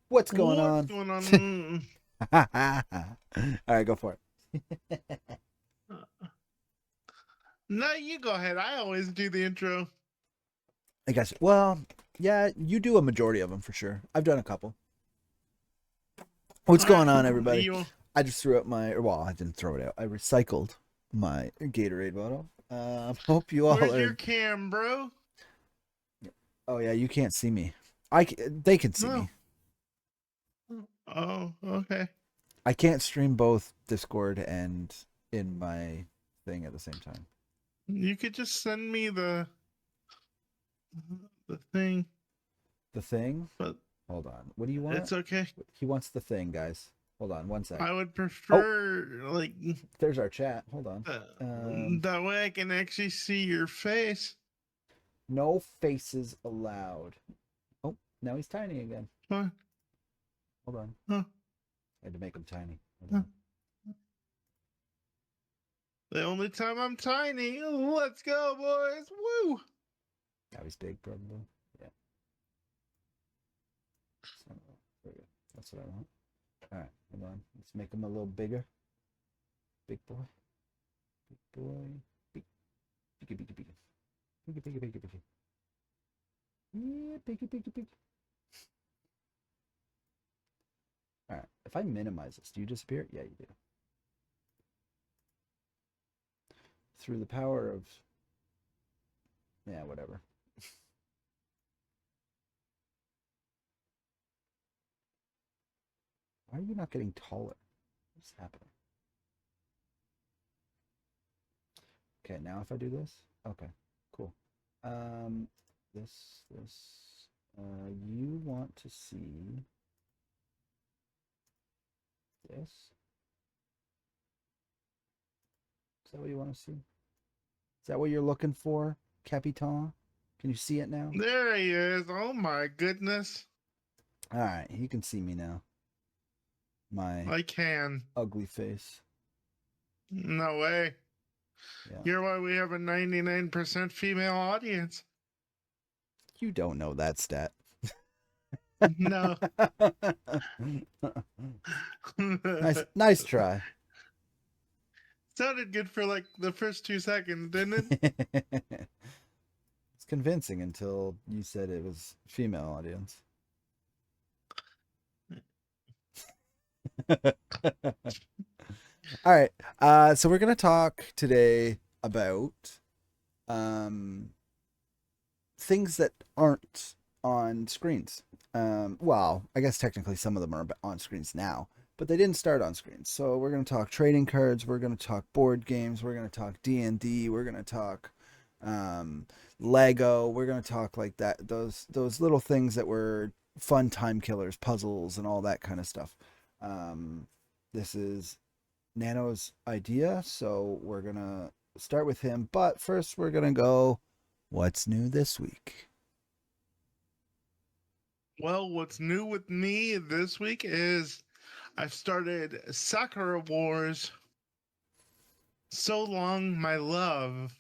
What's going What's on? going on? All right, go for it. No, you go ahead. I always do the intro. I guess. Well, yeah, you do a majority of them for sure. I've done a couple. What's All right. going on, everybody? You I just threw out well, I didn't throw it out. I recycled my Gatorade bottle. Hope you all where's your are. cam, bro? Oh yeah, you can't see me. They can see No. me. Oh, okay. I can't stream both Discord and in my thing at the same time. You could just send me the thing, The thing. but Hold on. What do you want? it's okay. He wants the thing, guys. Hold on one sec. I would Oh, prefer like there's our chat. Hold on. uh, Um, that way I can actually see your face. no faces allowed. Oh, now he's tiny again. Huh? Hold on. Huh? I had to make him tiny. Hold Huh? on. The only time I'm tiny. Let's go, boys! Woo! Now he's big, probably. Yeah. So, there we go. That's what I want. All right, hold on. Let's make him a little bigger. Big boy. Big boy. Big. Biggy, biggy, biggy. Biggy, biggy, biggy, biggy. Yeah, biggy, biggy, biggy. All right. If I minimize this, do you disappear? Yeah, you do. Through the power of. Yeah, whatever. Why are you not getting taller? What's happening? Okay, now if I do this, okay, cool. Um, this, you want to see this? Is that what you want to see? Is that what you're looking for, Capitan? Can you see it now? There he is. Oh my goodness. All right, you can see me now. My I can. ugly face. No way. Yeah. You're why we have a 99% female audience. You don't know that stat. No. Nice try. Sounded good for like the first 2 seconds, didn't it? It's convincing until you said it was female audience. All right. So we're gonna talk today about um, things that aren't on screens. Well, I guess technically some of them are on screens now, but they didn't start on screens. So we're gonna talk trading cards. We're gonna talk board games. We're gonna talk D&D. We're gonna talk Lego. We're gonna talk like that. Those little things that were fun time killers, puzzles, and all that kind of stuff. This is Nano's idea, so we're gonna start with him. But first, we're gonna go. What's new this week? Well, what's new with me this week is I've started Sakura Wars So Long My Love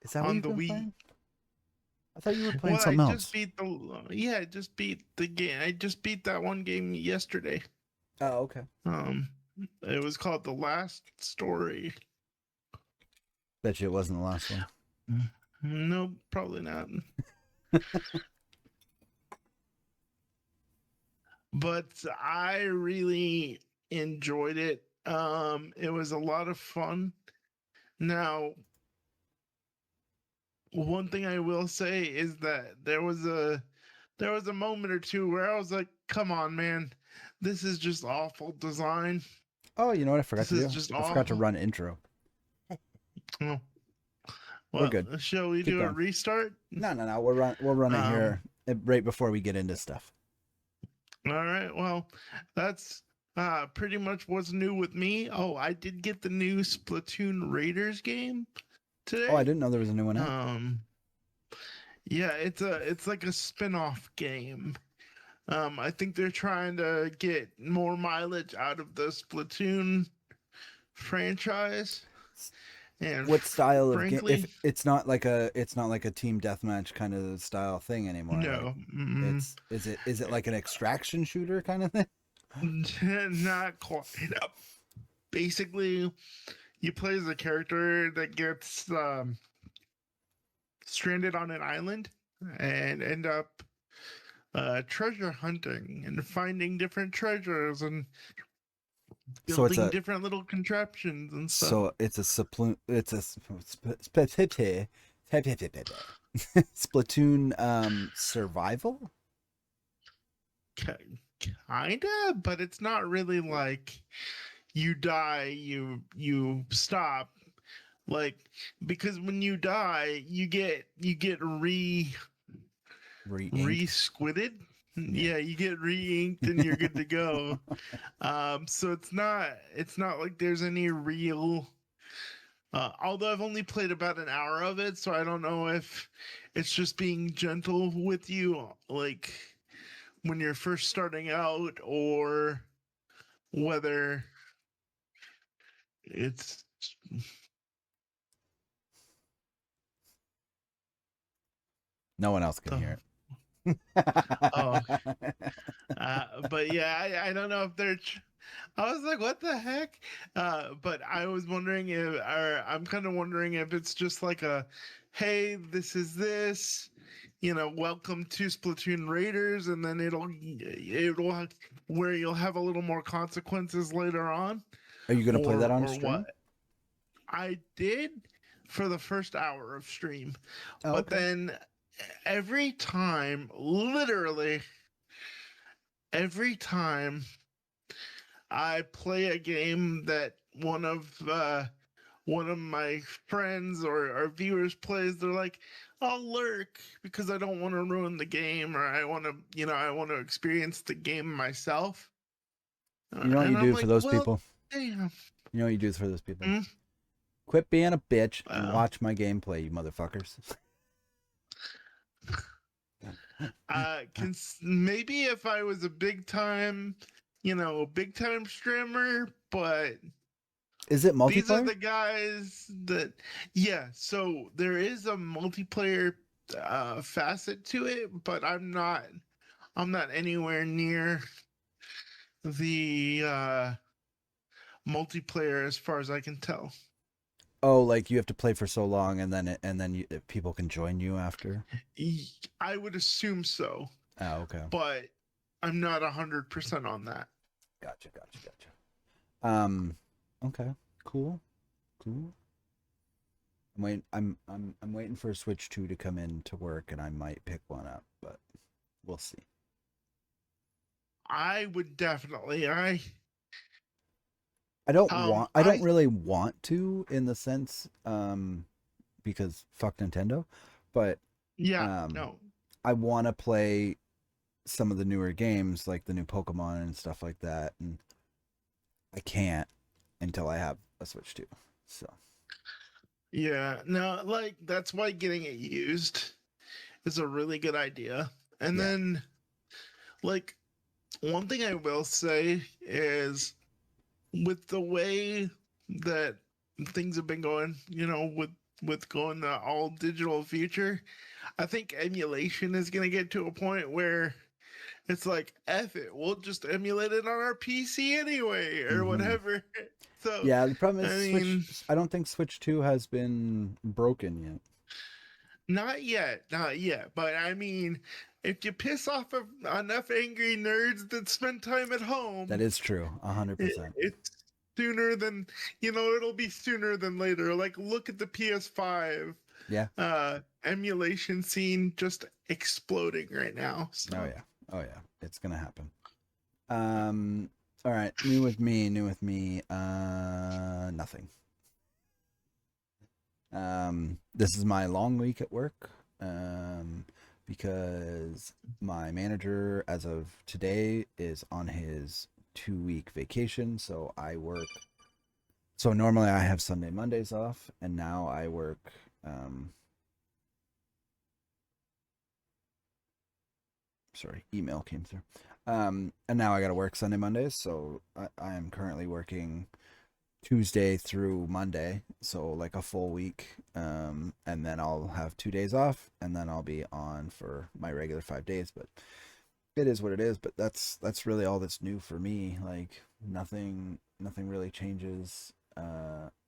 Is that what on you've the been Wii. playing? I thought you were playing Well, I something just else. beat I just beat the game. I just beat that one game yesterday. Oh, okay. Um, it was called The Last Story. Bet you it wasn't the last one. No, probably not. But I really enjoyed it. It was a lot of fun. Now, one thing I will say is that there was a moment or two where I was like, "Come on, man, this is just awful design. Oh, you know what I forgot This to is do? just I forgot to awful." run intro. Oh, We're well, good. shall we Keep do a going. restart? No. We'll run it Um, here right before we get into stuff. all right. Well, that's pretty much what's new with me. Oh, I did get the new Splatoon Raiders game Oh, I today. didn't know there was a new one out. Um, yeah, it's like a spin-off game. I think they're trying to get more mileage out of the Splatoon franchise. And What style of game? If frankly, it's not like a team deathmatch kind of style thing anymore. Like no. is it like an extraction shooter kind of thing? Not quite. Basically, you play as a character that gets stranded on an island and end up treasure hunting and finding different treasures and So it's building a different little contraptions and stuff. so it's a Splatoon survival. Kinda, but it's not really like you die, you stop. Like, because when you die, you get Re-inked. re-squidded. Yeah. Yeah, you get re-inked and you're good to go. So it's not like there's any real. Although I've only played about an hour of it, so I don't know if it's just being gentle with you, like when you're first starting out, or whether it's. No one else can The, hear oh, it. but yeah, I don't know if they're. I was like, what the heck? But I was wondering if, or I'm kind of wondering if it's just like a, hey, this is this, welcome to Splatoon Raiders, and then it'll where you'll have a little more consequences later on, Are you gonna play that on or what? stream? I did for the first hour of stream, Oh, but okay. then every time, literally every time I play a game that one of my friends or viewers plays, they're like, I'll lurk because I don't want to ruin the game, or I want to experience the game myself. You know what you And I'm do for like, those well, people? damn. You know what you do for those people? Mm, Quit being a bitch and Well, watch my gameplay, you motherfuckers. maybe if I was a big time streamer, but Is it these are multiplayer? the guys that, yeah. So there is a multiplayer facet to it, but I'm not anywhere near the multiplayer as far as I can tell. Oh, like you have to play for so long, and people can join you after. I would assume so, Oh, okay. but I'm not 100% on that. Gotcha. Okay, cool, cool. I'm waiting for Switch 2 to come in to work, and I might pick one up, but we'll see. I would definitely. I don't I really want to in the sense, because fuck Nintendo, but yeah, um, no. I want to play some of the newer games like the new Pokemon and stuff like that, and I can't until I have a Switch 2. So Yeah, no, like that's why getting it used is a really good idea. And yeah, then, like, one thing I will say is, with the way that things have been going, with going the all digital future, I think emulation is going to get to a point where it's like, F it, we'll just emulate it on our PC anyway, or mm-hmm. whatever. So, Yeah. The problem I is Switch. mean, I don't think Switch 2 has been broken yet. not yet, not yet. But I mean, if you piss off enough angry nerds that spend time at That home, is true, 100%. it's sooner than, it'll be sooner than later. Like, look at the PS5 Yeah. emulation scene just exploding right now. Oh So yeah. Oh yeah. It's gonna happen. Um. All right. New with me. New with me. Nothing. This is my long week at work. Because my manager, as of today, is on his 2 week vacation. So I work. So normally I have Sunday, Mondays off, and now I work. Sorry, email came through. And now I got to work Sunday, Mondays. So I am currently working Tuesday through Monday, so like a full week. And then I'll have 2 days off, and then I'll be on for my regular 5 days. But it is what it is. But that's really all that's new for me. Like nothing really changes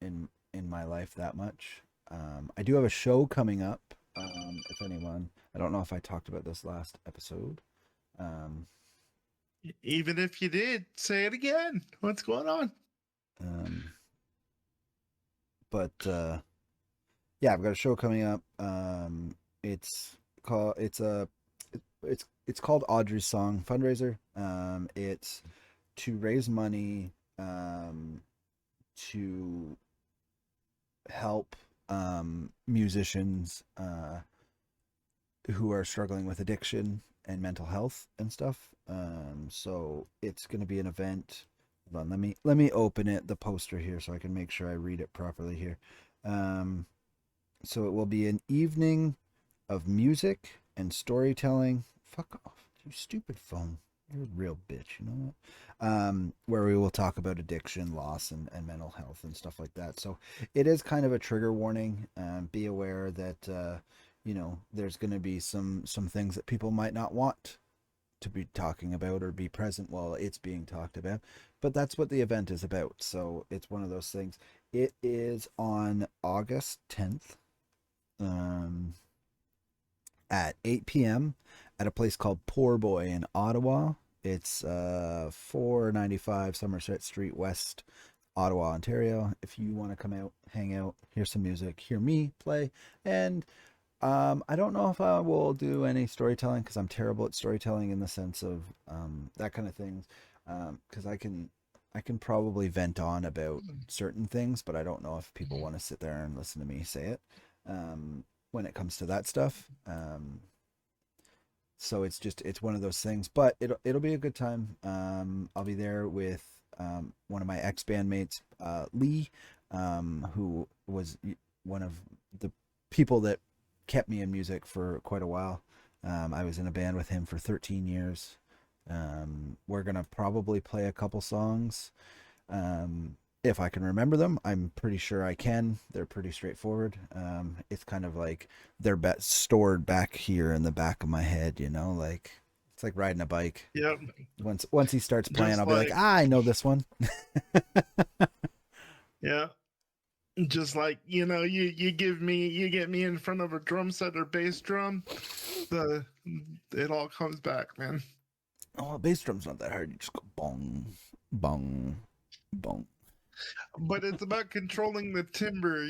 in my life that much. I do have a show coming up. If anyone, I don't know if I talked about this last episode. Um, Even if you did, say it again. What's going on? um, but yeah, I've got a show coming up. It's called it's called Audrey's Song Fundraiser. It's to raise money to help musicians who are struggling with addiction and mental health and stuff. So it's going to be an event. Hold on, let me open it, the poster here, so I can make sure I read it properly here. Um, so it will be an evening of music and storytelling. Fuck off, you stupid phone. You're a real bitch, you know that? Where we will talk about addiction, loss, and mental health and stuff like that. So it is kind of a trigger warning. Be aware that there's going to be some things that people might not want to be talking about or be present while it's being talked about. But that's what the event is about. So it's one of those things. It is on August 10th. At 8 p.m. at a place called Poor Boy in Ottawa. It's 495 Somerset Street West, Ottawa, Ontario. If you want to come out, hang out, hear some music, hear me play, and I don't know if I will do any storytelling because I'm terrible at storytelling in the sense of that kind of things. Because I can probably vent on about certain things, but I don't know if people want to sit there and listen to me say it. When it comes to that stuff. So it's one of those things, but it'll be a good time. I'll be there with one of my ex bandmates, Lee, who was one of the people that kept me in music for quite a while. I was in a band with him for 13 years. We're gonna probably play a couple songs. If I can remember them, I'm pretty sure I can. They're pretty straightforward. It's kind of like they're stored back here in the back of my head, like it's like riding a bike. Yep. Once he starts playing, Just I'll be like, like, I know this one. yeah. Just like, you get me in front of a drum set or bass drum, the it all comes back, man. Oh, bass drum's not that hard. You just go bong, bong, bong. But it's about controlling the timbre,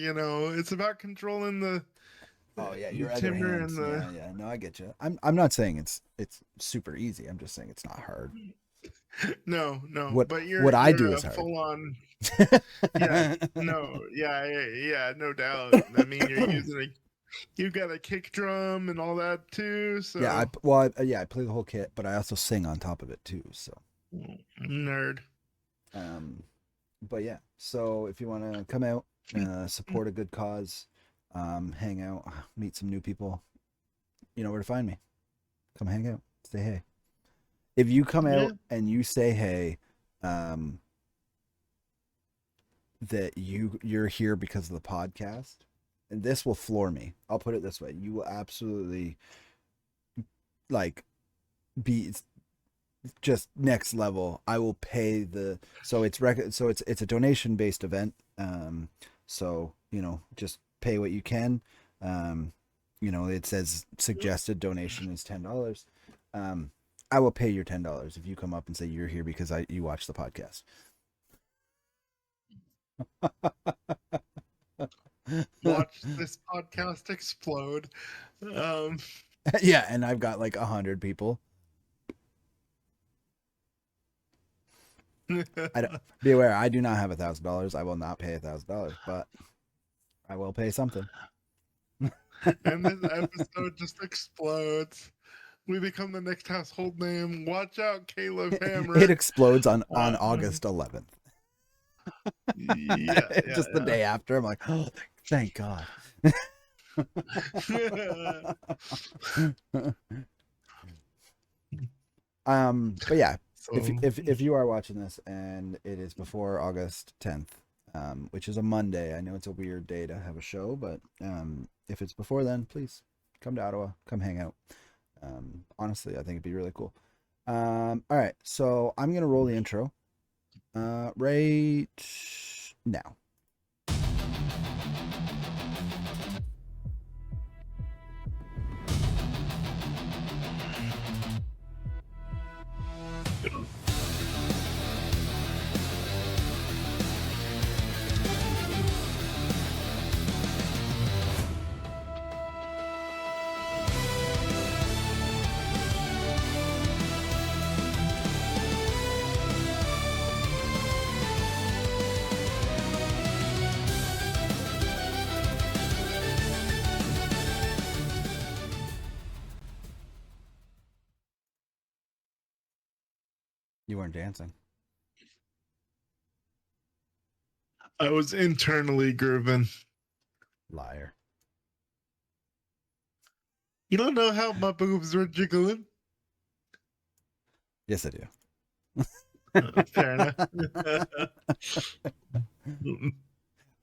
It's about controlling the Oh yeah, your other timbre hands. and the Yeah. No, I get you. I'm not saying it's super easy. I'm just saying it's not hard. no, What but what I do you're a is hard. full on. Yeah, no, yeah, no doubt. I mean, you've got a kick drum and all that too, Yeah, so I play the whole kit, but I also sing on top of it too. So, nerd. um, but yeah. So if you want to come out, support a good cause, hang out, meet some new people, you know where to find me. Come hang out, say hey. If you come Yeah. out and you say hey, um, that you're here because of the podcast, and this will floor me. I'll put it this way: you will absolutely like be just next level. I will pay so it's a donation based event. So just pay what you can. It says suggested donation is $10. I will pay your $10 if you come up and say you're here because you watch the podcast. Watch this podcast explode. Um, Yeah, and I've got like 100 people. I don't, be aware, I do not have $1,000. I will not pay $1,000, but I will pay something. and this episode just explodes. We become the next household name. Watch out, Caleb It Hammer. explodes on Uh, August 11th. yeah, Just the day after, I'm like, oh, thank God. yeah. But yeah, if So if if you are watching this and it is before August 10th, which is a Monday. I know it's a weird day to have a show, but if it's before then, please come to Ottawa, come hang out. Honestly, I think it'd be really cool. All right, so I'm gonna roll the intro right now. You weren't dancing. I was internally grooving. Liar. You don't know how my boobs were jiggling? Yes, I do. Fair enough.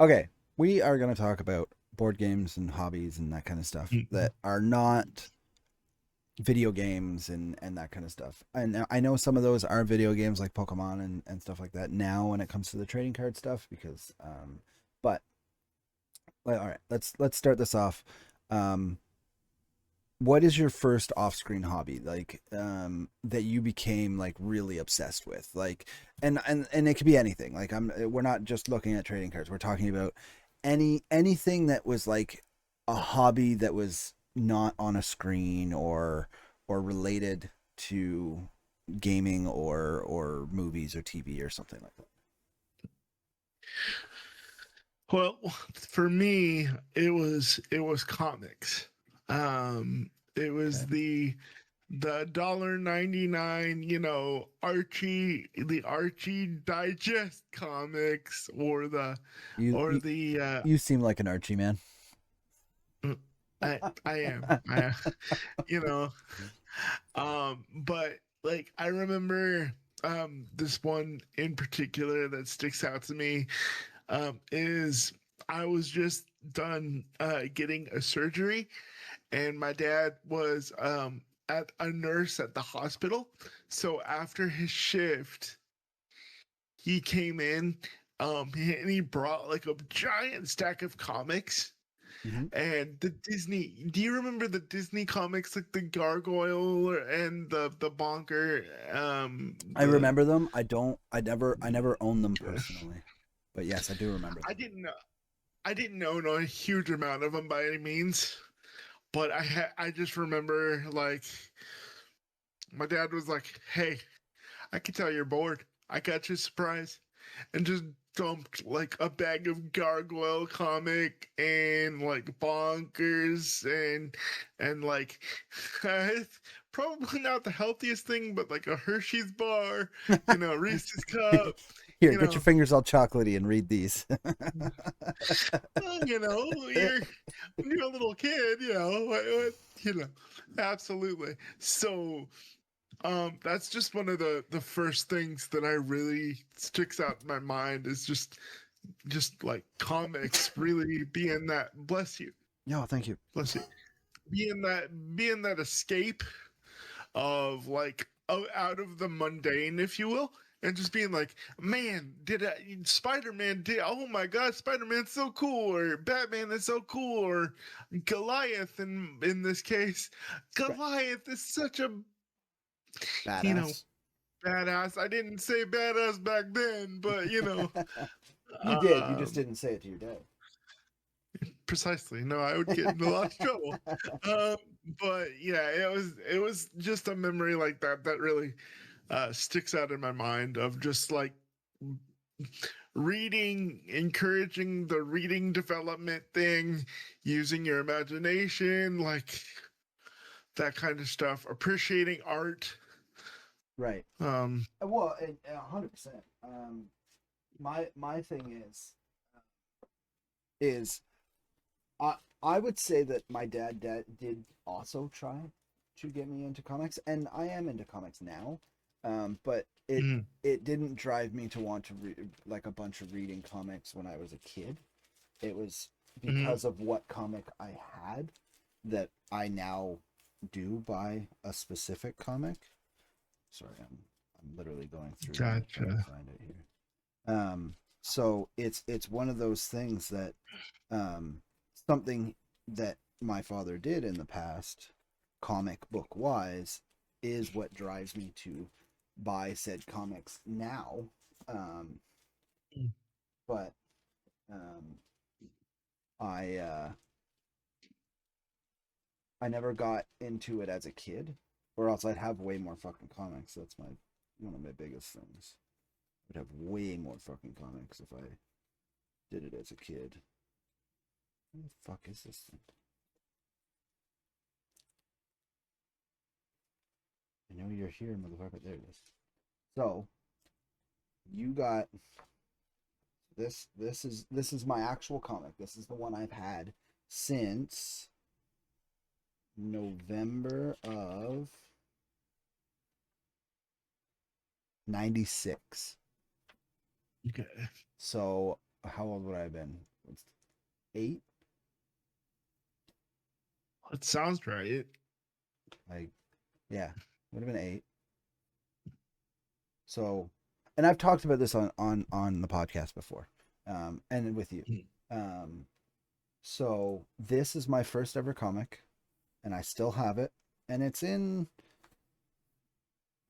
Okay, we are going to talk about board games and hobbies and that kind of stuff that are not video games and that kind of stuff. And I know some of those are video games like Pokemon and stuff like that now when it comes to the trading card stuff because but all right, let's start this off. What is your first off-screen hobby like that you became like really obsessed with? Like and it could be anything. Like we're not just looking at trading cards. We're talking about anything that was like a hobby that was not on a screen or related to gaming or movies or TV or something like that. Well, for me, it was comics. It was Okay. the $1.99, the Archie Digest comics or You or you, the you seem like an Archie man. I am. You know, but like I remember this one in particular that sticks out to me is I was just done getting a surgery, and my dad was at a nurse at the hospital. So after his shift, he came in, and he brought like a giant stack of comics. Mm-hmm. And the Disney, do you remember the Disney comics like the Gargoyle and the Bonker? I remember them. I never owned them personally, but yes, I do remember I them. didn't know. I didn't own a huge amount of them by any means, but I just remember like my dad was like, "Hey, I can tell you're bored. I got you a surprise," and just dumped like a bag of Gargoyle comic and like Bonkers and like probably not the healthiest thing, but like a Hershey's bar, Reese's cup, Here, you get your know, fingers all chocolatey and read these. well, you're a little kid, absolutely. So that's just one of the first things that I really sticks out in my mind is just like comics really being that, bless you, No, thank you. bless you, being that escape of like out of the mundane, if you will, and just being like, man, Spider-Man did, oh my god, Spider-Man's so cool, or Batman is so cool, or Goliath in this case, Right. Goliath is such a, you know Badass. badass. I didn't say badass back then, but You did. You just um, didn't say it to your dad. precisely. No, I would get in a lot of trouble. Um, but yeah, it was just a memory like that that really sticks out in my mind of just like reading, encouraging the reading development thing, using your imagination, like that kind of stuff, appreciating art. Right. Um, Well, 100%. My thing is I would say that my dad did also try to get me into comics, and I am into comics now. But it Mhm. it didn't drive me to want to read like a bunch of reading comics when I was a kid. It was Mhm. because of what comic I had that I now do buy a specific comic. Sorry, I'm literally going through them trying to Gotcha. find it here. So it's one of those things that um, something that my father did in the past, comic book wise, is what drives me to buy said comics now. Um, Mm. but um, I I never got into it as a kid, or else I'd have way more fucking comics. That's my one of my biggest things. I'd have way more fucking comics if I did it as a kid. Where the fuck is this thing? I know you're here, motherfucker. There it is. So you got this. This is my actual comic. This is the one I've had since November of '96. Okay. So how old would I have been? 8. It sounds right. Like, yeah, would have been 8. So, and I've talked about this on the podcast before, and with you. Mm. Um, so this is my first ever comic, and I still have it, and it's in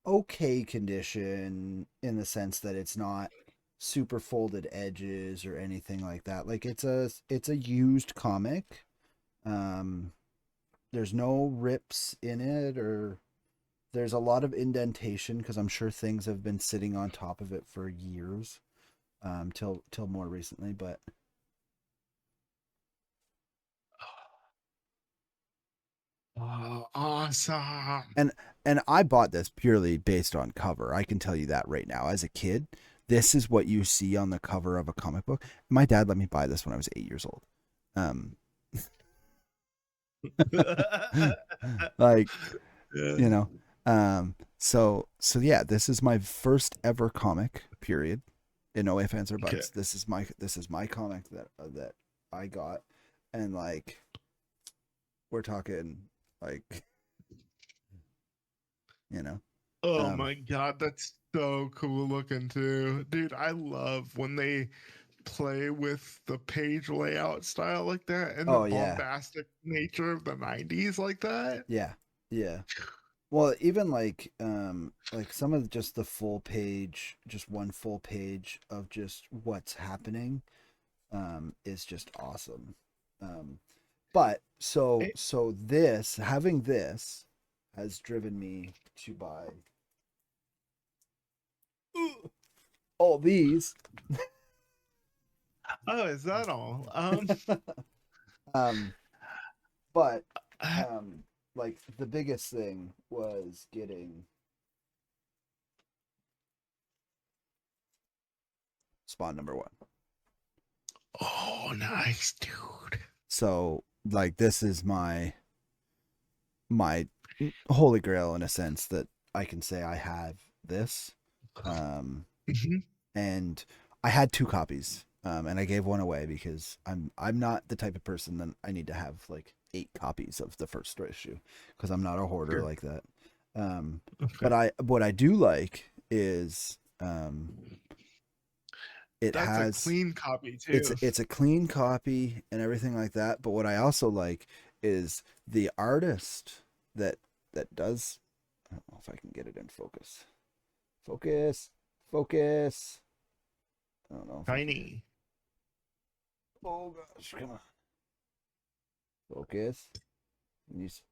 okay condition in the sense that it's not super folded edges or anything like that. Like it's a used comic. Um, there's no rips in it, or there's a lot of indentation because I'm sure things have been sitting on top of it for years, till more recently. But Oh, awesome. and and I bought this purely based on cover. I can tell you that right now. As a kid, this is what you see on the cover of a comic book. My dad let me buy this when I was 8 years old. Um, like Yeah. you know, so yeah, this is my first ever comic. Period. In no ifs ands or Okay. buts. This is my comic that I got, and like we're talking like you know, Oh um, my god, that's so cool looking too. Dude, I love when they play with the page layout style like that and the oh yeah, bombastic nature of the 90s like that. yeah, yeah. Well, even like some of just the full page, just one full page of just what's happening, is just awesome. Um, but so Eh, so this having this has driven me to buy all these. Oh, is that all? um, but Uh, um, like the biggest thing was getting Spawn #1. oh, nice, dude. So like this is my holy grail in a sense that I can say I have this. Um, Mhm. and I had 2 copies. And I gave one away because I'm not the type of person that I need to have like 8 copies of the first issue because I'm not a hoarder Sure. like that. Um, Okay. but what I do like is it That's a has clean copy it's too. it's a clean copy and everything like that. But what I also like is the artist that does. I don't know if I can get it in focus. Focus, focus. I don't know if I can. Tiny. Oh gosh, come on. Focus.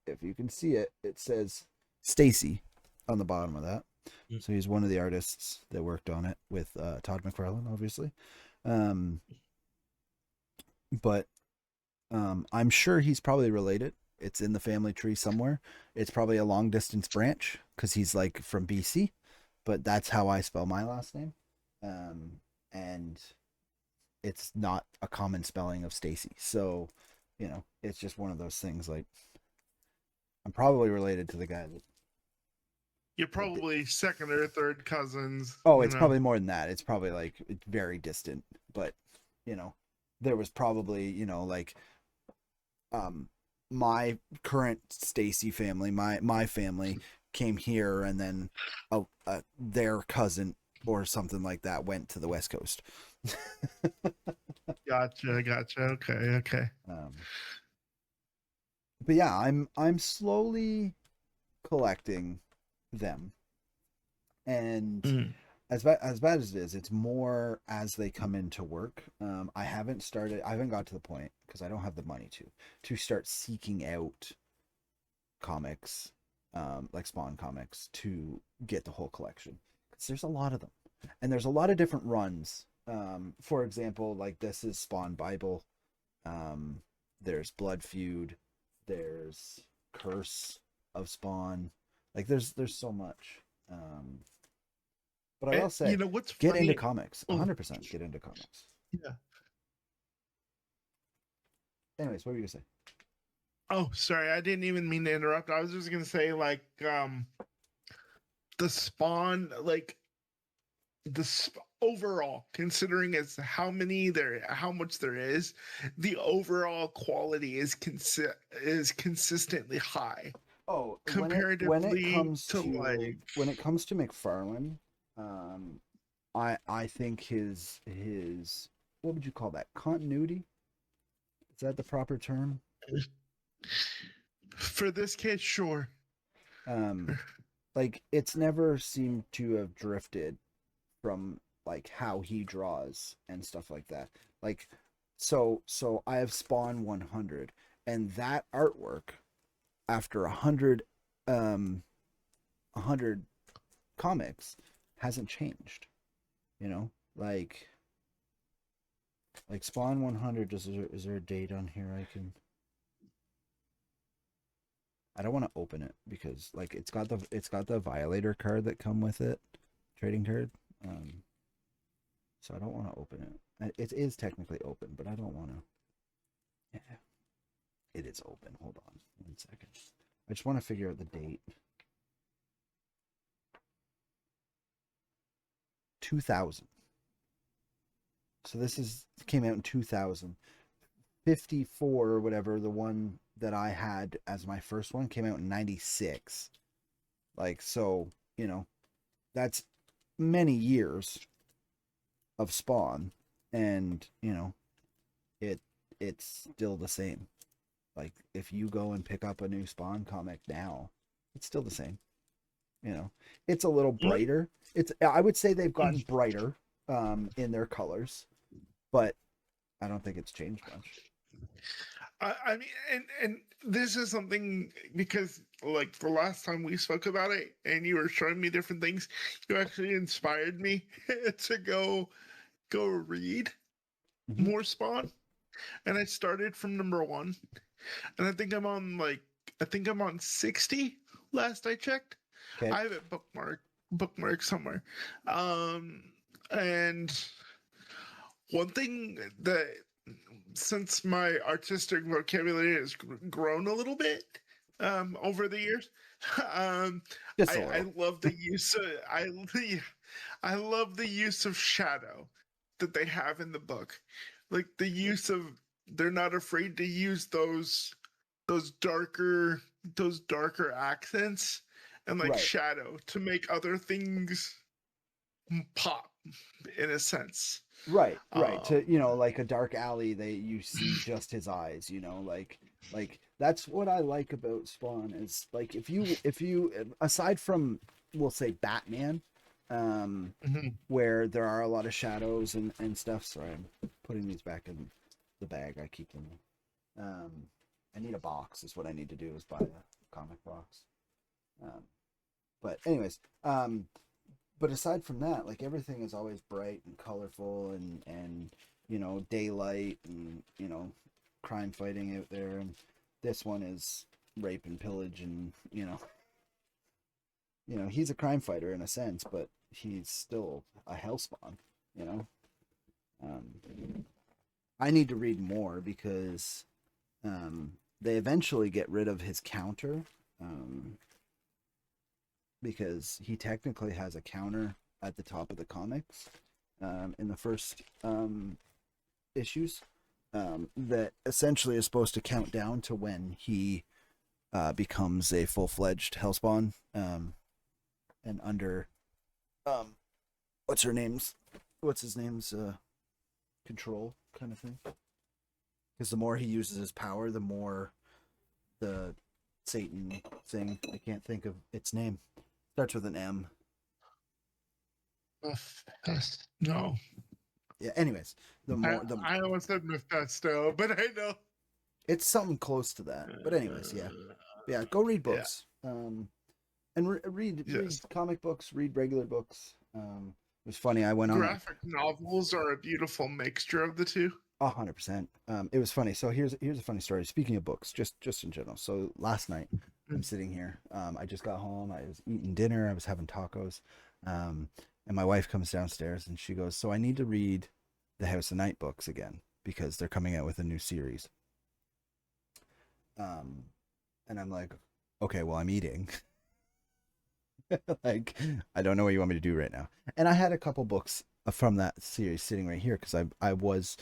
If you can see it, it says Stacy on the bottom of that. Mm. So he's one of the artists that worked on it with Todd McFarlane, obviously. Um, but I'm sure he's probably related. It's in the family tree somewhere. It's probably a long distance branch because he's like from BC, but that's how I spell my last name. And it's not a common spelling of Stacy. So, it's just one of those things like I'm probably related to the guy that You're probably second or third cousins, Oh, you it's know. probably more than that. It's probably like it's very distant, but you know, there was probably, like um my current Stacy family, my family came here, and then their cousin or something like that went to the West Coast. Gotcha, gotcha. Okay, okay. um but yeah, I'm slowly collecting them, and Mm, as bad as it is, it's more as they come into work. I haven't got to the point, because I don't have the money to start seeking out comics, like Spawn comics, to get the whole collection, because there's a lot of them, and there's a lot of different runs. For example, like this is Spawn Bible. um there's Blood Feud, there's Curse of Spawn. Like there's so much. But I and will say, you know what's get into funny? comics. Oh, 100% get into comics. yeah. Anyways, what were you gonna say? Oh, sorry, I didn't even mean to interrupt. I was just gonna say, like, the Spawn, like overall, considering as how much there is, the overall quality is consistently high Oh, comparatively to like. when it comes to McFarlane, I think his what would you call that? Continuity? Is that the proper term? For this case, sure. Um, like it's never seemed to have drifted from like how he draws and stuff like that. Like so I have Spawn 100, and that artwork, after 100 comics, hasn't changed. You know, like Spawn 100. Is there a date on here I can? I don't want to open it, because like it's got the Violator card that come with it, trading card. Um, so I don't want to open it. It is technically open, but I don't want to. Yeah, it is open. Hold on 1 second. I just want to figure out the date. 2000. So this is came out in 2000. 54 or whatever, the one that I had as my first one, came out in 96. Like, so, that's many years of Spawn, and, it it's still the same. Like, if you go and pick up a new Spawn comic now, it's still the same. You know, it's a little What? brighter. I would say they've gotten brighter in their colors, but I don't think it's changed much. I mean, and this is something because like the last time we spoke about it, and you were showing me different things, you actually inspired me to go read Mm-hmm. more Spawn, and I started from number one, and I think I'm on 60 last I checked. Okay. I have it bookmarked somewhere. Um, and one thing that since my artistic vocabulary has grown a little bit over the years, um, Just a I little. love the use of I love the use of shadow that they have in the book, like the use of they're not afraid to use those darker those darker accents and like Right. shadow to make other things pop in a sense. Right. Um, Like a dark alley, you see just his eyes, like that's what I like about Spawn, is like if you aside from, we'll say, Batman, um mhm. where there are a lot of shadows and stuff. Sorry, I'm putting these back in the bag. I keep them. Um I need a box, is what I need to do, is buy a comic box. Um but anyways, but aside from that, like everything is always bright and colorful, and daylight, and crime fighting out there, and this one is rape and pillage, and he's a crime fighter in a sense, but he's still a hellspawn. You know, I need to read more, because they eventually get rid of his counter. Um, because he technically has a counter at the top of the comics in the first issues that essentially is supposed to count down to when he becomes a full-fledged Hellspawn, and under um, what's his name's control kind of thing. Because the more he uses his power, the more the Satan thing, I can't think of its name, starts with an M. No. Yeah. Anyways, the I, more the I almost said Mephisto, but I know. it's something close to that. But anyways, yeah, yeah. Go read Yeah. books. Read Yes. comic books. Read regular books. It was funny. I went on Graphic novels are a beautiful mixture of the two. 100%. It was funny. So here's a funny story. Speaking of books, just in general. So last night I'm sitting here. I just got home. I was eating dinner. I was having tacos. And my wife comes downstairs and she goes, "So I need to read the House of Night books again because they're coming out with a new series." And I'm like, "Okay, well I'm eating." Like, I don't know what you want me to do right now. And I had a couple books from that series sitting right here because I was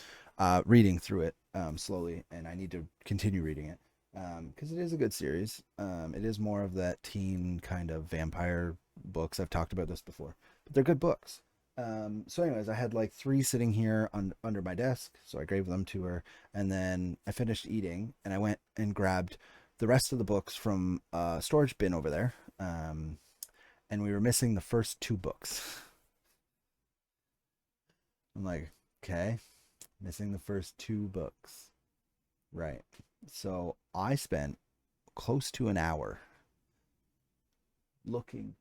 reading through it slowly, and I need to continue reading it because it is a good series. It is more of that teen kind of vampire books. I've talked about this before, but they're good books. So, anyways, I had like three sitting here under my desk, so I gave them to her, and then I finished eating, and I went and grabbed the rest of the books from a storage bin over there. And we were missing the first two books. I'm like, okay, missing the first two books. Right. So I spent close to an hour looking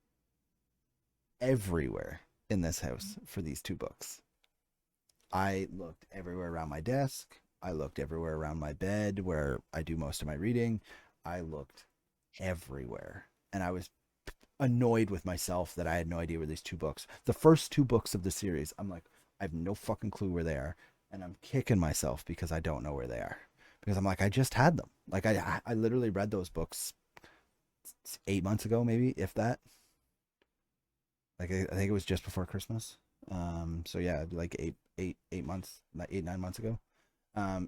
everywhere in this house for these two books. I looked everywhere around my desk. I looked everywhere around my bed where I do most of my reading. I looked everywhere. And I was annoyed with myself that I had no idea where these two books, the first two books of the series, I'm like, I have no fucking clue where they are. And I'm kicking myself because I don't know where they are. Because I'm like, I just had them. Like I literally read those books 8 months ago, maybe, if that. Like I think it was just before Christmas. So yeah, like 8 months, 8, 9 months ago.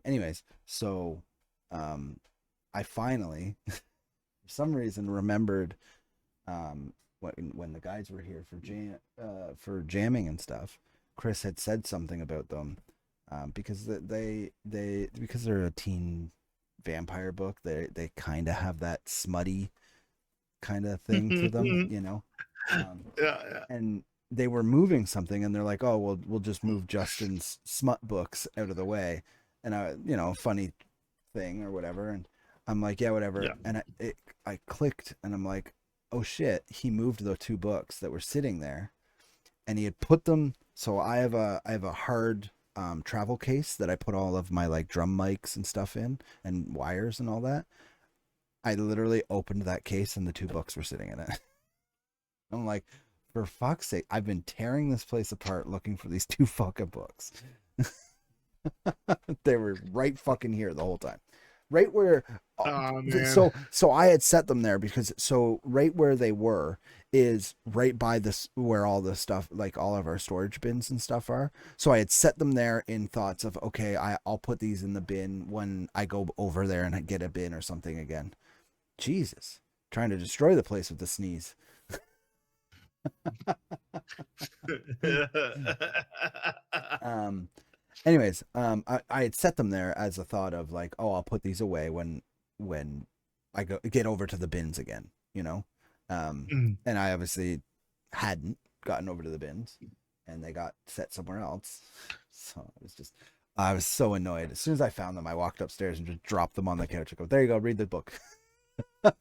Anyways, so I finally for some reason remembered when the guys were here for jamming and stuff. Chris had said something about them because because they're a teen vampire book. They kind of have that smutty kind of thing to them, Yeah, you know. yeah. And they were moving something, and they're like, "Oh, well, we'll just move Justin's smut books out of the way," and funny thing or whatever. And I'm like, "Yeah, whatever." Yeah. And I clicked, and I'm like, "Oh shit!" He moved the two books that were sitting there, and he had put them. So I have a hard travel case that I put all of my like drum mics and stuff in, and wires and all that. I literally opened that case, and the two books were sitting in it. I'm like, for fuck's sake, I've been tearing this place apart looking for these two fucking books. They were right fucking here the whole time. Right where Oh man. so I had set them there because so right where they were is right by this where all the stuff, like all of our storage bins and stuff are. So I had set them there in thoughts of, okay, I'll put these in the bin when I go over there and I get a bin or something again. Jesus, trying to destroy the place with the sneeze. um Anyways, I had set them there as a thought of like, oh, I'll put these away when I get over to the bins again, you know. Mm. And I obviously hadn't gotten over to the bins, and they got set somewhere else. So I was so annoyed. As soon as I found them, I walked upstairs and just dropped them on the couch. I go, there you go, read the book. It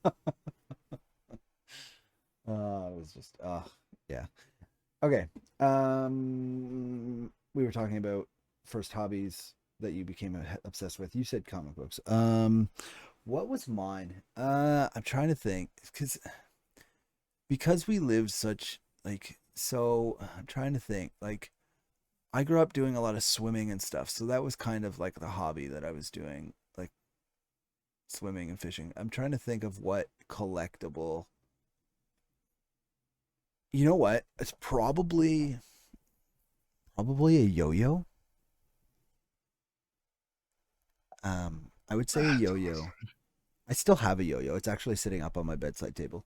was just, yeah. Okay. We were talking about first hobbies that you became obsessed with. You said comic books. What was mine? I'm trying to think because we live such like so. I'm trying to think. Like I grew up doing a lot of swimming and stuff, so that was kind of like the hobby that I was doing, like swimming and fishing. I'm trying to think of what collectible You know what? It's probably a yo-yo. I would say a That's yo-yo. awesome. I still have a yo-yo. It's actually sitting up on my bedside table.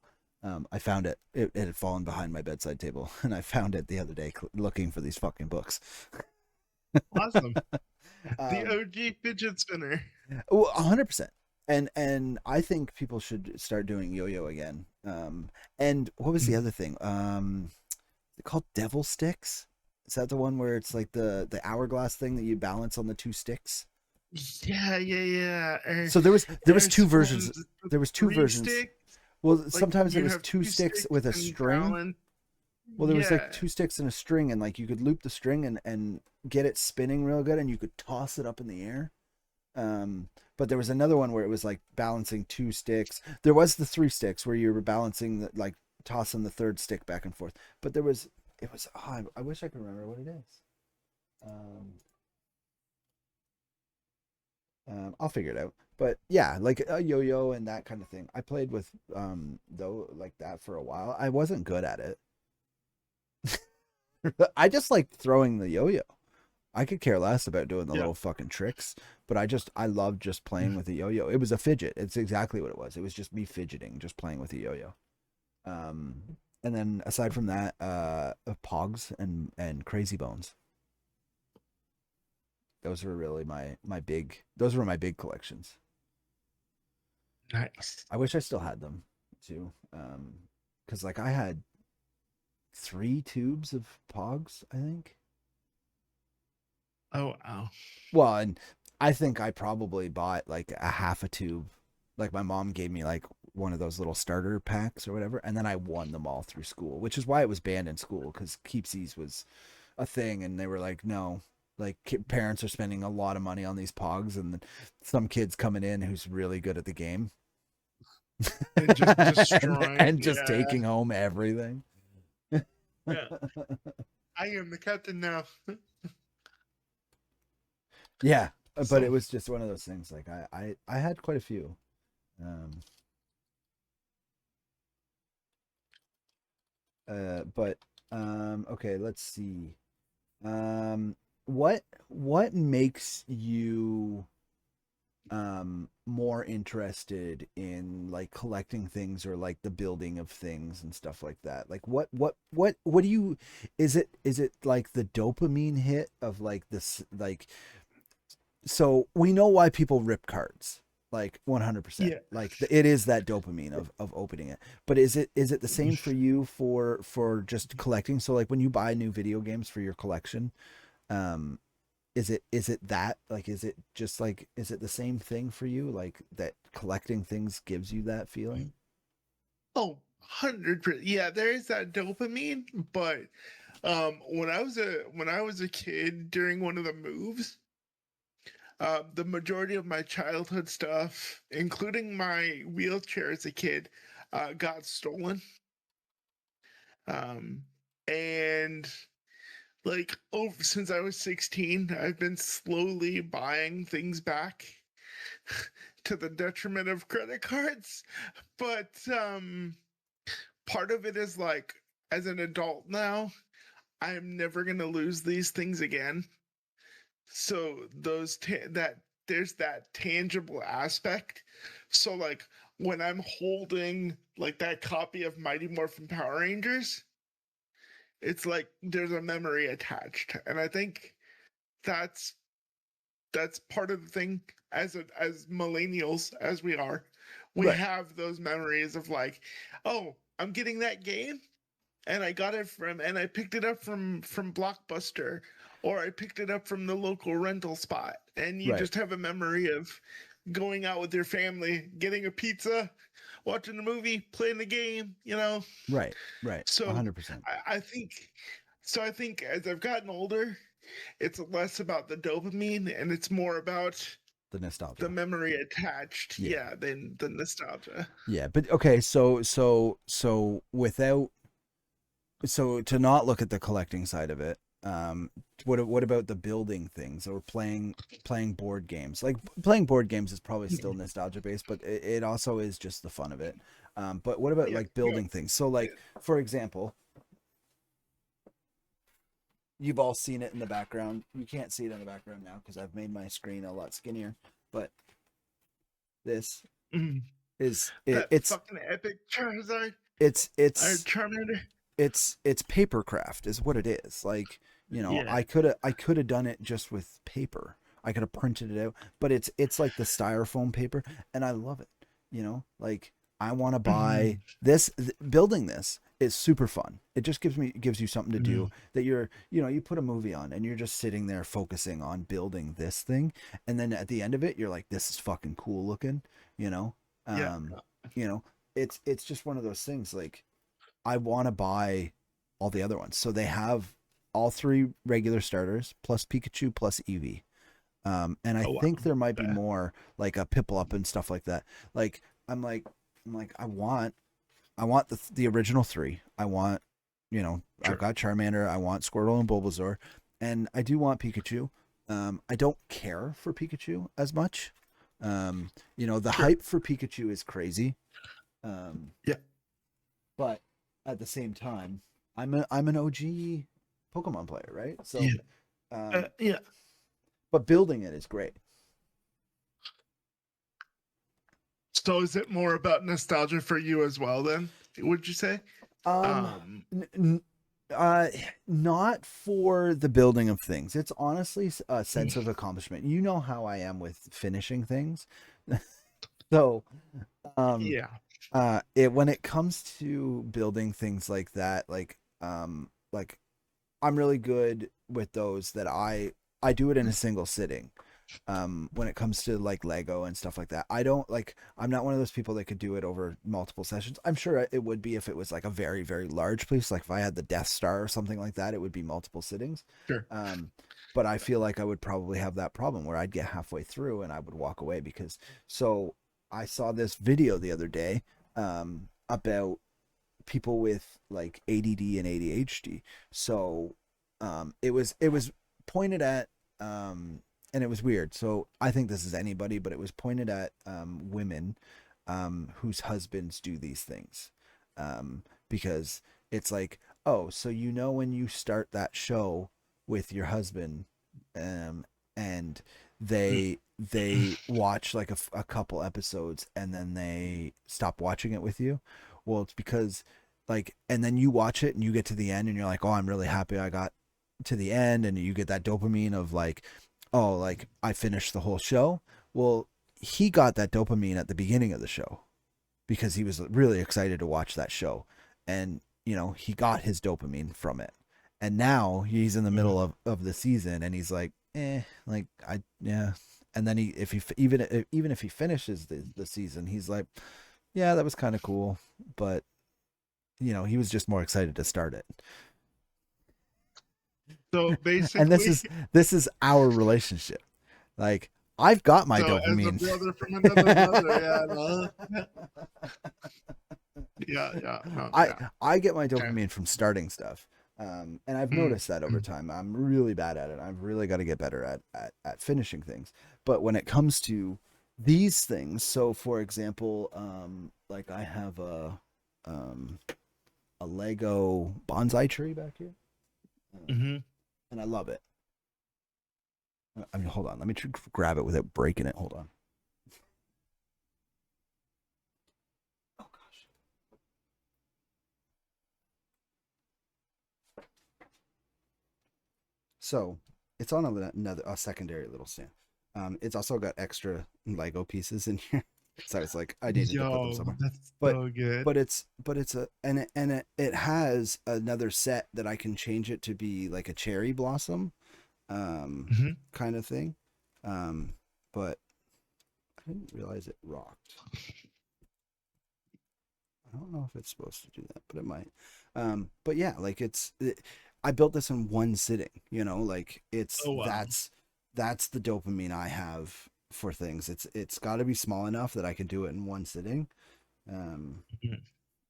I found it. It had fallen behind my bedside table, and I found it the other day looking for these fucking books. Awesome. The um, OG fidget spinner. 100%. And I think people should start doing yo-yo again. And what was the other thing? Is it called devil sticks? Is that the one where it's like the hourglass thing that you balance on the two sticks? Yeah, yeah, yeah. So there was There's two versions. the There was two three versions. stick. Well, Like sometimes it you was have two two sticks sticks with a and string. balance. Well, there was like Yeah. two sticks and a string, and like you could loop the string and get it spinning real good, and you could toss it up in the air. But there was another one where it was like balancing two sticks. There was the three sticks where you were balancing the, like tossing the third stick back and forth. But there was it was oh, I wish I could remember what it is. Um, I'll figure it out. But yeah, like a yo-yo and that kind of thing. I played with though like that for a while. I wasn't good at it. I just like throwing the yo-yo. I could care less about doing the Yeah. little fucking tricks, but I love just playing with the yo-yo. It was a fidget. It's exactly what it was. It was just me fidgeting, just playing with the yo-yo. And then aside from that, Pogs and Crazy Bones. Those were really my big. Those were my big collections. Nice. I wish I still had them too. Because like I had 3 tubes of Pogs, I think. Oh wow. Well, and I think I probably bought like a half a tube. Like my mom gave me like one of those little starter packs or whatever, and then I won them all through school, which is why it was banned in school because keepsies was a thing, and they were like, no, like parents are spending a lot of money on these Pogs, and some kids coming in who's really good at the game, And just and, destroying. and just Yeah. taking home everything. Yeah. I am the captain now. Yeah, but So it was just one of those things. Like I had quite a few. Um, but okay, let's see. Um, what makes you more interested in like collecting things or like the building of things and stuff like that? Like what do you is it like the dopamine hit of like this like so we know why people rip cards like 100%, yeah. like it is that dopamine of opening it, but is it the same for you for just collecting? So like when you buy new video games for your collection, um is it that like is it just like is it the same thing for you, like that collecting things gives you that feeling? Oh, 100%. Yeah, there is that dopamine, but when I was a kid during one of the moves, the majority of my childhood stuff, including my wheelchair as a kid, got stolen. Um, and like over since I was 16, I've been slowly buying things back to the detriment of credit cards. But part of it is like as an adult now, I'm never going to lose these things again. So that there's that tangible aspect. So like when I'm holding like that copy of Mighty Morphin Power Rangers, it's like there's a memory attached, and I think that's that's part of the thing as millennials as we are. We Right, have those memories of like, oh, I'm getting that game and I got it from and I picked it up from Blockbuster or I picked it up from the local rental spot, and you right, just have a memory of going out with your family, getting a pizza, watching a movie, playing the game, you know. right, right, So 100%. I think I think as I've gotten older, it's less about the dopamine and it's more about The the nostalgia. memory attached, Yeah, yeah, than the nostalgia. yeah, but okay, so without so to not look at the collecting side of it, what about the building things or playing board games? Like playing board games is probably still nostalgia based, but it also is just the fun of it. But what about Yeah, like no, building things? So like for example, you've all seen it in the background. You can't see it in the background now because I've made my screen a lot skinnier. But this Mm. is That fucking epic Charizard it's or it's Charmander. it's paper craft is what it is. Like, Yeah. I could have done it just with paper. I could have printed it out, but it's like the styrofoam paper, and I love it. Like I want to buy Mhm. this. Building this is super fun. It just gives you something to do Mhm. that you put a movie on and you're just sitting there focusing on building this thing, and then at the end of it, you're like, this is fucking cool looking. You know, Yeah. um, you know, it's just one of those things like I want to buy all the other ones. So they have all three regular starters plus Pikachu plus Eevee. And I Oh wow. think there might be Yeah. more like a Piplup and stuff like that. Like I'm like I'm like I want the original three. I want I've Sure. got Charmander. I want Squirtle and Bulbasaur, and I do want Pikachu. I don't care for Pikachu as much. The Sure. hype for Pikachu is crazy. Um, Yeah. but at the same time, I'm an OG Pokemon player, right? So, Yeah. um, Yeah. but building it is great. So is it more about nostalgia for you as well then? Would you say? Um, Um. n- n- uh, Not for the building of things. It's honestly a sense of accomplishment. You know how I am with finishing things, so um, Yeah. it when it comes to building things like that, like I'm really good with those that I do it in a single sitting. When it comes to like Lego and stuff like that, I'm not one of those people that could do it over multiple sessions. I'm sure it would be if it was like a very, very large place, like if I had the Death Star or something like that, it would be multiple sittings. Sure. Um, but I feel like I would probably have that problem where I'd get halfway through and I would walk away because so I saw this video the other day about people with like ADD and ADHD. So it was pointed at and it was weird. So I think this is anybody, but it was pointed at women whose husbands do these things, because it's like, oh, so when you start that show with your husband, and they watch like a couple episodes and then they stop watching it with you. Well, it's because like, and then you watch it and you get to the end and you're like, oh, I'm really happy I got to the end, and you get that dopamine of like, oh, like I finished the whole show. Well, he got that dopamine at the beginning of the show because he was really excited to watch that show, and he got his dopamine from it. And now he's in the Mhm. middle of the season and he's like, like I yeah. And then if he even if he finishes the season, he's like, yeah, that was kind of cool, but he was just more excited to start it. So And basically, this is our relationship. Like I've got my so as a dopamine. brother from another mother, yeah, no, yeah, yeah, no, I yeah. I get my Okay. dopamine from starting stuff. And I've Mm, noticed that over mm, time. I'm really bad at it. I've really got to get better at finishing things. But when it comes to these things, so for example, like I have um, a Lego bonsai tree back here, mhm. and I love it. I mean, hold on. Let me grab it without breaking it. Hold on. Oh gosh. So it's on a secondary little stand. It's also got extra Lego pieces in here, so it's like I needed to put them Yo, somewhere. that's But so good. but it's a and it has another set that I can change it to be like a cherry blossom, Mhm. kind of thing. Um, but I didn't realize it rocked. I don't know if it's supposed to do that, but it might. But yeah, like I built this in one sitting, like Oh wow. that's the dopamine I have for things. It's got to be small enough that I can do it in one sitting, um, Mhm.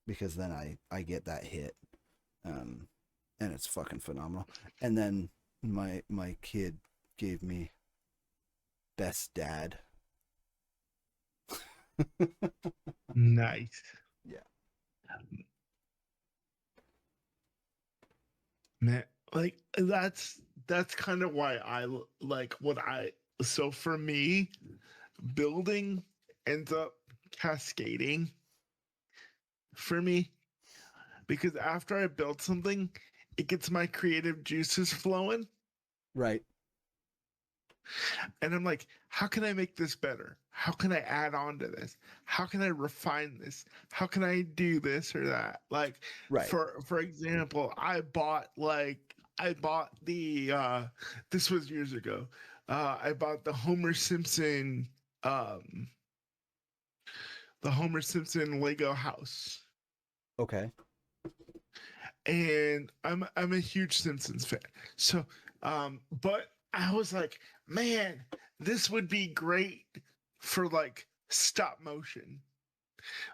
because then I get that hit, um, and it's fucking phenomenal. And then my kid gave me best dad. Nice. Yeah. Man, like that's kind of why like what I so for me building ends up cascading for me because after I build something, it gets my creative juices flowing. Right. And I'm like, how can I make this better? How can I add on to this? How can I refine this? How can I do this or that? Like Right. for example, I bought the this was years ago. I bought um the Homer Simpson Lego house. Okay. And I'm a huge Simpsons fan. So but I was like, man, this would be great for like stop motion.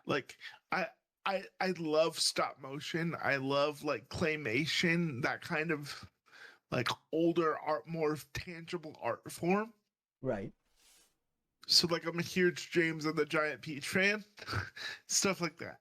Like I I love stop motion. I love like claymation, that kind of like older art, more tangible art form. Right. So like I'm a huge James and the Giant Peach fan. Stuff like that.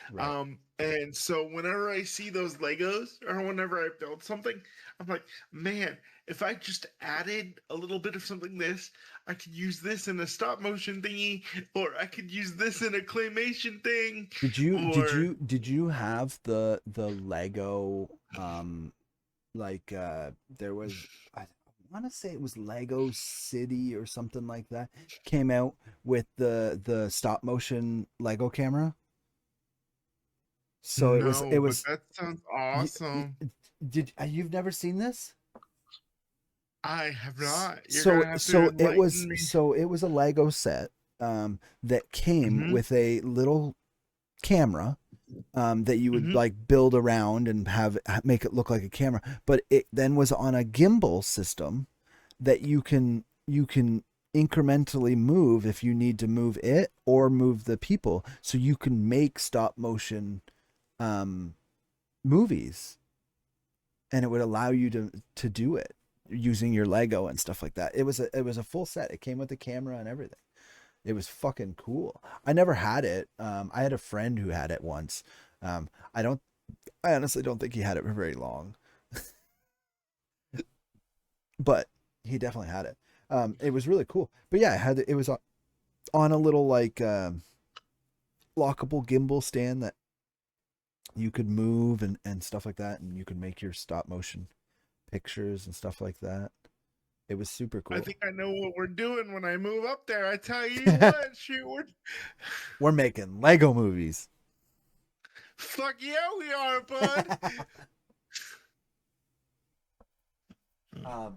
Right. And so whenever I see those Legos or whenever I build something, I'm like, man, if I just added a little bit of something this, I could use this in a stop motion thingy, or I could use this in a claymation thing, or Did you have the Lego like there was I want to say it was Lego City or something like that came out with the stop motion Lego camera. So it no, but was that sounds y- awesome. did you've never seen this? I have S- not. You're gonna have to enlighten me. So it was a Lego set that came Mm-hmm. with a little camera that you would Mm-hmm. like build around and have make it look like a camera, but it then was on a gimbal system that you can incrementally move if you need to move it or move the people, so you can make stop motion um, movies, and it would allow you to do it using your Lego and stuff like that. It was a full set. It came with the camera and everything. It was fucking cool. I never had it. I had a friend who had it once. Um, I don't. I honestly don't think he had it for very long, but he definitely had it. It was really cool. But yeah, it was on a little like lockable gimbal stand that you could move and stuff like that, and you could make your stop motion pictures and stuff like that. It was super I cool. think I know what we're doing when I move up there. I tell you what, shoot, We're making Lego movies. fuck yeah, we are, bud. um,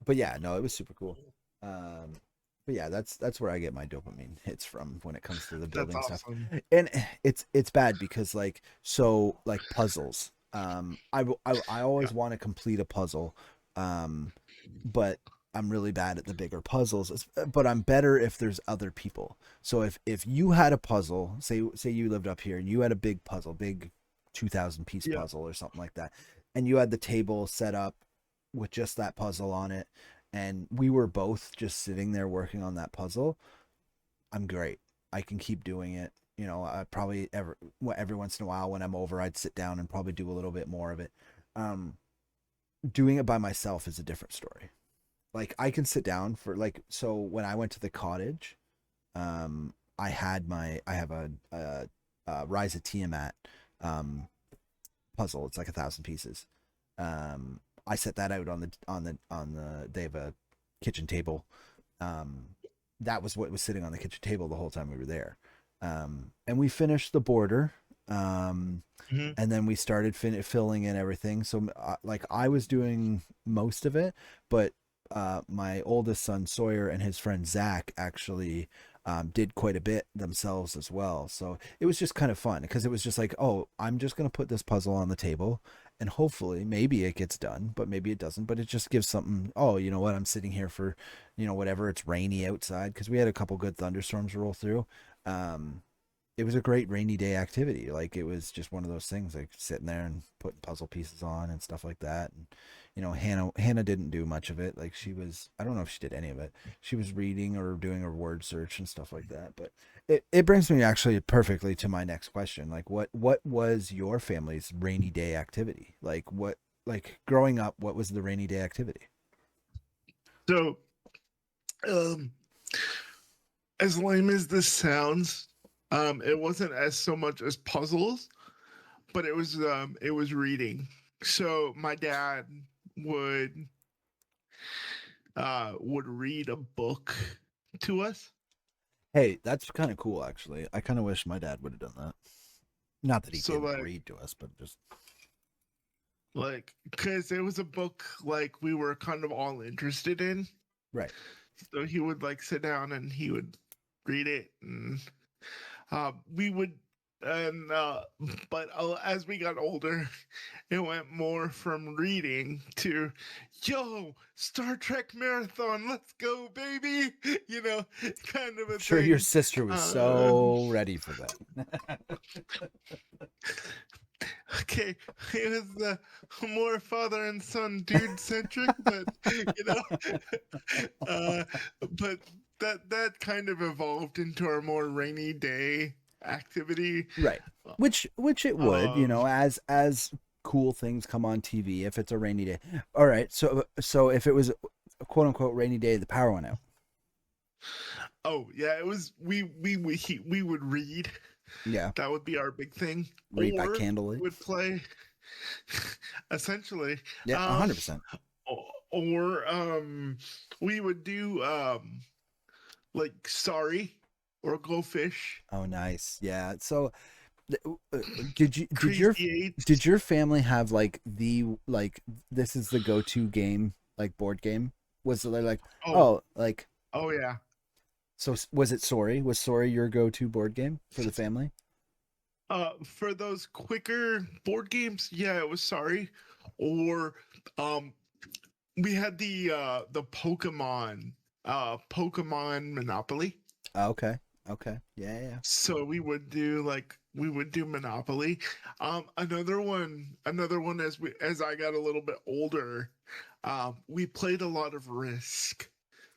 but yeah, no, it was super cool. Um, but yeah, that's where I get my dopamine hits from when it comes to the That's building stuff. awesome. And it's bad because like puzzles. I Yeah. always want to complete a puzzle, um, but I'm really bad at the bigger puzzles. But I'm better if there's other people. So if you had a puzzle, say you lived up here and you had a big puzzle, big 2,000 piece Yeah. puzzle or something like that, and you had the table set up with just that puzzle on it, and we were both just sitting there working on that puzzle, I'm great. I can keep doing it. You know, I probably every once in a while when I'm over, I'd sit down and probably do a little bit more of it. Um, Doing it by myself is a different story. Like I can sit down for like so when I went to the cottage, I have a Rise of Tiamat um puzzle. It's like 1,000 pieces. I set that out on the they have a kitchen table. Um, that was what was sitting on the kitchen table the whole time we were there. And we finished the border. Um, Hmm. and then we started filling in everything. So like I was doing most of it, but my oldest son Sawyer and his friend Zach actually did quite a bit themselves as well. So it was just kind of fun because it was just like, oh, I'm just gonna put this puzzle on the table, and hopefully maybe it gets done, but maybe it doesn't. But it just gives something. Oh, you know what? I'm sitting here for, whatever. It's rainy outside because we had a couple good thunderstorms roll through. Um, it was a great rainy day activity. Like it was just one of those things, like sitting there and putting puzzle pieces on and stuff like that. And Hannah didn't do much of it. Like I don't know if she did any of it. She was reading or doing her word search and stuff like that. But it brings me actually perfectly to my next question. Like what was your family's rainy day activity? Like like growing up, what was the rainy day activity? So, um, as lame as this sounds, it wasn't as so much as puzzles, but it was reading. So my dad would would read a book to us. Hey, that's kind of cool, actually. I kind of wish my dad would have done that. Not that he So didn't read to us, but just because it was a book like we were kind of all interested in. right. So he would like sit down and he would read it, and we would, and but as we got older, it went more from reading to, yo, Star Trek marathon, let's go, baby, you know, kind of I'm a sure your thing. sister was Uh, so ready for that. okay, it was more father and son dude centric, but you know, uh, but that kind of evolved into our more rainy day activity. Right. Which it would, Um, as cool things come on TV if it's a rainy day. All right. So if it was a quote unquote rainy day, the power went out. oh yeah, it was we would read. Yeah. That would be our big thing, Read by or we candlelight. would play. Essentially, Yeah, um, 100%. or we would do like sorry or go fish. Oh, nice. Yeah. So did you Crazy Eights. did your family have like this is the go-to game, like board game? Was it like, Oh, oh, like, oh yeah. so was it Sorry? Was Sorry your go-to board game for the family? For those quicker board games, yeah, it was sorry. Or um, we had the Pokemon Monopoly. Oh, okay. Okay. Yeah, yeah. So we would do Monopoly. Another one as I got a little bit older, we played a lot of Risk.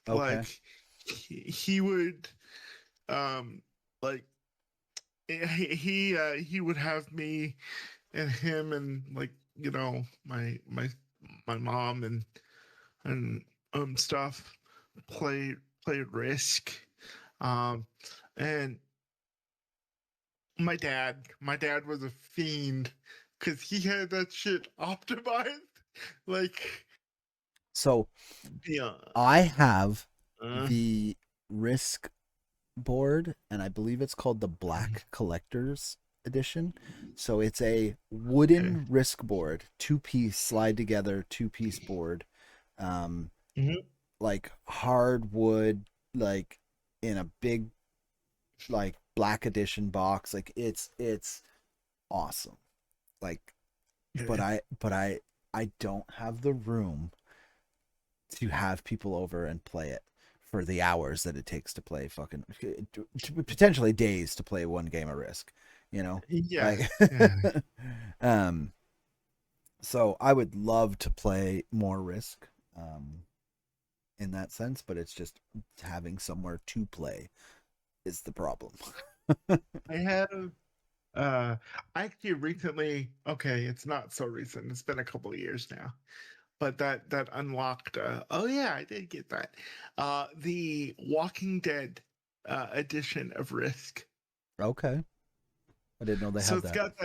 Okay. Like he would um like he would have me and him and like you know my mom and stuff play play Risk. Um and my dad was a fiend because he had that shit optimized. Like, So yeah, I have uh, the Risk board, and I believe it's called the Black Collector's Edition. So it's a okay. wooden Risk board, two-piece slide together, two-piece board, um, Mhm. like hardwood, like in a big like Black Edition box. Like it's awesome. Like, but Okay. I don't have the room to have people over and play it for the hours that it takes to play fucking potentially days to play one game of Risk, you know? Yeah, Like yeah, um so I would love to play more Risk in that sense, but it's just having somewhere to play is the problem. I have. Uh, I actually recently. Okay, it's not so recent. It's been a couple of years now. But that unlocked. Oh yeah, I did get that. The Walking Dead edition of Risk. Okay. I didn't know they So had it's that. got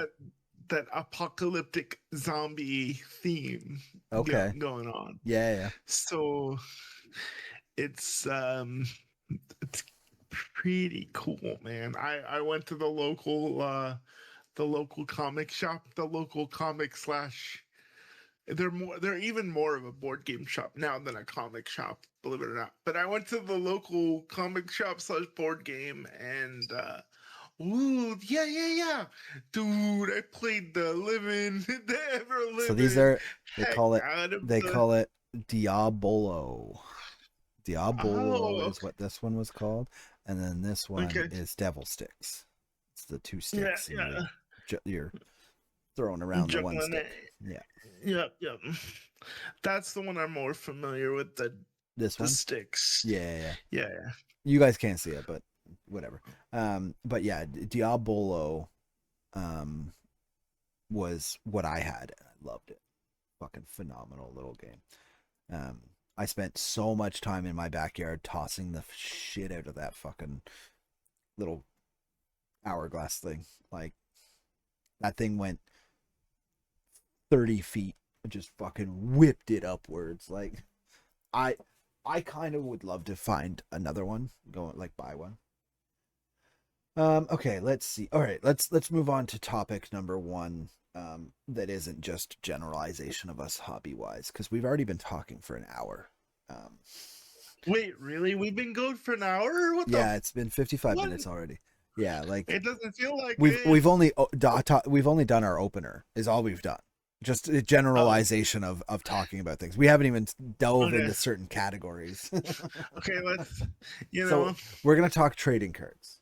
that apocalyptic zombie theme Okay. going on. Yeah, yeah. So it's it's pretty cool, man. I went to the local comic shop, the local comic slash they're even more of a board game shop now than a comic shop, believe it or not. But I went to the local comic shop slash board game and ooh, yeah, yeah, yeah. Dude, I played the living, the ever So these living are heck out of they the. call it Diabolo. Diabolo Oh, is what this one was called, and then this one okay. is Devil Sticks. It's the two Yeah, sticks, and yeah. you're throwing around the one Juggling it. stick. Yeah, Yep, yep. That's the one I'm more familiar with, this the one. sticks. Yeah, yeah, yeah. Yeah. You guys can't see it, but whatever. But yeah, Diabolo, was what I had, and I loved it. fucking phenomenal little game. I spent so much time in my backyard tossing the shit out of that fucking little hourglass thing. Like, that thing went 30 feet, just fucking whipped it upwards. Like, I I kind of would love to find another one, go like buy one. Okay, let's see. All right, let's move on to topic number one. That isn't just generalization of us hobby wise, because we've already been talking for an hour. Um, Wait, really? We've been going for an hour? What the? yeah, it's been 55 What? minutes already. Yeah, like It doesn't feel like we've it. only done our opener is all we've done. Just a Oh, generalization of talking about things. We haven't even dove okay. into certain categories. Okay, let's, you So know, we're gonna talk trading cards.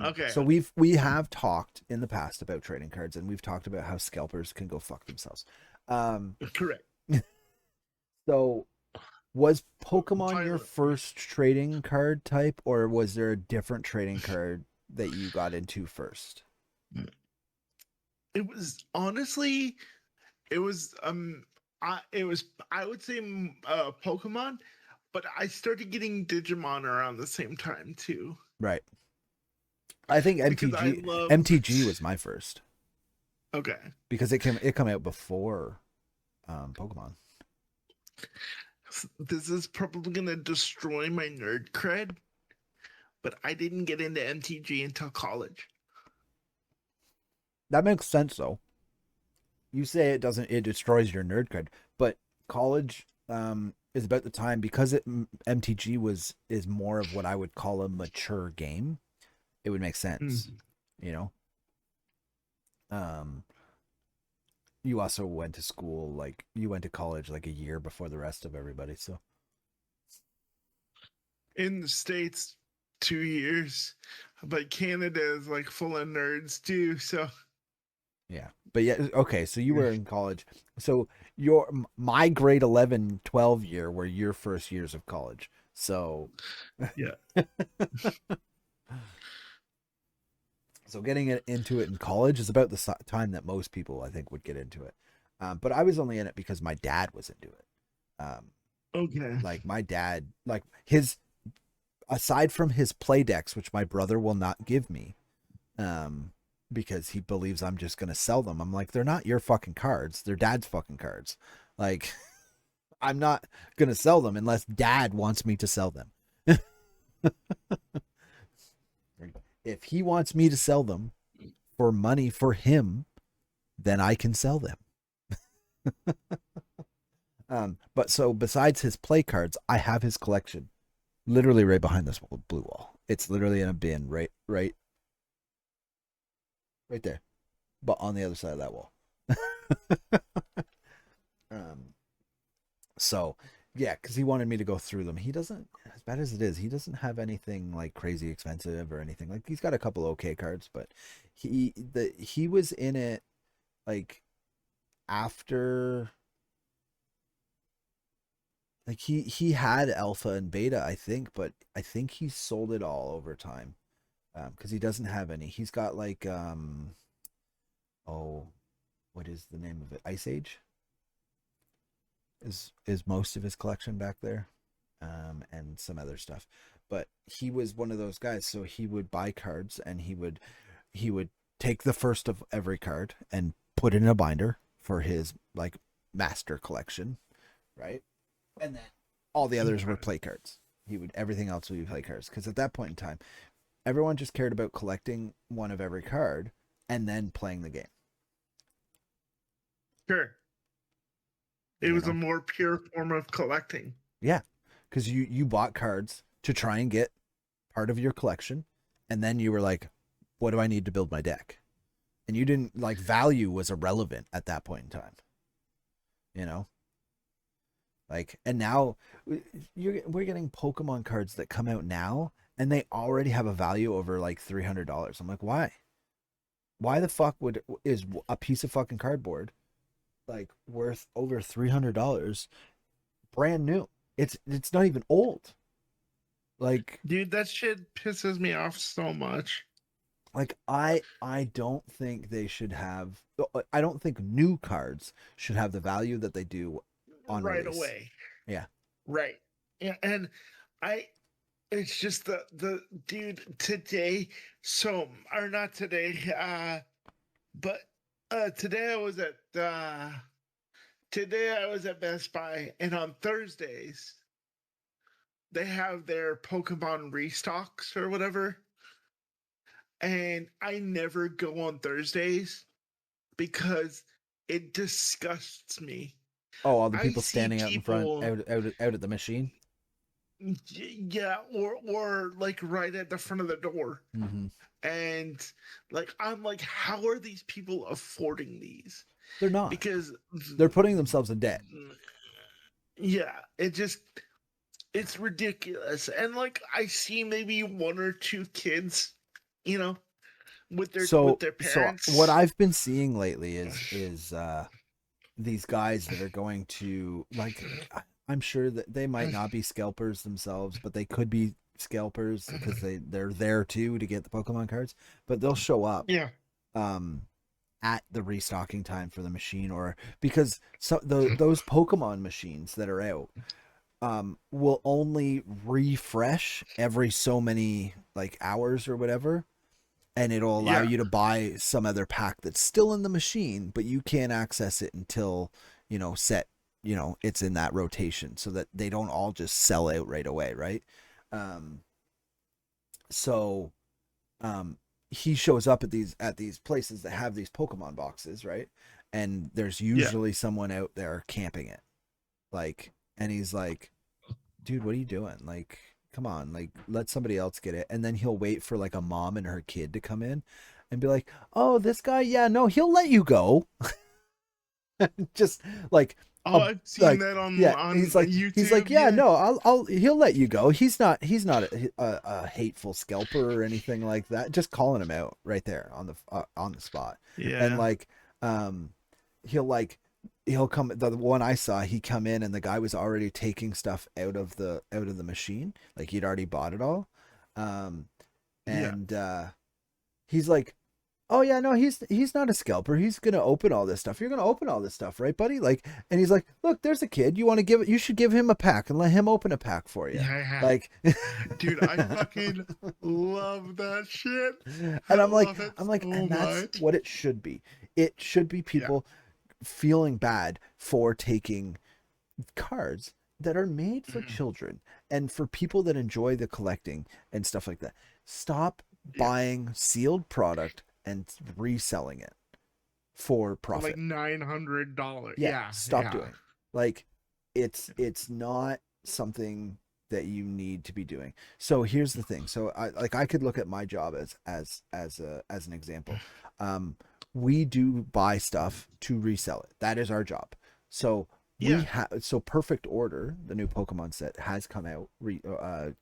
okay, So we have talked in the past about trading cards, and we've talked about how scalpers can go fuck themselves. Um, correct. so was Pokemon your Violently. first trading card type, or was there a different trading card that you got into first? It was honestly, it was it was I would say Pokemon, but I started getting Digimon around the same time too Right. I think because I love. MTG was my first Okay, because it come out before Pokemon. this is probably gonna destroy my nerd cred, but I didn't get into MTG until college. That makes sense though. You say it destroys your nerd cred, but college is about the time because MTG is more of what I would call a mature game. It would make sense, Mm. you know. Um, you also went to school like you went to college like a year before the rest of everybody, so In the States, 2 years, but Canada is like full of nerds too. So yeah. But yeah, okay, so you were in college. So my grade 11, 12 year were your first years of college. So yeah, so getting into it in college is about the time that most people I think would get into it. But I was only in it because my dad was into it. Um, okay, like my dad, like his aside from his play decks, which my brother will not give me, um, because he believes I'm just gonna sell them. I'm like, they're not your fucking cards. They're dad's fucking cards. Like, I'm not gonna sell them unless dad wants me to sell them. If he wants me to sell them for money for him, then I can sell them. But so besides his play cards, I have his collection literally right behind this blue wall. It's literally in a bin right there, but on the other side of that wall. um, so yeah, because he wanted me to go through them. He doesn't, as bad as it is, he doesn't have anything like crazy expensive or anything. Like he's got a couple okay cards, but he was in it like after like he had alpha and beta, I think, but I think he sold it all over time. Because he doesn't have any. He's got like oh, what is the name of it? Ice Age is most of his collection back there, and some other stuff. But he was one of those guys, so he would buy cards and he would take the first of every card and put it in a binder for his like master collection, right? And then all the others were okay, play cards. He would everything else would be play cards because at that point in time, everyone just cared about collecting one of every card and then playing the game. sure. It You was a know, more pure form of collecting. yeah, because you bought cards to try and get part of your collection, and then you were like, "What do I need to build my deck?" And you didn't like value was irrelevant at that point in time. You know, like and now we're getting Pokemon cards that come out now, and they already have a value over like $300. I'm like, why? Why the fuck would is a piece of fucking cardboard like worth over $300 brand new? It's not even old. Like Dude, that shit pisses me off so much. like I don't think they should have. I don't think new cards should have the value that they do on right release. away. Yeah. Right. Yeah, and I it's just the dude today, so or not today, but today I was at Best Buy, and on Thursdays they have their Pokemon restocks or whatever. And I never go on Thursdays because it disgusts me. Oh, all the I people see standing out in front, people, out at the machine. yeah, or like right at the front of the door, Mm-hmm. and like I'm like, how are these people affording these? They're not. Because They're putting themselves in debt. yeah, it's ridiculous. And like I see maybe one or two kids, you know, with their So what parents. I've been seeing lately is these guys that are going to like. I'm sure that they might not be scalpers themselves, but they could be scalpers because they're there too to get the Pokemon cards. But they'll show up Yeah, um at the restocking time for the machine, or because those Pokemon machines that are out will only refresh every so many like hours or whatever, and it'll allow yeah. you to buy some other pack that's still in the machine, but you can't access it until set it's in that rotation, so that they don't all just sell out right away, right? um so um he shows up at these places that have these Pokemon boxes, right? And there's Yeah. usually someone out there camping it, like, and he's like, dude, what are you doing? Like, come on, like, let somebody else get it. And then he'll wait for like a mom and her kid to come in and be like, oh, this guy, yeah, no, he'll let you go. Just like Oh, a I've seen like that yeah, on he's like, YouTube. yeah, Yeah, no, I'll he'll let you go. He's not a hateful scalper or anything like that. Just calling him out right there on the spot. And yeah, like um he'll like he'll come, the one I saw, he come in and the guy was already taking stuff out of the machine, like he'd already bought it all. um yeah. and he's like, oh yeah, no, he's not a scalper. He's gonna open all this stuff. You're gonna open all this stuff, right, buddy? Like, and he's like, look, there's a kid. You want to give it? You should give him a pack and let him open a pack for you. Yeah, Like, dude, I fucking love that shit. and I love it I'm like, so and that's much. what it should be. It should be Yeah. people feeling bad for taking cards that are made for Mhm. children and for people that enjoy the collecting and stuff like that. Stop Yeah. buying sealed product and reselling it for For like profit. $900. Yeah, Yeah, stop yeah. doing it. Like, it's not something that you need to be doing. So here's the thing. So I could look at my job as an example. Um we do buy stuff to resell it. That is our job. So Yeah. Perfect Order, the new Pokemon set, has come out,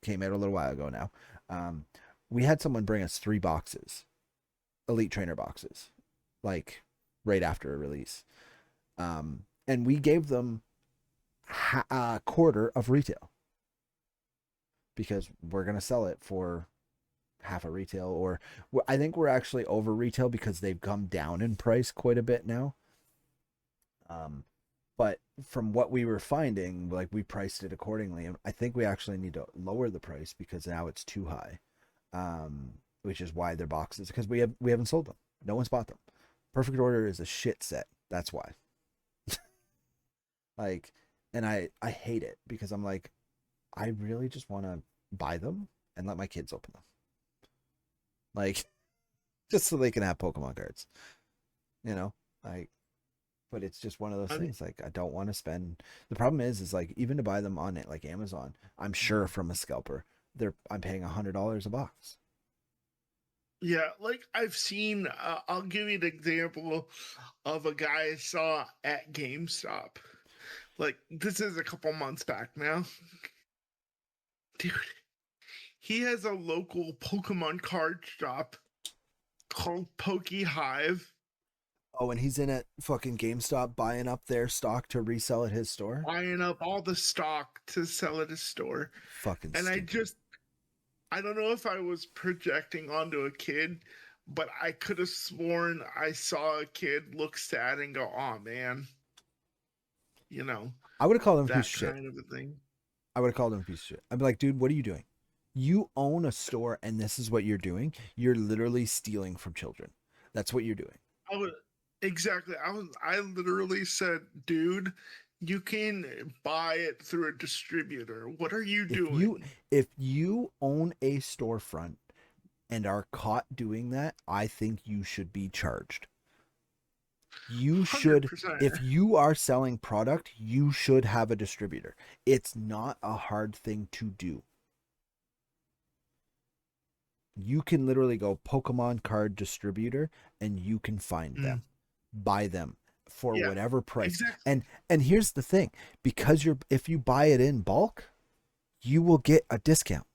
came out a little while ago now. Um we had someone bring us 3 boxes, Elite Trainer boxes, like right after a release. And we gave them a quarter of retail because we're gonna sell it for half a retail, or I think we're actually over retail because they've come down in price quite a bit now. Um, but from what we were finding, like, we priced it accordingly, and I think we actually need to lower the price because now it's too high. Which is why they're boxes, because we haven't sold them. No one's bought them. Perfect Order is a shit set. That's why. Like, and I hate it because I'm like, I really just want to buy them and let my kids open them, like, just so they can have Pokemon cards, you know, like. But it's just one of those I mean, things. Like, I don't want to spend. The problem is like, even to buy them on it, like Amazon, I'm sure from a scalper, I'm paying $100 a box. yeah, like I've seen, I'll give you an example of a guy I saw at GameStop. Like, this is a couple months back now. Dude, he has a local Pokemon card shop called Pokey Hive, Oh, and he's in at fucking GameStop buying up their stock to resell at his store. buying up all the stock to sell at his store. Fucking And stupid. I don't know if I was projecting onto a kid, but I could have sworn I saw a kid look sad and go, "Oh man," you know, I would have called him a piece that of shit. kind of a thing. I would have called him a piece of shit. I'd be like, dude, what are you doing? You own a store and this is what you're doing. You're literally stealing from children. That's what you're doing. I would exactly. I literally said, "Dude, you can buy it through a distributor. What are you If you doing?" if you own a storefront and are caught doing that, I think you should be charged. You Hundred should, percent. if you are selling product, you should have a distributor. It's not a hard thing to do. You can literally go Pokemon card distributor and you can find Mm, them, buy them for yeah, whatever price. exactly. And here's the thing, because you're if you buy it in bulk, you will get a discount.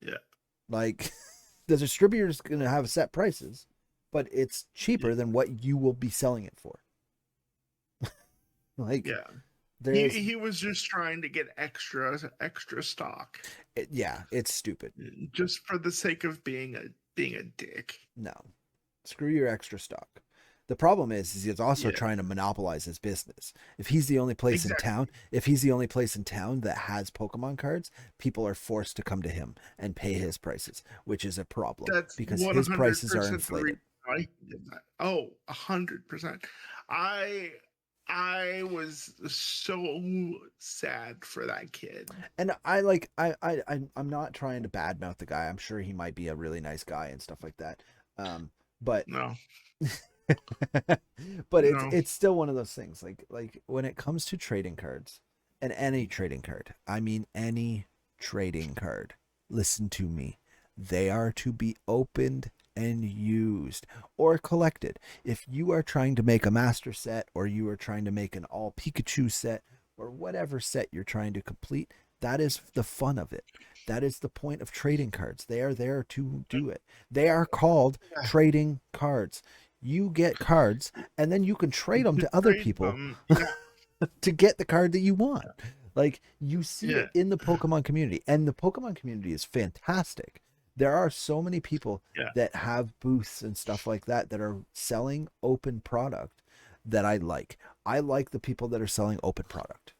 Yeah, Like the distributor is going to have set prices, but it's yeah, cheaper than what you will be selling it for. Like yeah. there's He was just trying to get extra stock, yeah, it's stupid. just for the sake of being a dick. No. Screw your extra stock. The problem is he's also Yeah, trying to monopolize his business. If he's the only place in exactly. town, if he's the only place in town that has Pokemon cards, people are forced to come to him and pay his prices, which is a problem That's because one his hundred prices are percent the inflated. reason I did that. Oh, 100%. I I was so sad for that kid. And I'm not trying to badmouth the guy. I'm sure he might be a really nice guy and stuff like that. But No, but no. it's still one of those things like when it comes to trading cards and any trading card, I mean any trading card, listen to me, they are to be opened and used or collected. If you are trying to make a master set or you are trying to make an all Pikachu set or whatever set you're trying to complete, that is the fun of it. That is the point of trading cards. They are there to do it. They are called Yeah, trading cards. You get cards and then you can trade them to to other trade people them. Yeah, to get the card that you want. Like you see yeah, it in the Pokemon community, and the Pokemon community is fantastic. There are so many people yeah. that have booths and stuff like that that are selling open product that I like. I like the people that are selling open product.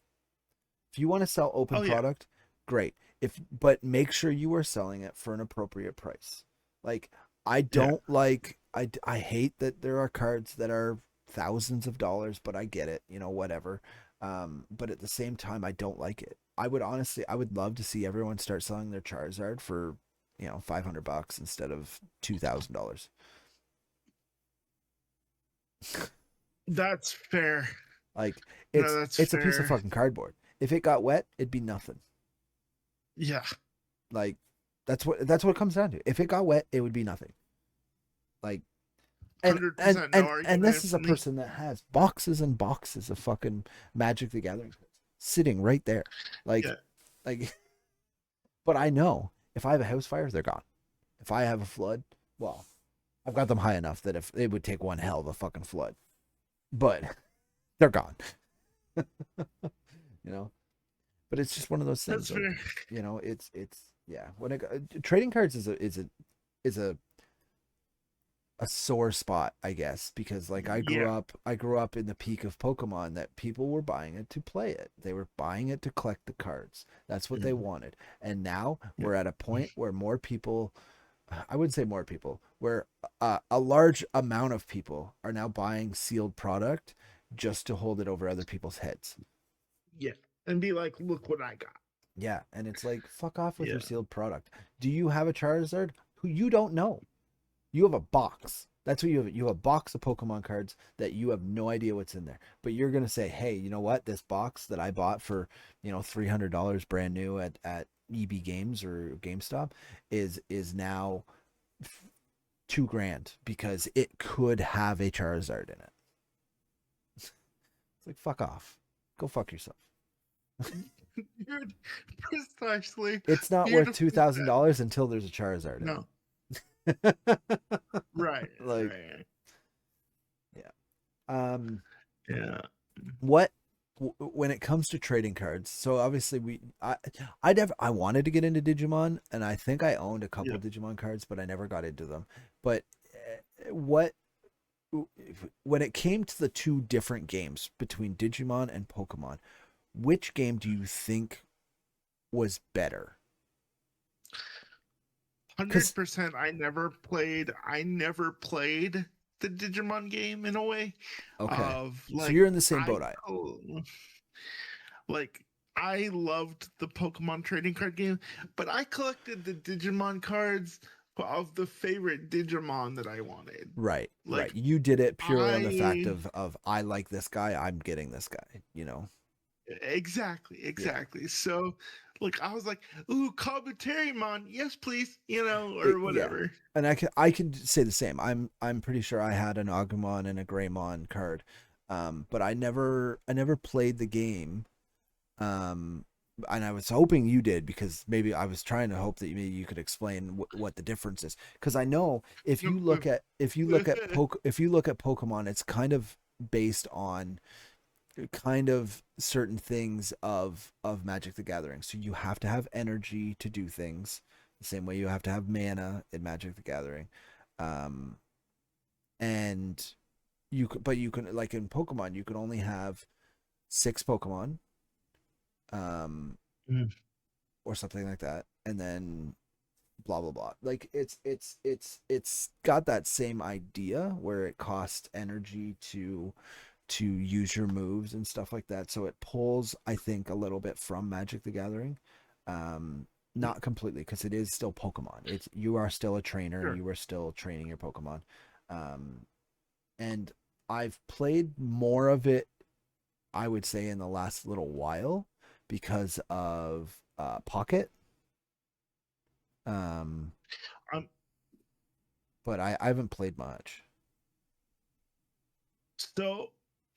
If you want to sell open Oh yeah, product, great. If but make sure you are selling it for an appropriate price. Like I yeah. don't like I hate that there are cards that are thousands of dollars, but I get it, whatever. But at the same time I don't like it. I would love to see everyone start selling their Charizard for, $500 instead of $2,000. That's fair. Like No, it's that's it's a piece of fair. fucking cardboard. If it got wet, it'd be nothing. Yeah, Like that's what it comes down to. If it got wet, it would be nothing. Like and hundred and percent. No and and argument this is a from me. person that has boxes and boxes of fucking Magic the Gathering cards sitting right there. Yeah, Like but I know if I have a house fire, they're gone. If I have a flood, well, I've got them high enough that if it would take one hell of a fucking flood. But they're gone. you know? But it's just one of those that's things like, fair. it's yeah, when trading cards is a sore spot, I guess, because like Yeah. I grew up in the peak of Pokemon that people were buying it to play it. They were buying it to collect the cards. That's what they Mm, wanted. And now yeah. we're at a point where more people, I wouldn't say more people, where a large amount of people are now buying sealed product just to hold it over other people's heads. Yeah. And be like, look what I got. Yeah, and it's like fuck off with your Yeah. sealed product. Do you have a Charizard who you don't know? You have a box. That's what you have. You have a box of Pokemon cards that you have no idea what's in there. But you're gonna say, hey, you know what? This box that I bought for, $300 brand new at EB Games or GameStop is now 2 grand because it could have a Charizard in it. It's like fuck off. Go fuck yourself. Dude, precisely. It's not worth two Beautifully thousand said. dollars until there's a Charizard in No. it. Right. Like, Right. yeah. Um, Yeah. what? when it comes to trading cards, so obviously I wanted to get into Digimon, and I think I owned a couple Yeah. Digimon cards, but I never got into them. But what when it came to the two different games between Digimon and Pokemon, which game do you think was better? Because 100%. I never played the Digimon game in a way okay, of so like you're in the same I boat I am. like I loved the Pokemon trading card game, but I collected the Digimon cards of the favorite Digimon that I wanted. Right, right. Like You did it purely on the fact I of I like this guy, I'm getting this guy, you know. exactly, Yeah. exactly. So like I was like, ooh, Kabuterimon, yes, please, It, or yeah. whatever. And I can say the same. I'm pretty sure I had an Agumon and a Greymon card. But I never played the game. Um and I was hoping you did, because maybe I was trying to hope that maybe you could explain what the difference is, because I know if you look at Pokemon, it's kind of based on kind of certain things of Magic the Gathering. So you have to have energy to do things, the same way you have to have mana in Magic the Gathering. Um, and but you can, like in Pokemon, you can only have six Pokemon, um, Mm. or something like that, and then blah blah blah. Like it's got that same idea where it costs energy to use your moves and stuff like that. So it pulls, I think, a little bit from Magic the Gathering. Um, Not completely, because it is still Pokemon. It's You are still a trainer. Sure. You are still training your Pokemon. Um, and I've played more of it, I would say, in the last little while because of Pocket. Um, Um, but I haven't played much. so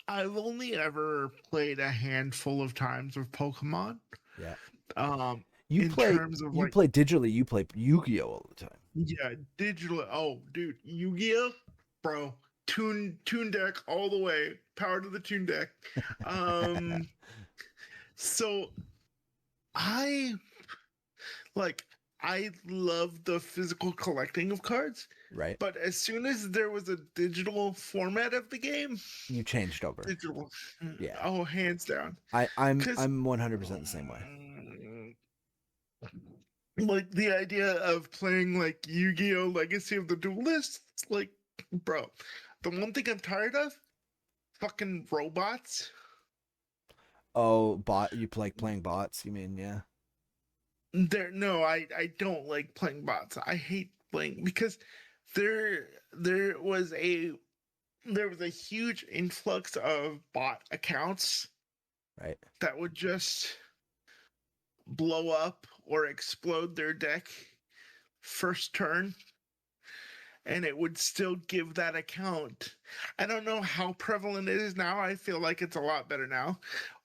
I've only ever played a handful of times with Pokemon. Yeah. Um, You in play terms of you like, play digitally, you play Yu-Gi-Oh all the time. yeah, digital. Oh, dude, Yu-Gi-Oh, bro, tune deck all the way, power to the tune deck. Um, so I like I love the physical collecting of cards, Right? but as soon as there was a digital format of the game, You changed over. digital, Yeah. oh, hands down, I'm because I'm 100% the same way. like the idea of playing like Yu-Gi-Oh! Legacy of the Duelists, like, bro, the one thing I'm tired of, fucking robots. Oh, you like playing bots, you mean? Yeah. No, I don't like playing bots. I hate playing because there there was a there was a huge influx of bot accounts Right. that would just blow up or explode their deck first turn, and it would still give that account. I don't know how prevalent it is now. I feel like it's a lot better now.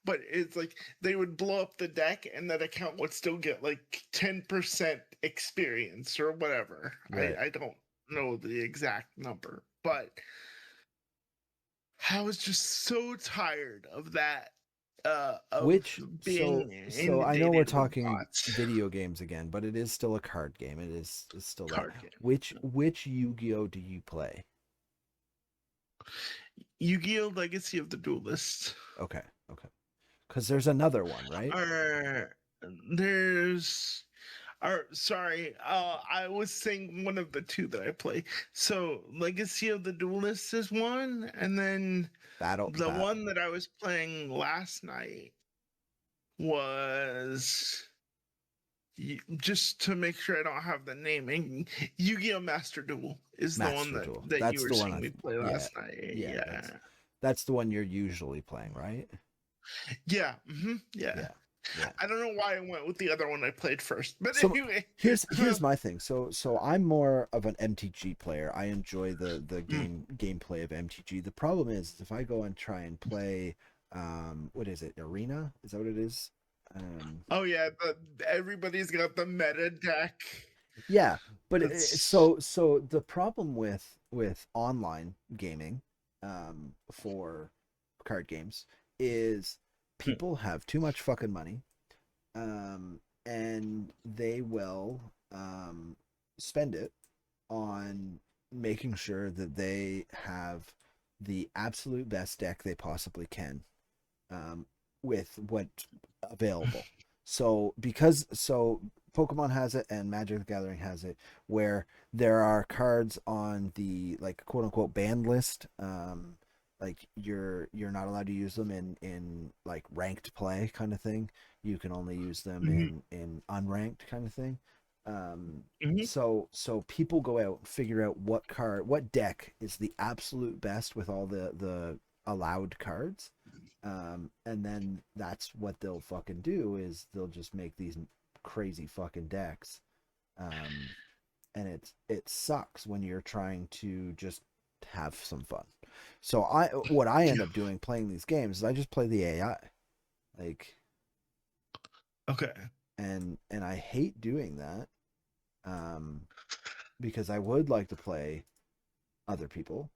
But it's like they would blow up the deck and that account would still get like 10% experience or whatever. Right. I don't know the exact number, but I was just so tired of that, of Which being so I know we're inundated with talking bots. video games again, but it is still a card game. It's still that. Card game. Which Yu-Gi-Oh do you play? Yu-Gi-Oh! Legacy of the Duelist. Okay. Okay. Cuz there's another one, right? Or there's or sorry, I was saying one of the two that I play. So Legacy of the Duelist is one, and then Battle the Bat one that I was playing last night was just to make sure I don't have the naming. Yu-Gi-Oh! Master Duel is the one Master that Duel. you That's were the one seeing me play yeah. last night. Yeah, Yeah, that's the one you're usually playing, right? yeah, yeah. Yeah. Yeah. I don't know why I went with the other one I played first, but So anyway. here's my thing. So I'm more of an MTG player. I enjoy the Mm. gameplay of MTG. The problem is if I go and try and play what is it? Arena? Is that what it is? Um Oh yeah, everybody's got the meta deck. yeah, but That's so the problem with online gaming for card games is people have too much fucking money, and they will spend it on making sure that they have the absolute best deck they possibly can, um, with what's available. So Pokemon has it and Magic the Gathering has it, where there are cards on the like quote unquote banned list. Like you're not allowed to use them in like ranked play kind of thing. You can only use them Hmm. in unranked kind of thing. Um, Hmm. so people go out and figure out what deck is the absolute best with all the allowed cards, and then that's what they'll fucking do is they'll just make these crazy fucking decks. um and it sucks when you're trying to just have some fun. So what I end Yeah. up doing playing these games is I just play the AI, like, Okay. and I hate doing that, um because I would like to play other people,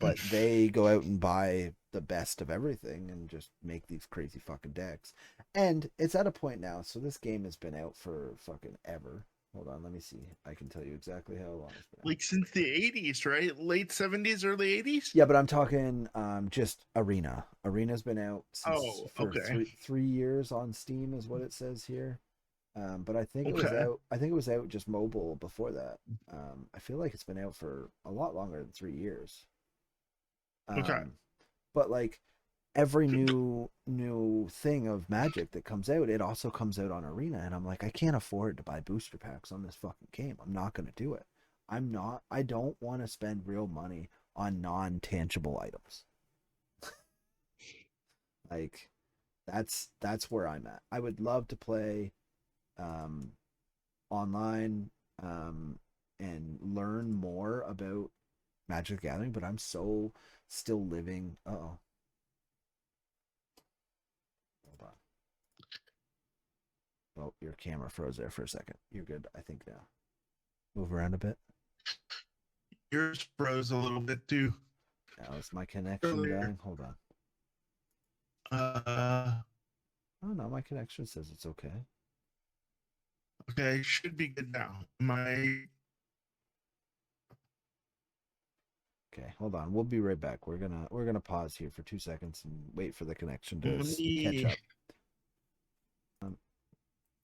but they go out and buy the best of everything and just make these crazy fucking decks. And it's at a point now, so this game has been out for fucking ever. Hold on, let me see. I can tell you exactly how long it's been out. Like since the 80s, right? Late 70s, early 80s? Yeah, but I'm talking just Arena. Arena's been out since Oh, for okay. three years on Steam is what it says here. But I think it was Okay. out. I think it was out just mobile before that. I feel like it's been out for a lot longer than 3 years. Okay. Um, but like every new thing of Magic that comes out, it also comes out on Arena, and I'm like, I can't afford to buy booster packs on this fucking game. I'm not gonna do it. I'm not. I don't want to spend real money on non-tangible items. Like that's where I'm at. I would love to play um, online, um, and learn more about Magic the Gathering, but I'm so still living. Oh, hold on. Oh, your camera froze there for a second. You're good, I think now. Move around a bit. Yours froze a little bit too Now is my connection earlier. dying? Hold on. Uh, Oh no, my connection says it's okay. okay, should be good now. My Okay, hold on. We'll be right back. We're gonna pause here for 2 seconds and wait for the connection to let catch me up. Um,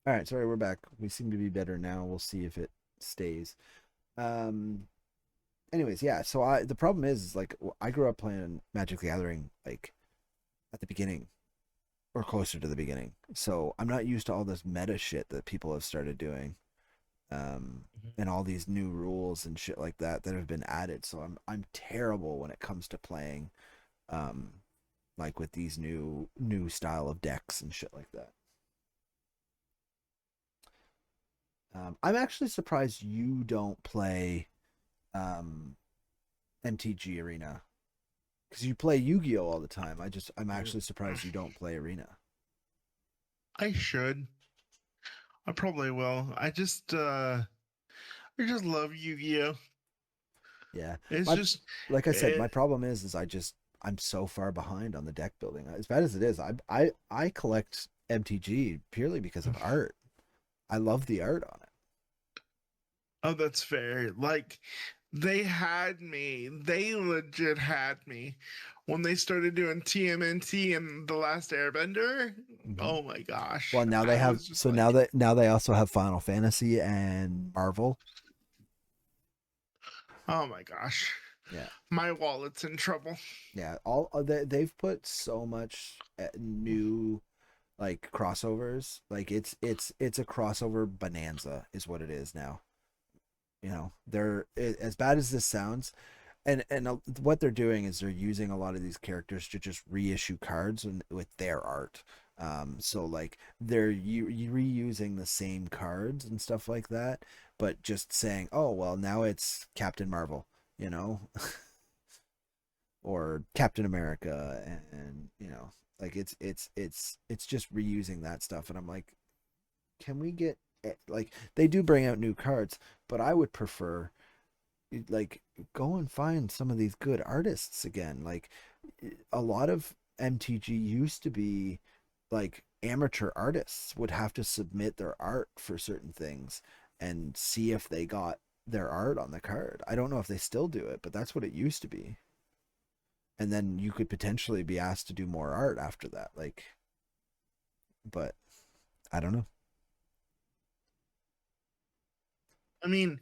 all right, sorry, we're back. We seem to be better now. We'll see if it stays. Um, anyways, yeah. So the problem is like I grew up playing Magic the Gathering like at the beginning or closer to the beginning. So I'm not used to all this meta shit that people have started doing, and all these new rules and shit like that have been added. So I'm terrible when it comes to playing, um, like with these new style of decks and shit like that. I'm actually surprised you don't play um, MTG Arena because you play Yu-Gi-Oh all the time. I'm actually surprised you don't play Arena. I should. I probably will. I just love Yu-Gi-Oh. Yeah, It's my just like I said, it, my problem is I'm so far behind on the deck building. As bad as it is, I collect MTG purely because of art. I love the art on it. oh, that's fair. Like they had me. They legit had me when they started doing TMNT and The Last Airbender. Hmm. Oh my gosh. Well, now they I have was just so now like, that now they also have Final Fantasy and Marvel. oh my gosh. Yeah, My wallet's in trouble. yeah. All they've put so much new like crossovers. Like it's a crossover bonanza is what it is now. They're as bad as this sounds, and what they're doing is they're using a lot of these characters to just reissue cards and with their art. So like they're reusing the same cards and stuff like that, but just saying, oh well, now it's Captain Marvel, you know, or Captain America, and like it's just reusing that stuff, and I'm like, can we get like they do bring out new cards, but I would prefer like go and find some of these good artists again. Like a lot of MTG used to be like amateur artists would have to submit their art for certain things and see if they got their art on the card. I don't know if they still do it, but that's what it used to be. And then you could potentially be asked to do more art after that. Like, but I don't know. I mean,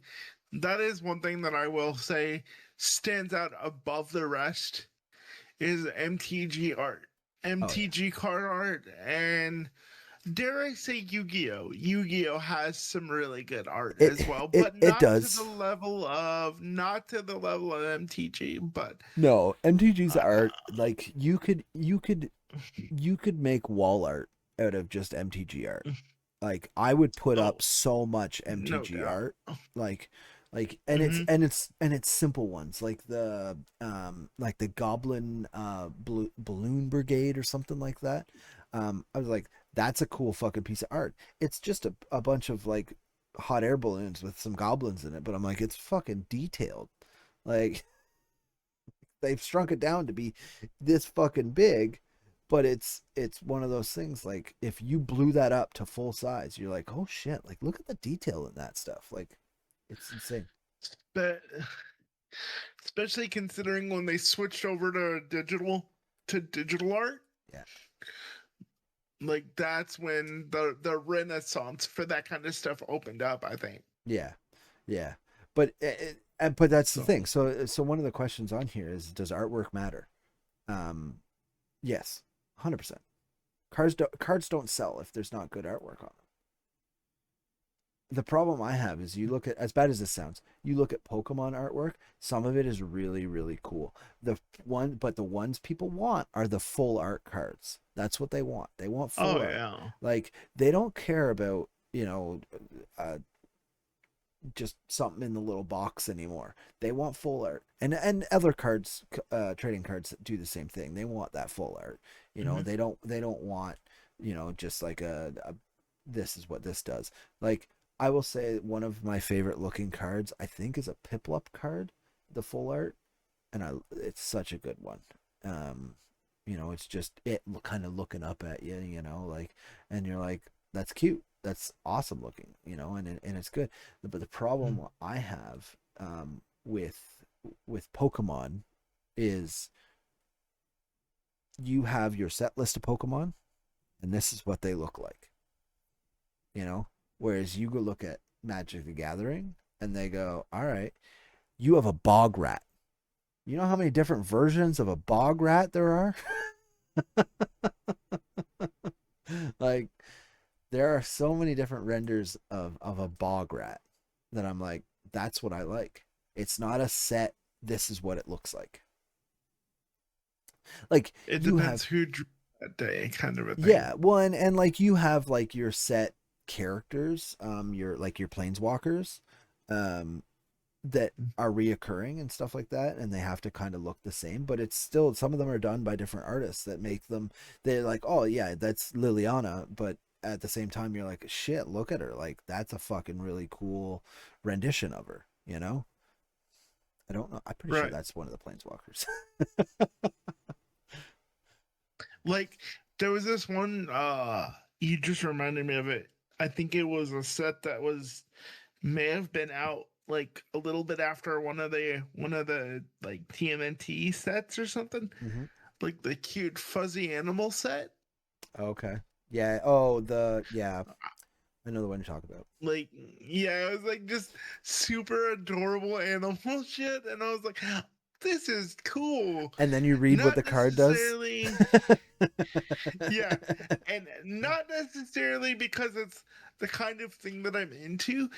that is one thing that I will say stands out above the rest is MTG art. Oh yeah. MTG card art, and dare I say Yu-Gi-Oh! Yu-Gi-Oh! Has some really good art It as well, it but it does. not to the level of MTG, but No, MTG's uh, art, like you could make wall art out of just MTG art. Like I would put oh, up so much no MTG doubt. art, like Hmm. and it's simple ones like the Goblin Balloon Brigade or something like that. I was like, that's a cool fucking piece of art. It's just a bunch of like hot air balloons with some goblins in it, but I'm like, it's fucking detailed. Like they've shrunk it down to be this fucking big, but it's one of those things like if you blew that up to full size, you're like, oh shit, like look at the detail in that stuff. Like it's insane. But especially considering when they switched over to digital art, Yeah. like that's when the renaissance for that kind of stuff opened up, I think. Yeah. Yeah. But that's the So thing. So one of the questions on here is, does artwork matter? Um yes. 100%. Cards don't sell if there's not good artwork on them. The problem I have is, you look at, as bad as this sounds, you look at Pokemon artwork, some of it is really, really cool. The ones people want are the full art cards. That's what they want. They want oh full art. yeah. Like they don't care about, uh, just something in the little box anymore. They want full art. And other cards, trading cards do the same thing. They want that full art. Hmm. They don't want, just like a this is what this does. Like I will say one of my favorite looking cards, I think, is a Piplup card, the full art, and it's such a good one. Um, it's just it kind of looking up at you, like, and you're like, that's cute, that's awesome looking, and it's good. But the problem I have, with Pokemon is, you have your set list of Pokemon, and this is what they look like, you know. Whereas you go look at Magic the Gathering, and they go, all right, you have a bog rat. You know how many different versions of a bog rat there are? Like there are so many different renders of a bog rat that I'm like, that's what I like. It's not a set, this is what it looks like It you depends have. who drew that day, kind of a thing. Yeah, one, and like you have like your set characters, your planeswalkers, um that are reoccurring and stuff like that, and they have to kind of look the same, but it's still, some of them are done by different artists that make them, they're like, oh yeah, that's Liliana, but at the same time you're like, shit, look at her, like that's a fucking really cool rendition of her. I don't know, I'm pretty sure Right. that's one of the planeswalkers. Like there was this one you just reminded me of it. I think it was a set that was may have been out like a little bit after one of the like TMNT sets or something. Hmm. Like the cute fuzzy animal set. Okay. Yeah, oh, yeah, I know the one you're talking about. Like yeah, it was like just super adorable animal shit, and I was like, this is cool. And then you read what Not the card does. necessarily yeah, and not necessarily because it's the kind of thing that I'm into,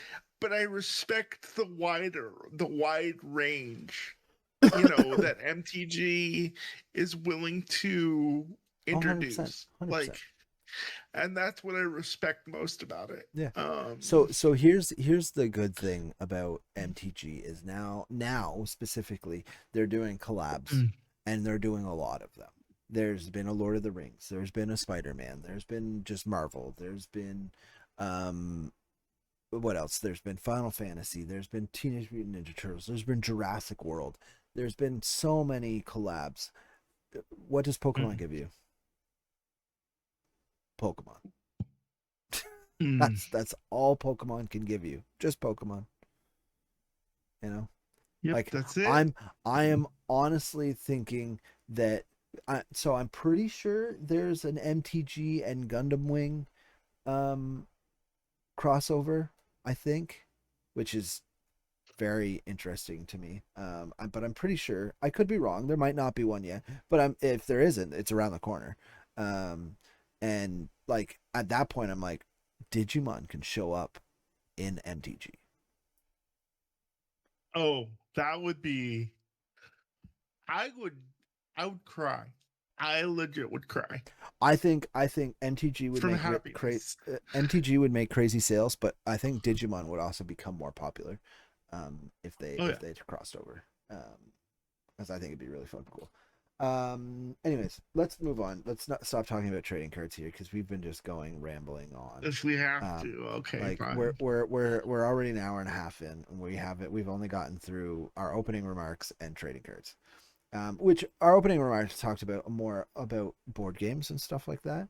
but I respect the wide range, that MTG is willing to Oh, 100%. introduce. 100%. Like, and that's what I respect most about it. Yeah. Um, So here's the good thing about MTG is, now specifically they're doing collabs, mm, and they're doing a lot of them. There's been a Lord of the Rings, there's been a Spider-Man, there's been just Marvel, there's been, um what else? There's been Final Fantasy, there's been Teenage Mutant Ninja Turtles, there's been Jurassic World. There's been so many collabs. What does Pokemon mm. give you? Pokemon. Mm. That's all Pokemon can give you. Just Pokemon. You know, Yep, like that's it. I am honestly thinking that. So I'm pretty sure there's an MTG and Gundam Wing um, crossover. I think, which is very interesting to me. But I'm pretty sure I could be wrong. There might not be one yet, but if there isn't, it's around the corner. Um, and like at that point, I'm like, Digimon can show up in MTG. Oh, that would be. I would. I would cry. I legit would cry I think MTG would from make happiness. MTG would make crazy sales, but I think Digimon would also become more popular Oh if yeah. they crossed over. Because I think it'd be really fun, cool. Anyways, let's move on. Let's not stop talking about trading cards here because we've been just going rambling on. If we have Um, to, okay, like fine. we're already an hour and a half in, and we've only gotten through our opening remarks and trading cards. Which our opening remarks talked about more about board games and stuff like that.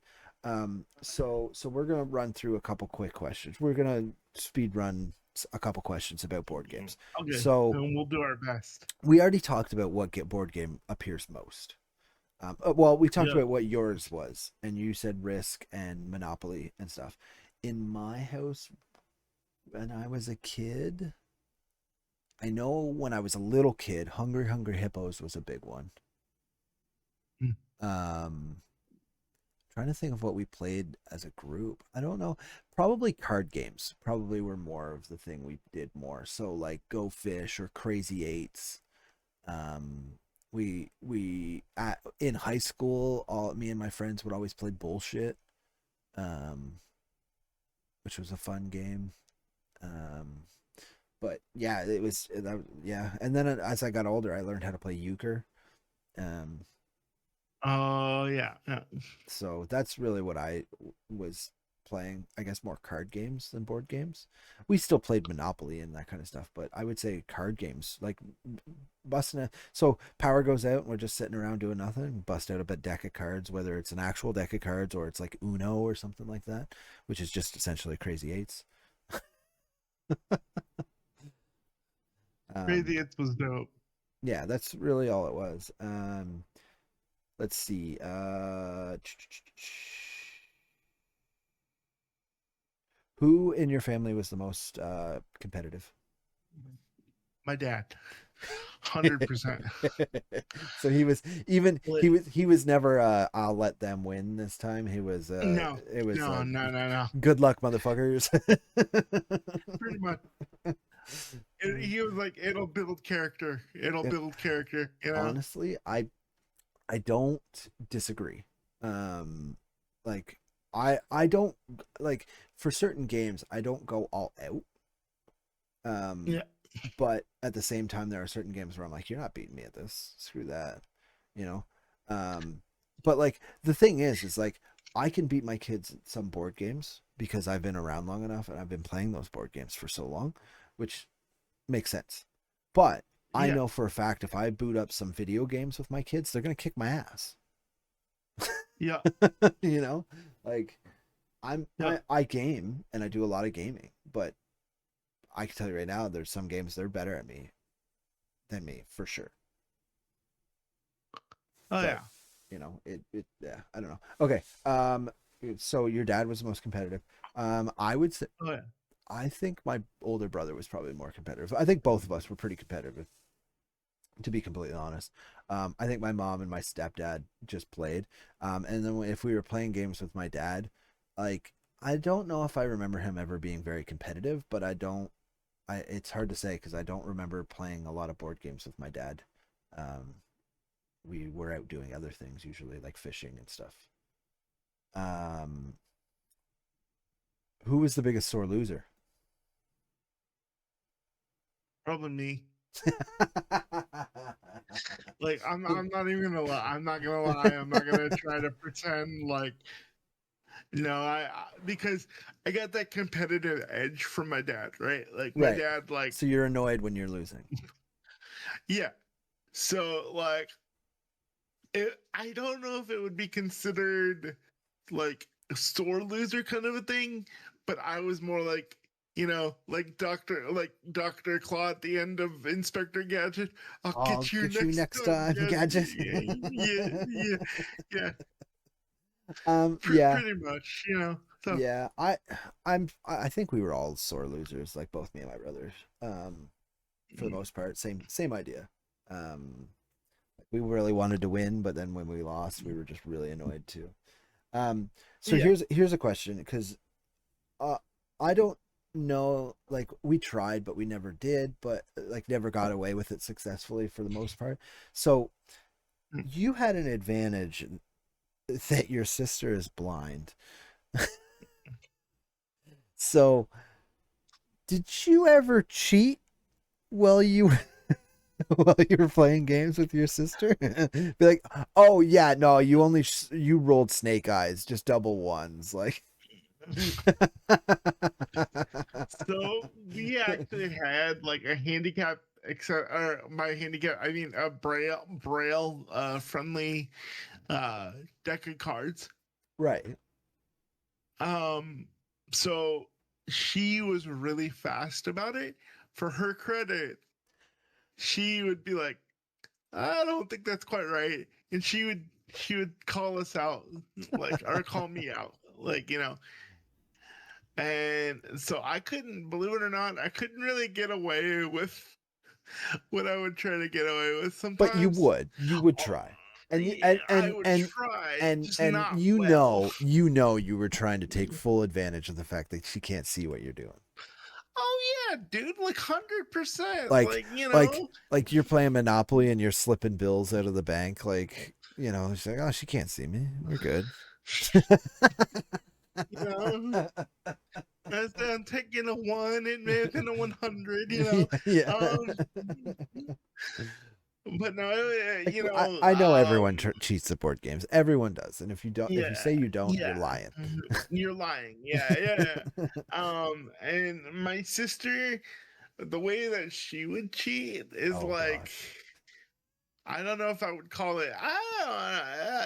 So we're gonna run through a couple quick questions. We're gonna speed run a couple questions about board games. Okay, So and we'll do our best. we already talked about what board game appears most. Well, we talked Yeah. about what yours was, and you said Risk and Monopoly and stuff. In my house, when I was a kid, I know when I was a little kid, Hungry Hungry Hippos was a big one. Mm. Um, Trying to think of what we played as a group. I don't know. Probably card games. Probably were more of the thing we did more. So like Go Fish or Crazy Eights. Um, in high school, all me and my friends would always play Bullshit, um, which was a fun game. Um, but yeah, yeah. And then as I got older, I learned how to play euchre. Um, Oh yeah. Yeah. so that's really what I was playing. I guess more card games than board games. We still played Monopoly and that kind of stuff, but I would say card games like busting a so power goes out and we're just sitting around doing nothing. Bust out a deck of cards, whether it's an actual deck of cards or it's like Uno or something like that, which is just essentially Crazy Eights. Um, Crazy It was dope. yeah, that's really all it was. Let's see. Who in your family was the most competitive? My dad. 100%. So he was even Lit. he was never I'll let them win this time. He was No, it was no, no, no, no. good luck, motherfuckers. Pretty much. He was like, it'll build character. It'll And build character, you know? honestly, I don't disagree. Um like I don't like for certain games I don't go all out. Um Yeah. but at the same time there are certain games where I'm like, you're not beating me at this. Screw that. You know? Um but like the thing is like I can beat my kids at some board games because I've been around long enough and I've been playing those board games for so long, which makes sense. But I Yeah. know for a fact if I boot up some video games with my kids, they're gonna kick my ass. Yeah. You know? Like Yeah. I game and I do a lot of gaming, but I can tell you right now, there's some games they're better at me than me for sure. Oh, But yeah. it yeah, I don't know. Okay. So your dad was the most competitive. I would say Oh, yeah. I think my older brother was probably more competitive. I think both of us were pretty competitive, to be completely honest. I think my mom and my stepdad just played. And then if we were playing games with my dad, like I don't know if I remember him ever being very competitive, but I don't. It's hard to say because I don't remember playing a lot of board games with my dad. Um, we were out doing other things usually, like fishing and stuff. Um, who was the biggest sore loser? Probably me. Like, I'm not even gonna lie. I'm not gonna lie. I'm not gonna try to pretend like, no, because I got that competitive edge from my dad, right? Like, my Right. dad, like, So you're annoyed when you're losing. yeah. So, like, I don't know if it would be considered like sore loser kind of a thing, but I was more like, like Dr. Claw at the end of Inspector Gadget. I'll I'll get you get you next next time, time, Gadget. gadget. Yeah, Yeah, pretty much, So yeah. I think we were all sore losers, like both me and my brothers. For the most part, same idea. Um, we really wanted to win, but then when we lost, we were just really annoyed too. So yeah, here's a question, because uh, I don't know. Like, we tried, but we never did. But like, never got away with it successfully for the most part. So you had an advantage that your sister is blind. So did you ever cheat while you while you were playing games with your sister? Be like, oh yeah, no, you only you rolled snake eyes, just double ones, like. so we actually had like a handicap, except or my handicap, I mean a braille friendly uh deck of cards. Right. Um, so she was really fast about it. For her credit, she would be like, "I don't think that's quite right," and she would call us out, like, or call me out, like, And so I couldn't, believe it or not, I couldn't really get away with what I would try to get away with But sometimes. you would Oh, try. And you yeah, I would try, just and not well. you were trying to take full advantage of the fact that she can't see what you're doing. Oh yeah, dude, like 100%. Like Like, like you're playing Monopoly and you're slipping bills out of the bank, like, she's like, oh, she can't see me. We're good. you know, I'm taking a one, it may have been a 100, Yeah, yeah. Um, but no, Like, I know everyone cheats at board games. Everyone does, and if you yeah, say you don't, you're yeah, lying. you're lying. Yeah, yeah. And my sister, the way that she would cheat is Oh like, gosh. I don't know if I would call it.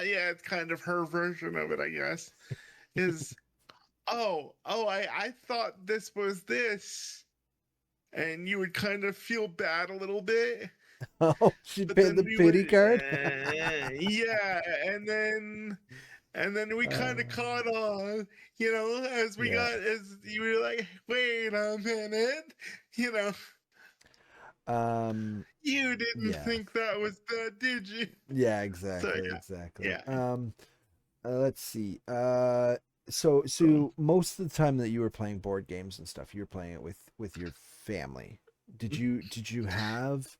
Yeah, it's kind of her version of it, I guess. Is I thought this was this, and you would kind of feel bad a little bit, Oh, she but paid then the we would, pity card. yeah, and then we kind of Uh, caught on, yeah. as you were like, wait a minute, you know, Um. you didn't Yeah. think that was bad, did you? Yeah. So Exactly. yeah, Exactly. yeah. Let's see. So most of the time that you were playing board games and stuff, you were playing it with your family. Did you have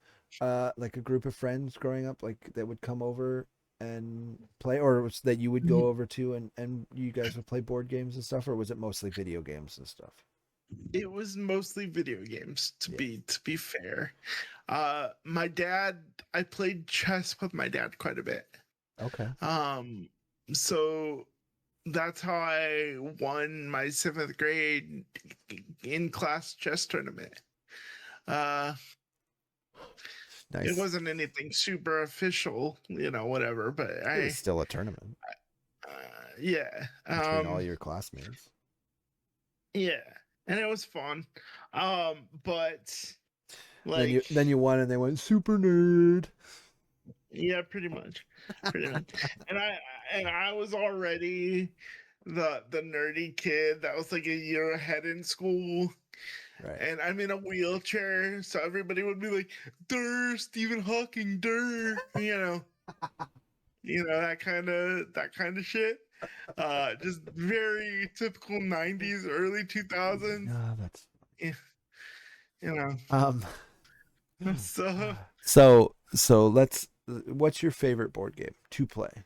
like a group of friends growing up, like, that would come over and play, or was that you would go over to, and you guys would play board games and stuff, or was it mostly video games and stuff? It was mostly video games, to Yeah. be fair. My dad, I played chess with my dad quite a bit. Okay. Um, so that's how I won my seventh grade in class chess tournament. Uh, it Nice. wasn't anything super official, whatever, but It was still a tournament yeah, between all your classmates. yeah, and it was fun. But Then like, you won, and they went super nerd. yeah, pretty much, and I was already the nerdy kid that was like a year ahead in school, Right. and I'm in a wheelchair, so everybody would be like, "Durr, Stephen Hawking, durr," that kind of shit. Just very typical '90s, early 2000s. No, that's Yeah, you know. um. So So let's. What's your favorite board game to play?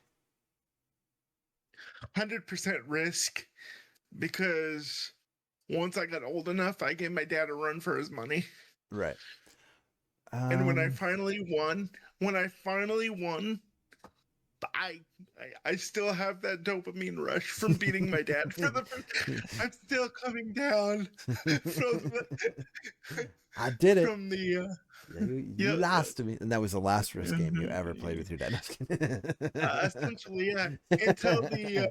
100% risk, because once I got old enough, I gave my dad a run for his money. Right. And Um. when I finally won, I I still have that dopamine rush from beating my dad for the first. I'm still coming down from I did it. from the Yeah, you yeah, lost to me, and that was the last risk game you ever played yeah, with your dad. No, I'm just kidding. essentially, yeah, until the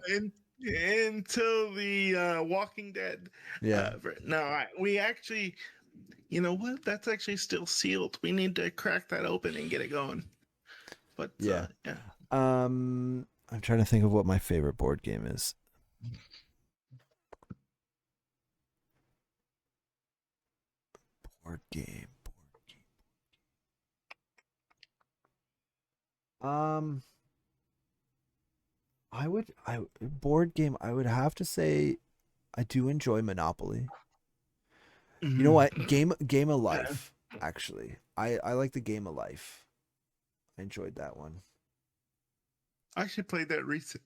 until the Walking Dead. Yeah. No, we actually, you know what? That's actually still sealed. We need to crack that open and get it going. But Yeah. yeah. I'm trying to think of what my favorite board game is. Board game. Board game. I board game. I would have to say I do enjoy Monopoly. You know Mhm. what? Game of Yeah. Life. Actually, I like the Game of Life. I enjoyed that one. I actually played that recent.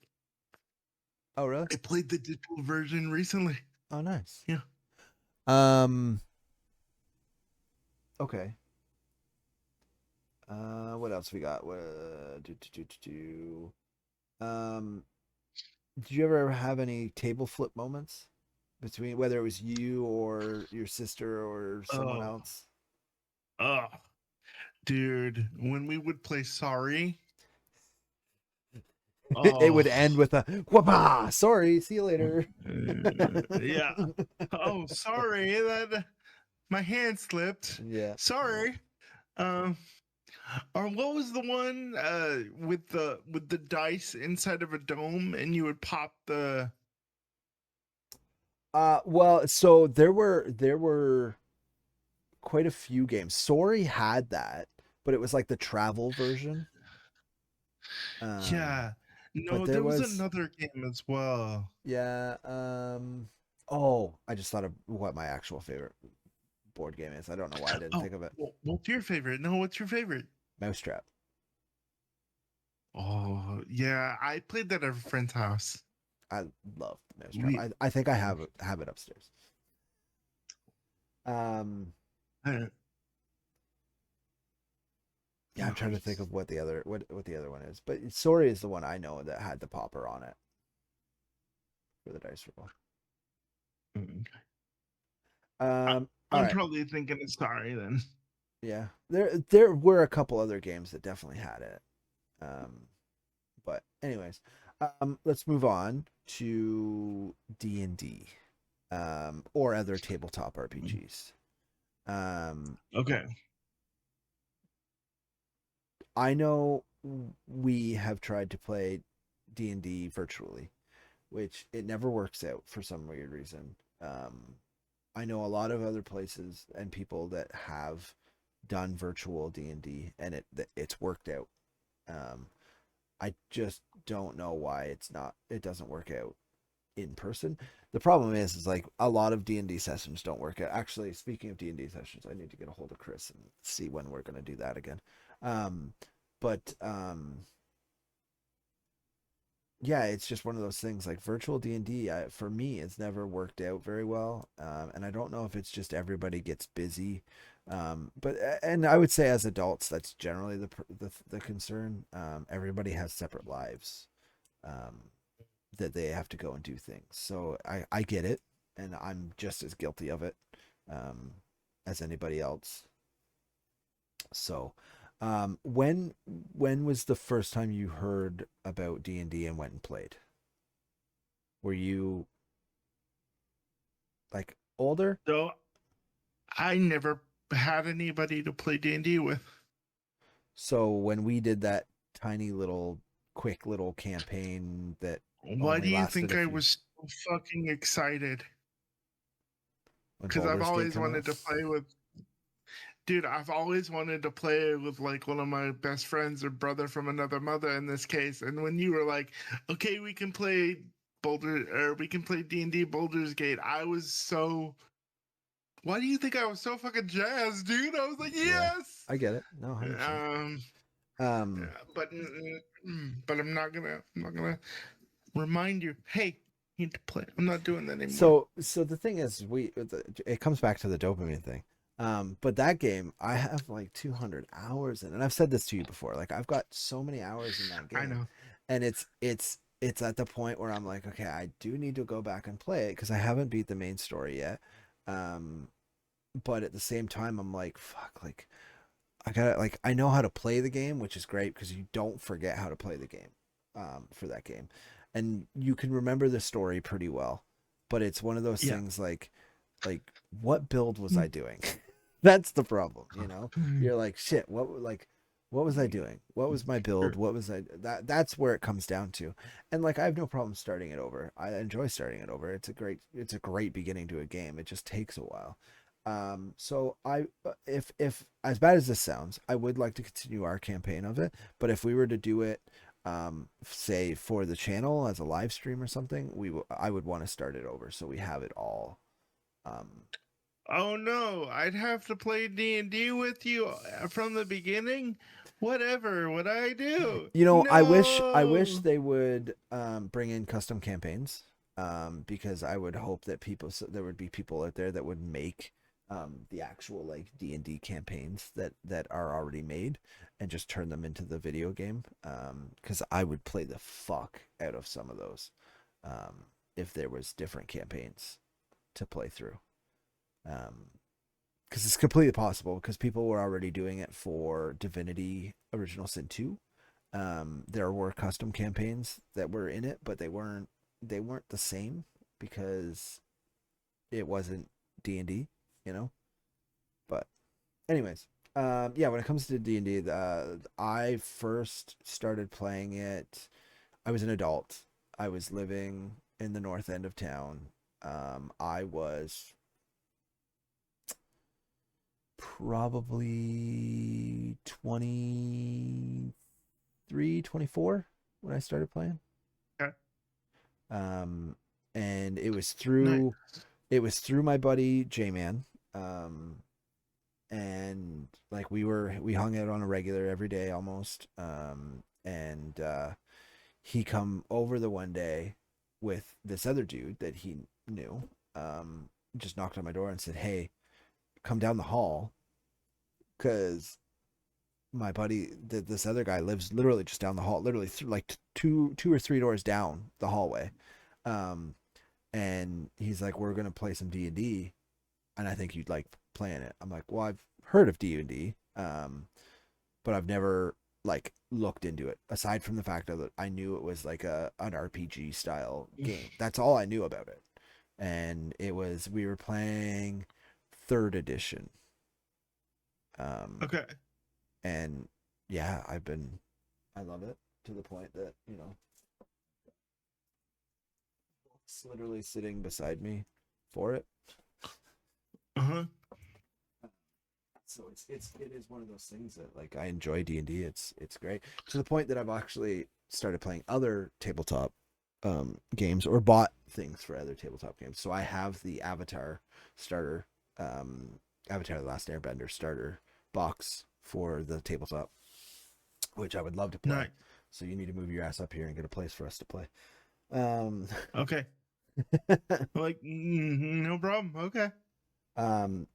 Oh really? I played the digital version recently. Oh nice. Yeah. Um. Okay. What else we got? Um. Did you ever have any table flip moments between whether it was you or your sister or someone Oh, else? oh, dude. When we would play Sorry, It would oh, end with a "Whoopah! Sorry, see you later." yeah. Oh, sorry that my hand slipped. Yeah. Sorry. Um, or what was the one with the dice inside of a dome and you would pop the Well, so there were quite a few games. Sorry had that, but it was like the travel version. Um, yeah. but No, there there was was another game as well. yeah. Oh, I just thought of what my actual favorite board game is. I don't know why I didn't Oh, think of it. what's your favorite? No, what's your favorite? Mousetrap. Oh, yeah, I played that at a friend's house. I love Mousetrap. We, I think I have it upstairs. Um, uh, yeah, I'm trying to think of what the other one is, but Sorry is the one I know that had the popper on it for the dice roll. mm, I, All I'm right. probably thinking of Sorry then. Yeah, there were a couple other games that definitely had it. Um, but anyways, let's move on to D&D, or other tabletop RPGs. Um, Okay. I know we have tried to play D&D virtually, which it never works out for some weird reason. I know a lot of other places and people that have done virtual D&D and it's worked out. Um, I just don't know why it doesn't work out in person. The problem is like a lot of D&D sessions don't work out. Actually, speaking of D&D sessions, I need to get a hold of Chris and see when we're going to do that again. Um, but yeah, it's just one of those things like virtual D&D for me it's never worked out very well. And I don't know if it's just everybody gets busy. But and I would say as adults that's generally the concern. Everybody has separate lives. Um, that they have to go and do things. So I get it, and I'm just as guilty of it um, as anybody else. So, when was the first time you heard about D&D and went and played? Were you like older? So I never had anybody to play D&D with. So when we did that tiny little quick little campaign that Why only do you lasted think a I few was so fucking excited? when Because I've Baldur's Gate always came out. wanted to play with, dude, I've always wanted to play with like one of my best friends or brother from another mother in this case. And when you were like, okay, we can play we can play D&D Baldur's Gate, I was so, why do you think I was so fucking jazzed, dude? I was like, Yeah, yes. I get it. No, 100%. Um, Um, but I'm not gonna remind you, hey, you need to play. I'm not doing that anymore. so the thing is, it comes back to the dopamine thing. But that game, I have like 200 hours in, and I've said this to you before. Like I've got so many hours in that I game, know. and it's at the point where I'm like, okay, I do need to go back and play it because I haven't beat the main story yet. Um, but at the same time, I'm like, fuck, like I gotta like I know how to play the game, which is great because you don't forget how to play the game. For that game, and you can remember the story pretty well, but it's one of those Yeah. things like what build was I doing? That's the problem, you know. You're like, shit, what was I doing? What was my build? Sure. What was I that's where it comes down to. And like I have no problem starting it over. I enjoy starting it over. It's a great beginning to a game. It just takes a while. So I if as bad as this sounds, I would like to continue our campaign of it, but if we were to do it say for the channel as a live stream or something, I would want to start it over so we have it all. um Oh no, I'd have to play D&D with you from the beginning. Whatever would I do? You know, I wish No. they would bring in custom campaigns, because I would hope that there would be people out there that would make the actual like D&D campaigns that are already made and just turn them into the video game. Because I would play the fuck out of some of those if there was different campaigns to play through. Because it's completely possible because people were already doing it for Divinity Original Sin 2. There were custom campaigns that were in it, but they weren't the same because it wasn't D&D, you know. But anyways, yeah, when it comes to D&D, I first started playing it. I was an adult. I was living in the north end of town. I was probably 23, 24 when I started playing. Okay. Um, and Nice. it was through my buddy J Man. Um, and like we hung out on a regular every day almost. And he come over the one day with this other dude that he knew. Just knocked on my door and said, "Hey, come down the hall, because my buddy, this other guy lives literally just down the hall, literally like two or three doors down the hallway." Um, and he's like, "We're gonna play some D&D, and I think you'd like playing it." I'm like, "Well, I've heard of D&D, but I've never like looked into it aside from the fact that I knew it was like an RPG style game. That's all I knew about it." And we were playing third edition. Um, Okay. and yeah, I love it to the point that, it's literally sitting beside me for it. Uh-huh. So it is one of those things that like I enjoy D&D. It's great to the point that I've actually started playing other tabletop games or bought things for other tabletop games. So I have the Avatar starter, Avatar: The Last Airbender starter box for the tabletop, which I would love to play. Nice. So you need to move your ass up here and get a place for us to play. Um, Okay. Like, no problem. Okay. um,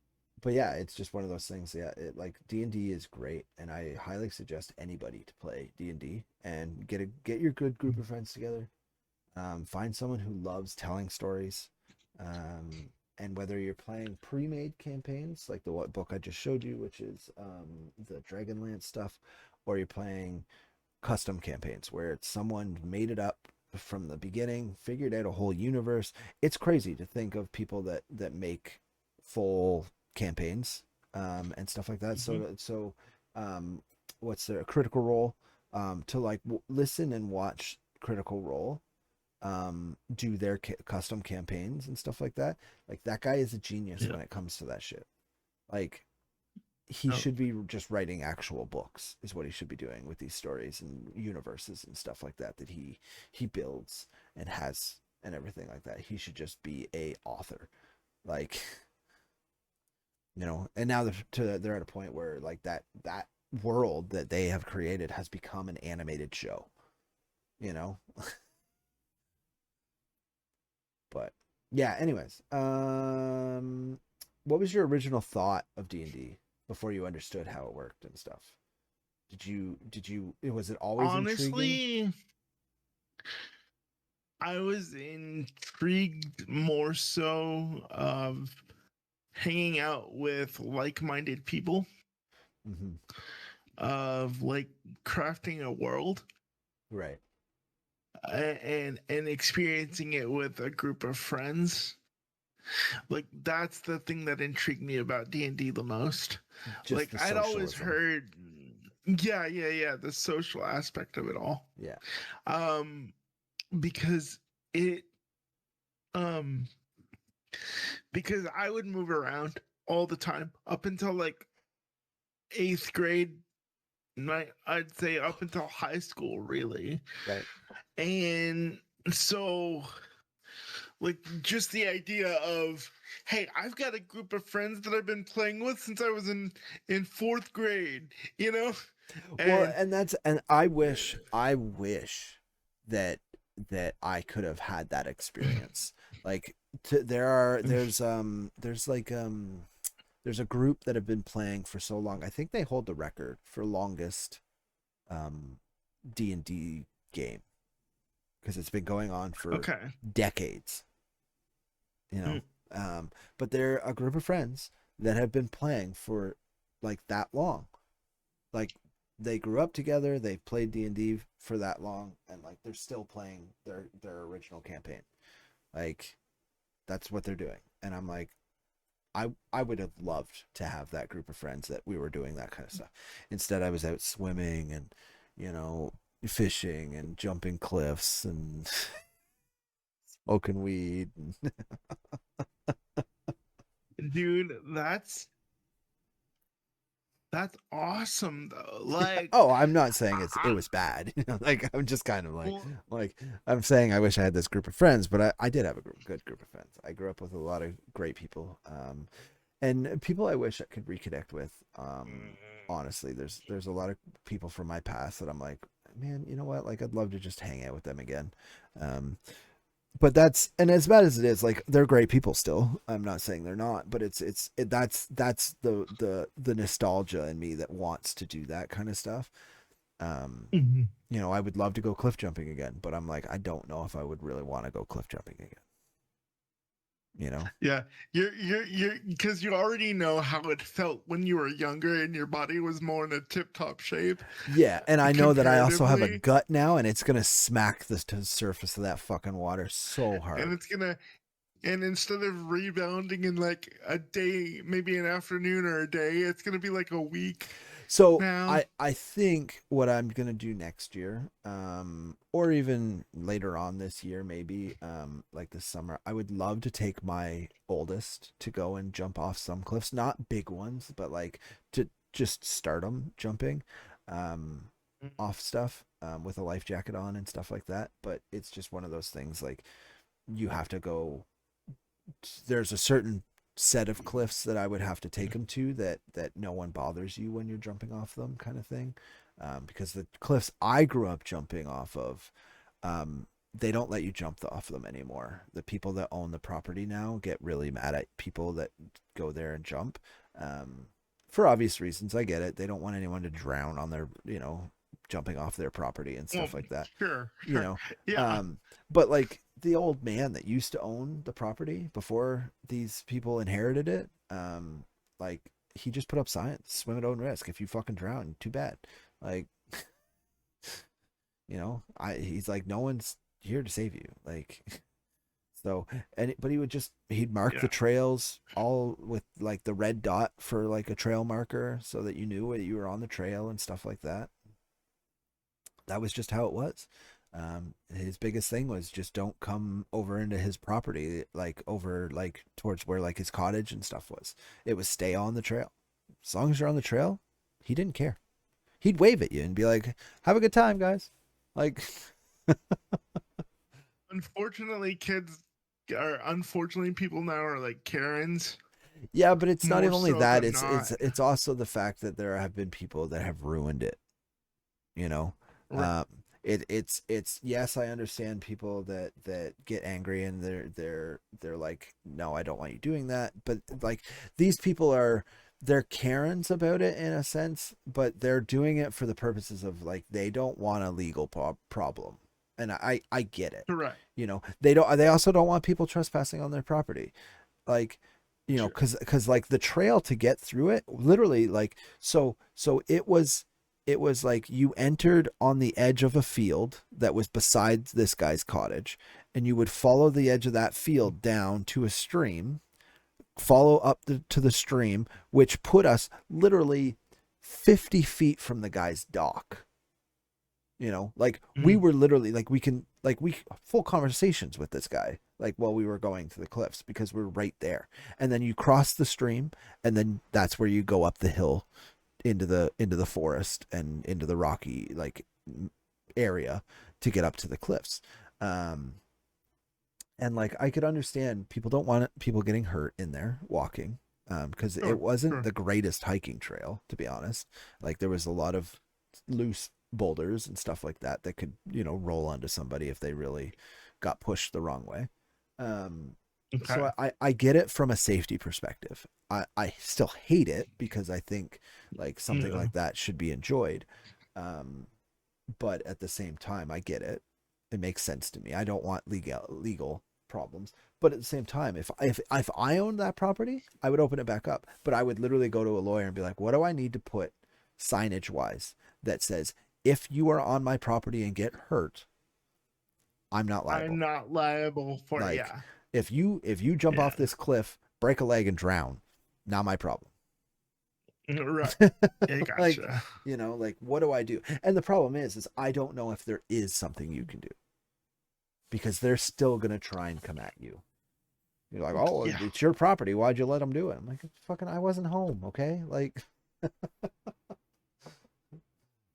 but yeah, it's just one of those things. Yeah, like D&D is great, and I highly suggest anybody to play D&D and get your good group of friends together. Find someone who loves telling stories. And whether you're playing pre-made campaigns like the what book I just showed you, which is the Dragonlance stuff, or you're playing custom campaigns where it's someone made it up from the beginning, figured out a whole universe. It's crazy to think of people that make full campaigns and stuff like that. Mm-hmm. So what's their Critical Role, to like listen and watch Critical Role do their custom campaigns and stuff like that. Like that guy is a genius Yeah. when it comes to that shit. Like he Oh, should be just writing actual books is what he should be doing with these stories and universes and stuff like that he builds and has and everything like that. He should just be a author, like, and now they're at a point where like that world that they have created has become an animated show, you know. But yeah, anyways, what was your original thought of D&D before you understood how it worked and stuff? Did you was it always intriguing? honestly, I was intrigued more so of hanging out with like-minded people, Mm-hmm. of like crafting a world. Right. and experiencing it with a group of friends. Like that's the thing that intrigued me about D&D the most. Just Like the I'd always socialism. heard, yeah, the social aspect of it all. Yeah. Um, because it, um, because I would move around all the time up until like eighth grade. I'd say up until high school, really. Right. And so, like, just the idea of, hey, I've got a group of friends that I've been playing with since I was in fourth grade, you know, Well, and and I wish that I could have had that experience. Like there's a group that have been playing for so long. I think they hold the record for longest um D&D game because it's been going on for okay, decades, you mm, know. But they're a group of friends that have been playing for like that long. Like they grew up together, they played D&D for that long, and like they're still playing their original campaign. Like that's what they're doing. And I'm like, I would have loved to have that group of friends that we were doing that kind of stuff. Instead I was out swimming and, you know, fishing and jumping cliffs and smoking weed and dude, that's awesome though. yeah. Like, Oh, I'm not saying it I, was bad. You know, like I'm just kind of well, like I'm saying I wish I had this group of friends, but I did have a good group of friends. I grew up with a lot of great people, and people I wish I could reconnect with. Honestly, there's a lot of people from my past that I'm like, man, you know what? Like I'd love to just hang out with them again. Um, but that's and as bad as it is, like they're great people still. I'm not saying they're not, but that's the nostalgia in me that wants to do that kind of stuff. Um, mhm. you know, I would love to go cliff jumping again, but I'm like, I don't know if I would really want to go cliff jumping again. You know? Yeah, you're because you already know how it felt when you were younger and your body was more in a tip-top shape Yeah, and I know that I also have a comparatively, gut now, and it's gonna smack the surface of that fucking water so and hard. it's gonna and instead of rebounding in like a day, maybe an afternoon or a day, it's gonna be like a week So now. I think what I'm gonna do next year, or even later on this year, maybe, like this summer, I would love to take my oldest to go and jump off some cliffs, not big ones, but like to just start them jumping, um, off stuff, with a life jacket on and stuff like that. But it's just one of those things like you have to go. There's a certain set of cliffs that I would have to take them to that no one bothers you when you're jumping off them, kind of thing. Because the cliffs I grew up jumping off of, they don't let you jump off them anymore. The people that own the property now get really mad at people that go there and jump. Um, for obvious reasons, I get it. They don't want anyone to drown on their, jumping off their property and Well, stuff like that sure, you sure, know yeah, um but like the old man that used to own the property before these people inherited it, like he just put up signs: swim at own risk. If you fucking drown, too bad. Like, he's like, no one's here to save you. Like, so, but he would just, he'd mark the yeah. trails all with like the red dot for like a trail marker so that you knew that you were on the trail and stuff like that. That was just how it was. His biggest thing was just don't come over into his property, like over like towards where like his cottage and stuff was. It was stay on the trail. As long as you're on the trail, he didn't care. He'd wave at you and be like, "Have a good time, guys." Like, Unfortunately, unfortunately people now are like Karens yeah, but it's not more even only so that. than It's not. it's also the fact that there have been people that have ruined it. You know, Right. um, it's yes, I understand people that get angry and they're like, no, I don't want you doing that. But like these people they're Karens about it in a sense, but they're doing it for the purposes of like they don't want a legal problem, and I get it. Correct. They also don't want people trespassing on their property, like, Sure. because like the trail to get through it, literally, like, so it was. it was like you entered on the edge of a field that was beside this guy's cottage, and you would follow the edge of that field down to a stream, follow up to the stream, which put us literally 50 feet from the guy's dock. You know, like we Mm. were literally like we full conversations with this guy like while we were going to the cliffs because we're right there. And then you cross the stream, and then that's where you go up the hill into the forest and into the rocky like area to get up to the cliffs. Um and like I could understand people don't want people getting hurt in there walking, because it Sure, wasn't sure. the greatest hiking trail, to be honest. Like there was a lot of loose boulders and stuff like that that could, roll onto somebody if they really got pushed the wrong way. um Okay. so I get it from a safety perspective. I still hate it because I think like something Yeah. like that should be enjoyed. um but at the same time, I get it. It makes sense to me. I don't want legal problems. But at the same time, if I owned that property, I would open it back up. But I would literally go to a lawyer and be like, what do I need to put signage wise that says if you are on my property and get hurt, I'm not I'm liable. not liable for Like yeah. if you jump Yeah. off this cliff, break a leg and drown, not my problem. Right. Yeah, Like, gotcha. like what do I do? And the problem is I don't know if there is something you can do, because they're still going to try and come at you. You're like, oh, Yeah. it's your property. Why'd you let them do it? I'm like, fucking, I wasn't home. Okay. Like,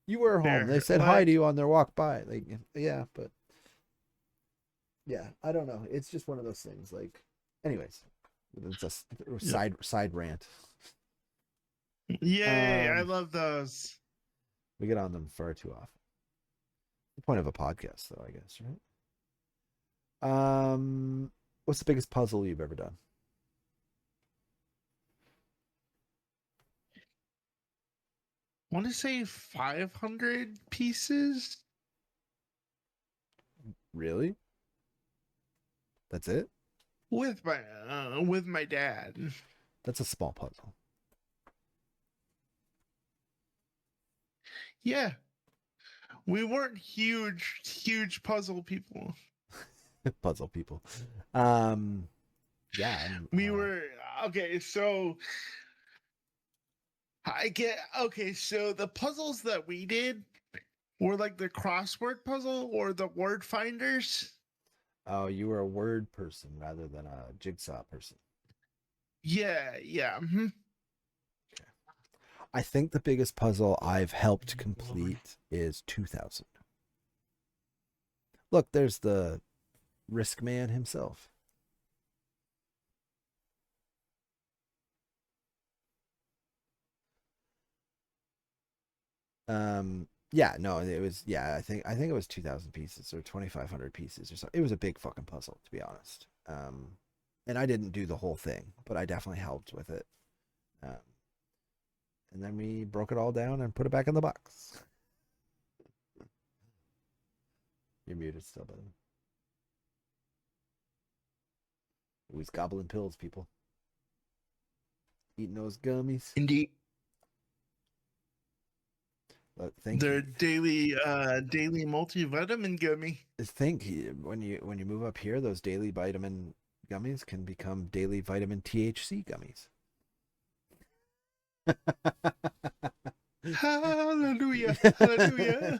you were home. They There. said hi to you on their walk by. Like, yeah, but yeah, I don't know. It's just one of those things. Like, anyways, it's a Yep. side rant. Yay, I Um, love those. we get on them far too often. The point of a podcast, though, I guess, right? What's the biggest puzzle you've ever done? Want to say 500 pieces Really? That's it? with my dad. That's a small puzzle. Yeah, we weren't huge puzzle people. Puzzle people. Um, yeah, I'm. We were okay. So I get okay. So the puzzles that we did were like the crossword puzzle or the word finders. Oh, you were a word person rather than a jigsaw person. Yeah, yeah. Okay. I think the biggest puzzle I've helped complete is 2000. Look, there's the Risk Man himself. Yeah, no, it was, yeah, I think it was 2000 pieces or 2500 pieces or something. It was a big fucking puzzle, to be honest. And I didn't do the whole thing, but I definitely helped with it. Um, and then we broke it all down and put it back in the box. You're muted still, buddy. He's gobbling pills, people. Eating those gummies. Indeed. Think Their daily multivitamin gummy. when you move up here, those daily vitamin gummies can become daily vitamin THC gummies. Hallelujah. Hallelujah.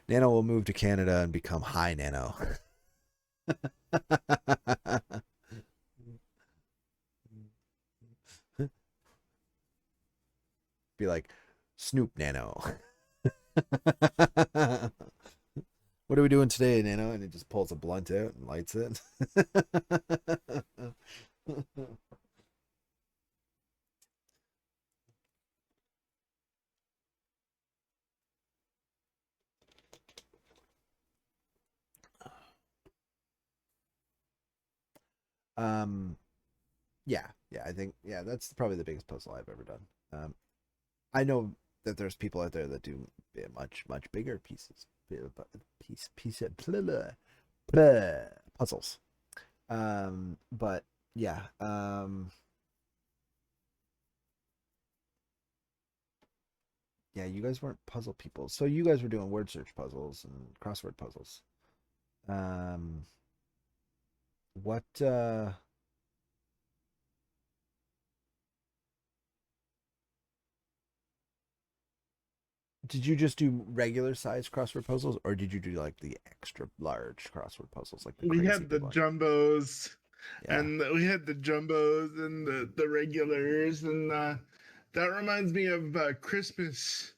Nano will move to Canada and become high Nano. Be like Snoop Nano. What are we doing today, Nano? And he just pulls a blunt out and lights it. um, yeah, I think that's probably the biggest puzzle I've ever done. I know that there's people out there that do much bigger pieces, piece of puzzles. But yeah, Yeah, you guys weren't puzzle people. So you guys were doing word search puzzles and crossword puzzles. Um, what did you just do regular size crossword puzzles, or did you do like the extra large crossword puzzles, like the We crazy had the big one? jumbos, Yeah. and we had the jumbos and the regulars, and that reminds me of Christmas.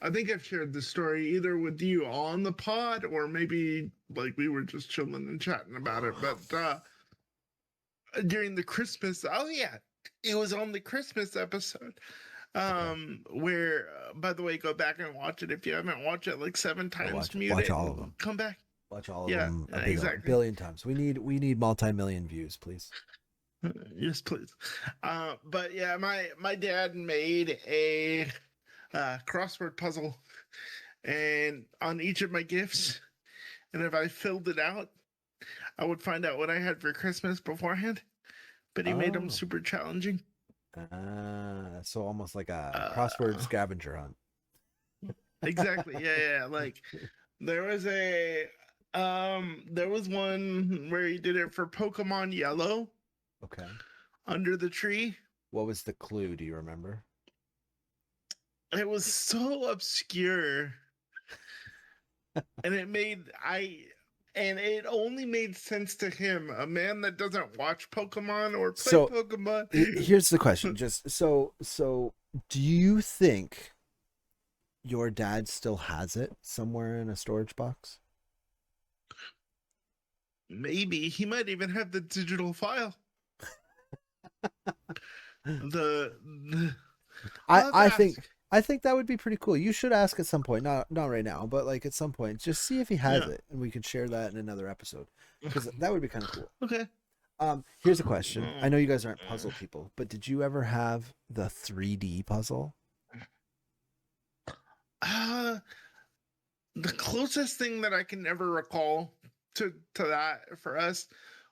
I think I've shared the story either with you on the pod or maybe like we were just chilling and chatting about it. But during the Christmas, oh yeah, it was on the Christmas episode. Okay. Where by the way, go back and watch it if you haven't watched it like seven I'll times, watch it. mute Watch it all of and them. come back. Watch all of Yeah, them a exactly. billion times. We need multi-million views, please. Yes, please. But yeah, my dad made a crossword puzzle, and on each of my gifts, and if I filled it out, I would find out what I had for Christmas beforehand. But he made them Oh. super challenging. So almost like a crossword Uh, scavenger hunt. exactly. Yeah, yeah. Like there was there was one where he did it for Pokemon Yellow Okay. under the tree. What was the clue? Do you remember? It was so obscure, and it only made sense to him, a man that doesn't watch Pokemon or play So Pokemon. here's the question. Just so do you think your dad still has it somewhere in a storage box? Maybe he might even have the digital file. The I I'll have to I think ask. I think that would be pretty cool. You should ask at some point, not right now, but like at some point, just see if he has Yeah. it, and we could share that in another episode because that would be kind of cool. Okay. Here's a question. I know you guys aren't puzzle people, but did you ever have the 3D puzzle? Uh, the closest thing that I can ever recall to that for us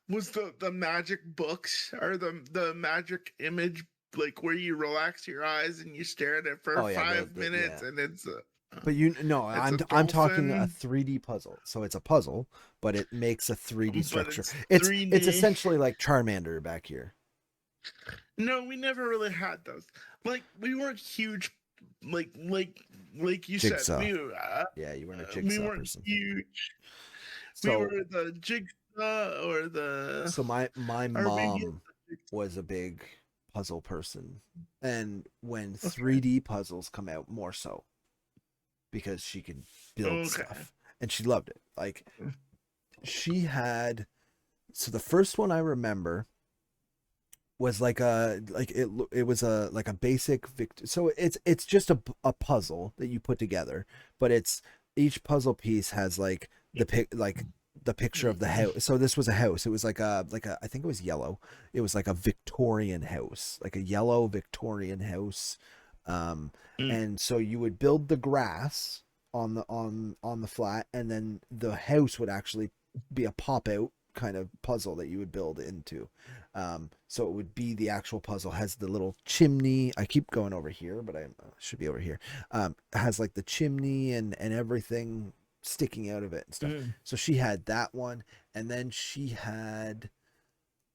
was the magic books or the magic image, like where you relax your eyes and you stare at it for Oh yeah, 5 minutes yeah. and But you no, it's a I'm talking a dolphin, 3D puzzle. So it's a puzzle, but it makes a 3D but structure. it's It's 3D. essentially like Charmander back here. No, we never really had those. Like we weren't huge, like like like you said, Jigsaw. Yeah, you weren't a we jigsaw weren't person. huge. We were So the jigsaw or the so my or maybe mom was a big puzzle person. And when okay. 3D puzzles come out, more so because she could build Okay. stuff and she loved it. Like she had so the first one I remember was it was a like a basic so it's just a puzzle that you put together, but it's each puzzle piece has like the picture of the house. So this was a house. It was like a I think it was yellow. It was like a Victorian house, like a yellow Victorian house. Um, Mm. and so you would build the grass on the flat, and then the house would actually be a pop out kind of puzzle that you would build into. So it would be the actual puzzle has the little chimney. I keep going over here, but I should be over here. Has like the chimney and everything sticking out of it and stuff. Mm. So she had that one, and then she had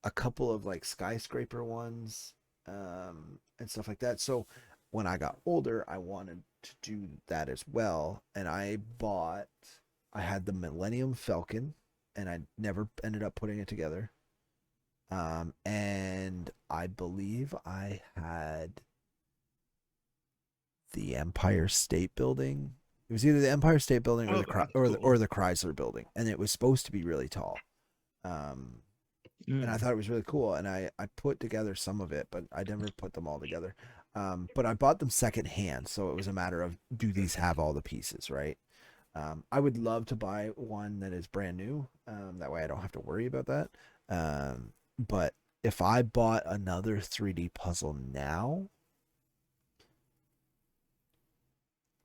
a couple of like skyscraper ones, and stuff like that. So when I got older, I wanted to do that as well, and I had the Millennium Falcon, and I never ended up putting it together. And I believe I had the Empire State Building. It was either the Empire State Building or Oh, the that's cool. or the Chrysler Building, and it was supposed to be really tall. Um, and I Mm. thought it was really cool, and I put together some of it, but I never put them all together. But I bought them secondhand, so it was a matter of do these have all the pieces, right? I would love to buy one that is brand new. That way I don't have to worry about that. But if I bought another 3D puzzle now,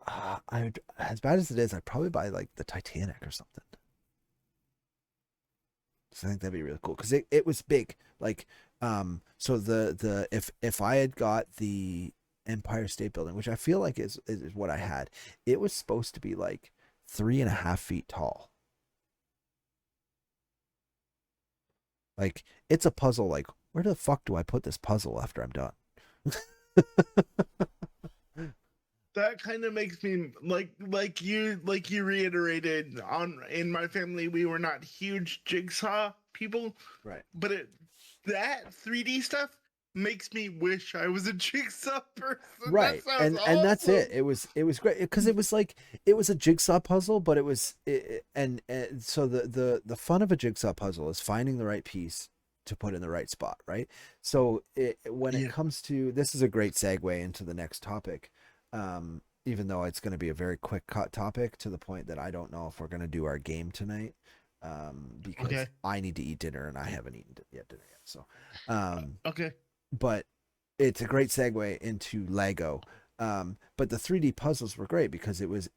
I as bad as it is, I'd probably buy like the Titanic or something. So I think that'd be really cool because it was big. Like, so the if I had got the Empire State Building, which I feel like is what I had. It was supposed to be like 3.5 feet tall. Like it's a puzzle. Like where the fuck do I put this puzzle after I'm done? That kind of makes me like you reiterated on in my family we were not huge jigsaw people, Right. but that 3D stuff makes me wish I was a jigsaw person. That Right. sounds And that's it. awesome. It was great because it was like it was a jigsaw puzzle, but it was and so the fun of a jigsaw puzzle is finding the right piece to put in the right spot, right? So when it Yeah. comes to this is a great segue into the next topic. Even though it's going to be a very quick cut topic to the point that I don't know if we're going to do our game tonight. Because Okay. I need to eat dinner and I haven't eaten yet dinner yet. So, um, Okay. but it's a great segue into Lego. But the 3D puzzles were great because it was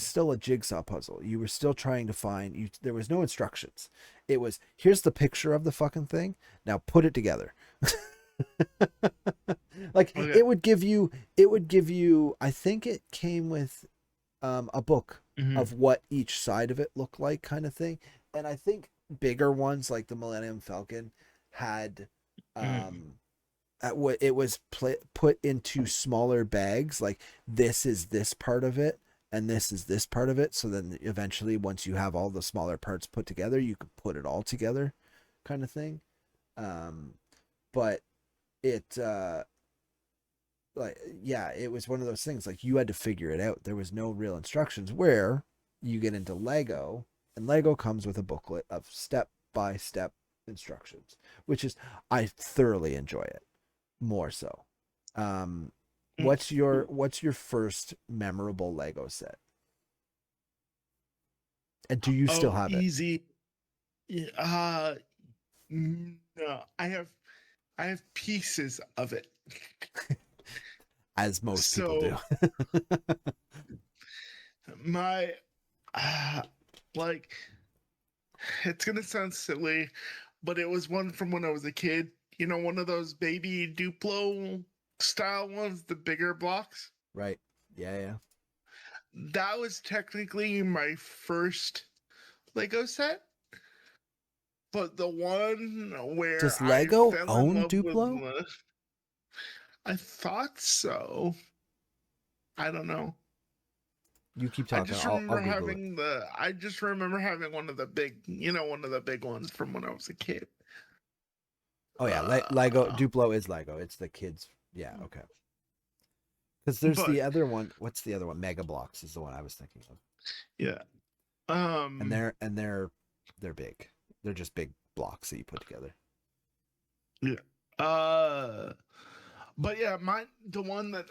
still a jigsaw puzzle. You were still trying to find you. There was no instructions. It was here's the picture of the fucking thing. Now put it together. Like Okay. it would give you. I think it came with a book Hmm. of what each side of it looked like, kind of thing. And I think bigger ones like the Millennium Falcon had Hmm. um at what it was put into smaller bags, like this is this part of it and this is this part of it, so then eventually once you have all the smaller parts put together you could put it all together, kind of thing. Um but it like yeah, it was one of those things like you had to figure it out. There was no real instructions, where you get into Lego, and Lego comes with a booklet of step by step instructions, which is I thoroughly enjoy it more so. Um, what's your first memorable Lego set, and do you still Oh, have it? easy. Yeah, no, I have pieces of it. As most people do. So my uh, like it's gonna sound silly, but it was one from when I was a kid. You know, one of those baby Duplo style ones, the bigger blocks. Right. Yeah, yeah. That was technically my first Lego set, but the one where Does I Lego fell in own love with Duplo? I thought so. I don't know. You keep I talking. just I'll remember Google it. having the I just remember having one of the big, one of the big ones from when I was a kid. Oh yeah, Lego Uh, Duplo is Lego. It's the kids. Yeah, okay. Because there's but the other one. What's the other one? Mega Blocks is the one I was thinking of. yeah. And Um they're big. They're just big blocks that you put together. yeah. Uh but yeah, the one that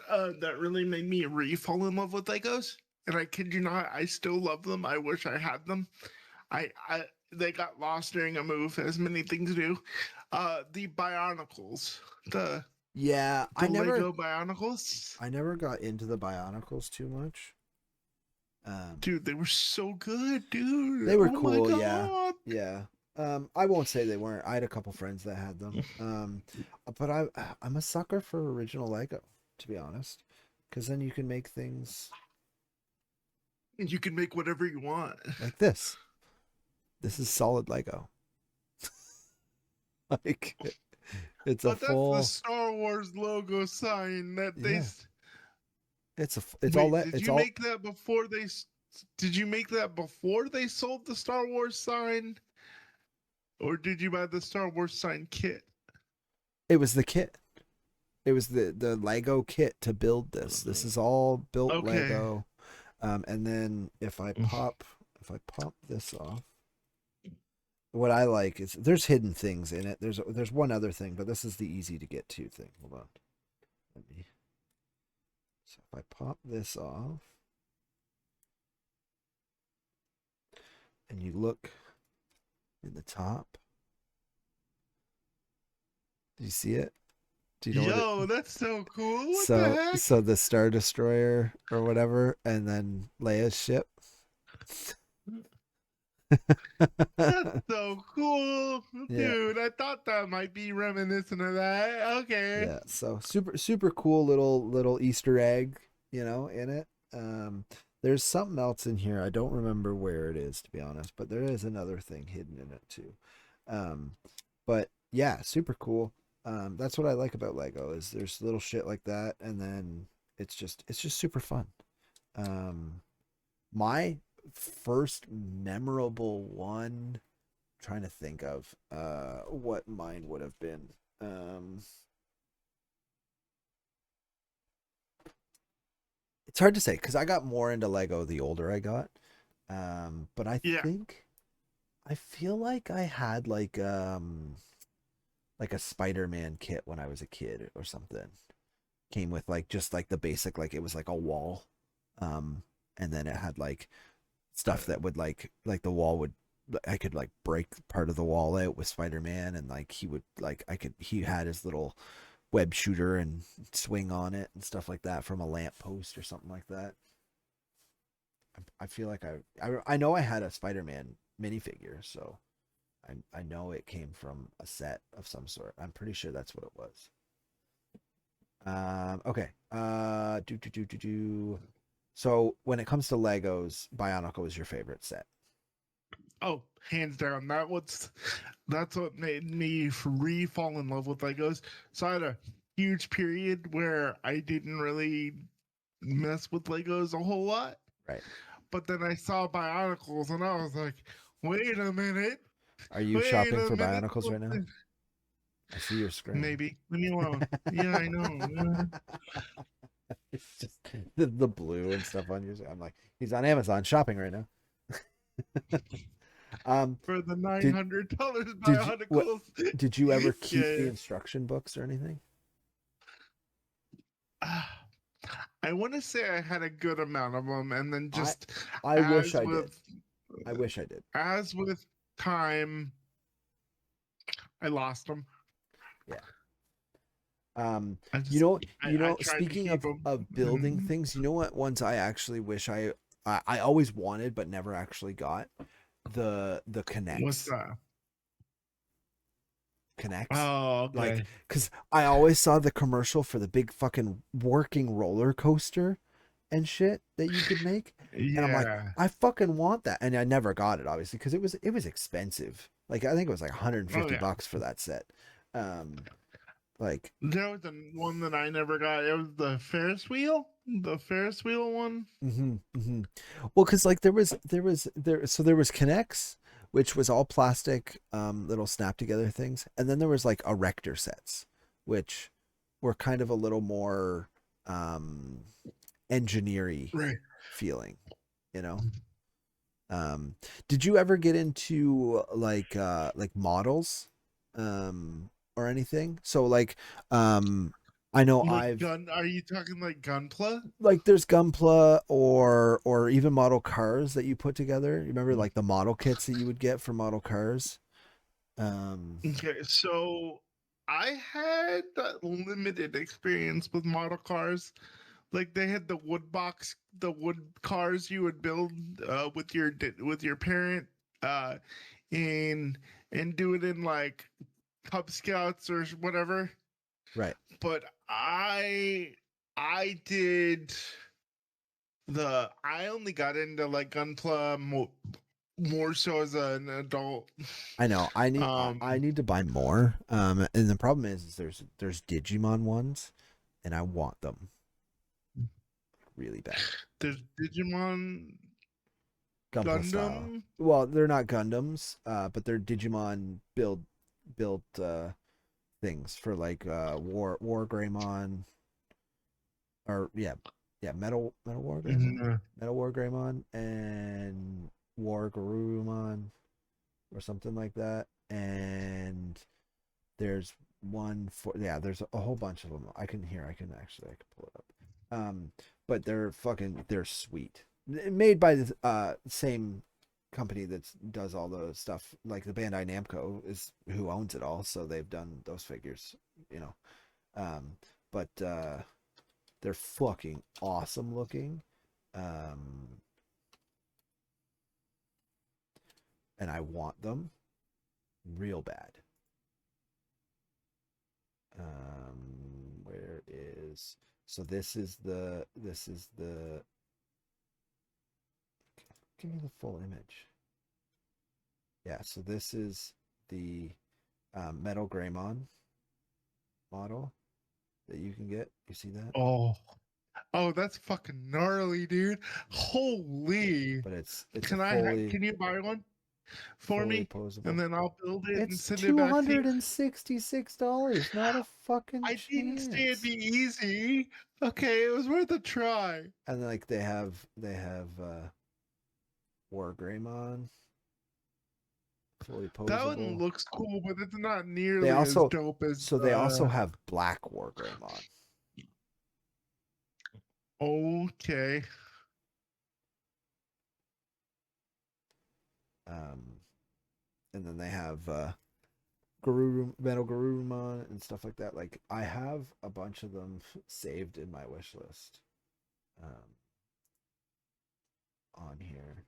really made me fall in love with Legos, and I kid you not, I still love them. I wish I had them. I they got lost during a move, as many things do. The Bionicles. The Yeah, the Lego Bionicles. I never got into the Bionicles too much. Um, Dude, they were so good, dude. they were Oh my cool, yeah, god. yeah. I won't say they weren't. I had a couple friends that had them. But I'm a sucker for original Lego, to be honest, because then you can make things You can make whatever you want. like this. This is solid Lego. Like it's a But that's the full, Star Wars logo sign that they. yeah. It's all Wait, that. It's all. did you make that before they sold the Star Wars sign? Or did you buy the Star Wars sign kit? It was the kit. It was the Lego kit to build this. This is all built Okay. Lego. And then if I pop this off, what I like is there's hidden things in it. There's one other thing, but this is the easy to get to thing. Hold on. Let me. So if I pop this off and you look in the top, do you see it? Do you know what it? Yo, that's so cool. What the So heck? so the Star Destroyer or whatever, and then Leia's ship. That's so cool, Yeah. dude. I thought that might be reminiscent of that. Okay. Yeah, so super cool little Easter egg, in it. There's something else in here. I don't remember where it is, to be honest, but there is another thing hidden in it too. Um, but yeah, super cool. That's what I like about Lego is there's little shit like that, and then it's just super fun. Um, my first memorable one, trying to think of what mine would have been. It's hard to say because I got more into Lego the older I got. But Yeah. I feel like I had like a Spider-Man kit when I was a kid or something. Came with like just like the basic, like it was like a wall. Um and then it had like stuff that would like the wall would, I could like break part of the wall out with Spider-Man, and like he would like he had his little web shooter and swing on it and stuff like that from a lamp post or something like that. I feel like I know I had a Spider-Man minifigure, so I know it came from a set of some sort. I'm pretty sure that's what it was. Okay. Do. So when it comes to Legos, Bionicle is your favorite set. Oh, hands down. That's what made me re fall in love with Legos. So I had a huge period where I didn't really mess with Legos a whole lot. Right. But then I saw Bionicles and I was like, wait a minute. Are you Wait shopping a for minute. Bionicles right now? I see your screen. Maybe. Leave me alone. Yeah, I know. Yeah. It's just the blue and stuff on yours. I'm like, he's on Amazon shopping right now. Um, For the did $900 did you what Bionicles. did you ever keep the Yeah. instruction books or anything? Ah, I want to say I had a good amount of them, and then I just I wish as I did. with I wish I did. as with time, I lost them. Yeah. Um, I just I tried to speaking keep them. of building things, you know what ones I actually wish I always wanted but never actually got? The What's connects. that? Connects. Oh, Like, okay. cause I always saw the commercial for the big fucking working roller coaster and shit that you could make. And I'm like, Yeah. I fucking want that. And I never got it, obviously, because it was expensive. Like I think it was like Oh 150 yeah. bucks for that set. Um, like There was one that I never got. It was the Ferris wheel. The Ferris wheel one. Well, because like there was Connects, which was all plastic, little snap together things, and then there was like erector sets, which were kind of a little more um engineery Right. feeling, you know. Um, did you ever get into like models, or anything? So like, I know Like I've gun. Are you talking like Gunpla? like there's Gunpla or even model cars that you put together. You remember like the model kits that you would get for model cars? Um, Okay, so I had limited experience with model cars. Like they had the wood cars you would build with your parent, uh, in and do it in like Cub Scouts or whatever. right. But I did I only got into like Gunpla more so as an adult. I know. I Um, need to buy more. And the problem is there's Digimon ones, and I want them really bad. there's Digimon Gunpla style. Gundam. Well, they're not Gundams, but they're Digimon built things for like War Greymon, or yeah, Metal War Greymon, Mhm. Metal War Greymon, and War Garurumon or something like that. And there's one for, yeah, there's a whole bunch of them. I can actually I can pull it up. But they're sweet. Made by the same company that does all the stuff, like the Bandai Namco is who owns it all, so they've done those figures, you know. Um, but they're fucking awesome looking. Um, and I want them real bad. Where is so this is the give me the full image. Yeah, so this is the Metal Greymon model that you can get. You see that? Oh, oh, that's fucking gnarly, dude. Holy. But it's a Can you buy one for fully me? posable. And then I'll build it and It's send it back to you. $266. Not a fucking I didn't say it'd be chance. easy. Okay, it was worth a try. And like they have War Greymon fully That one posable. looks cool, but it's not They nearly as also dope as they also have Black War Greymon. okay. Um, and then they have Metal Garurumon and stuff like that. Like I have a bunch of them saved in my wish list. On here.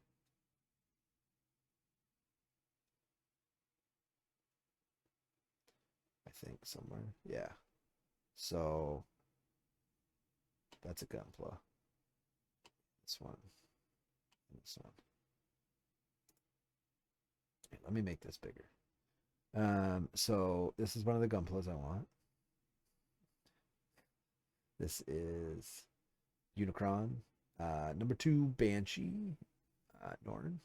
I think somewhere. Yeah. So that's a Gunpla. This one. This one. Okay, let me make this bigger. So this is one of the Gunplas I want. This is Unicron. Number 2, Banshee. Norn.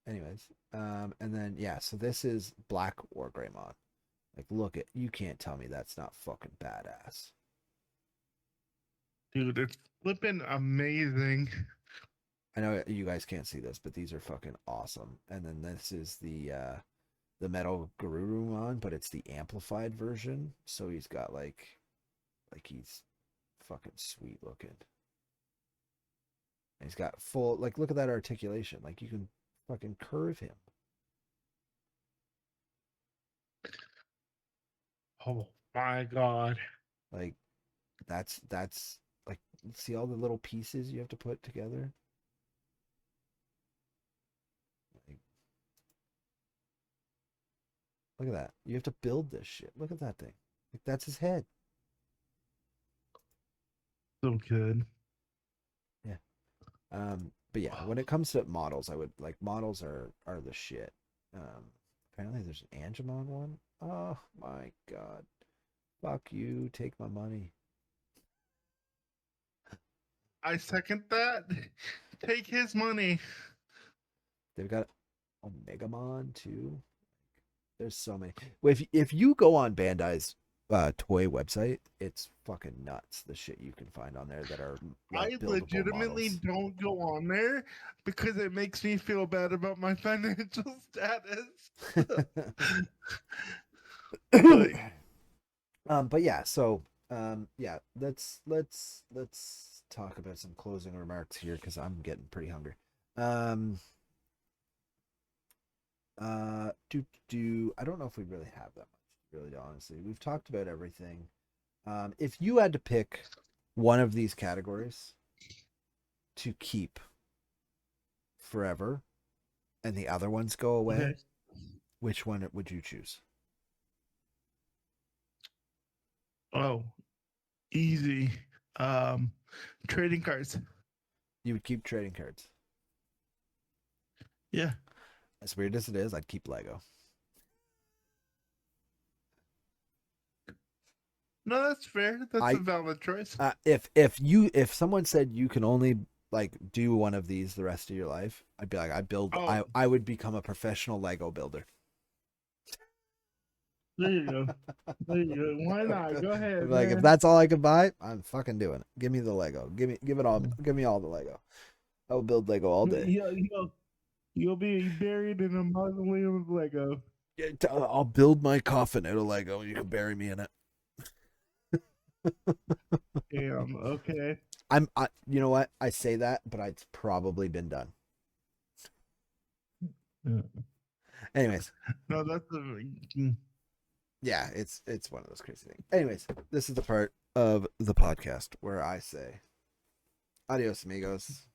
Anyways, and then yeah, so this is Black War Greymon. Like, look at you can't tell me that's not fucking badass. Dude, it's flipping amazing. I know you guys can't see this, but these are fucking awesome. And then this is the Metal Garurumon, but it's the amplified version. So he's got like he's fucking sweet looking. And he's got full like look at that articulation. Like you can fucking curve him. Oh my god. Like that's like see all the little pieces you have to put together. Like, look at that. You have to build this shit. Look at that thing. Like that's his head. So good. Yeah. But yeah, when it comes to models, I would like models are the shit. Apparently there's an Angemon one. Oh my god. Fuck you. Take my money. I second that. Take his money. They've got Omegamon too. There's so many. If you go on Bandai's toy website, it's fucking nuts. The shit you can find on there that are like I buildable legitimately models. don't go on there because it makes me feel bad about my financial status. Like, But yeah, so yeah, let's talk about some closing remarks here because I'm getting pretty hungry. Um, I don't know if we really have that much, really, honestly. We've talked about everything. If you had to pick one of these categories to keep forever and the other ones go away, okay. which one would you choose? Oh, easy. Um, Trading cards. You would keep trading cards. Yeah. As weird as it is, I'd keep Lego. No, that's fair. That's a I valid choice. if someone said you can only like do one of these the rest of your life, I'd be like Oh, I would become a professional Lego builder. there you go. There you go. Why not? Go I'd be ahead, like if man. that's all I could buy, I'm fucking doing it. Give me the Lego. Give me all the Lego. I will build Lego all day. You'll be buried in a mausoleum of Lego. Yeah, I'll build my coffin out of Lego. You can bury me in it. Damn. Okay. you know what? I say that, but it's probably been done. Yeah. Anyways, No, that's yeah, it's one of those crazy things. Anyways, this is the part of the podcast where I say adios, amigos.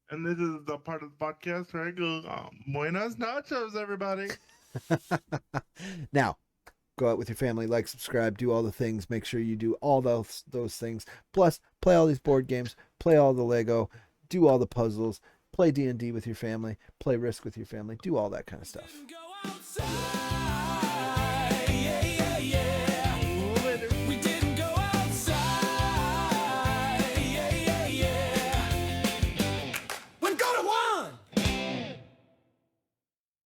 And this is the part of the podcast where I go, buenas nachos, everybody. Now, go out with your family, like, subscribe, do all the things. Make sure you do all those things. Plus, play all these board games, play all the Lego, do all the puzzles, play D&D with your family, play Risk with your family, do all that kind of stuff.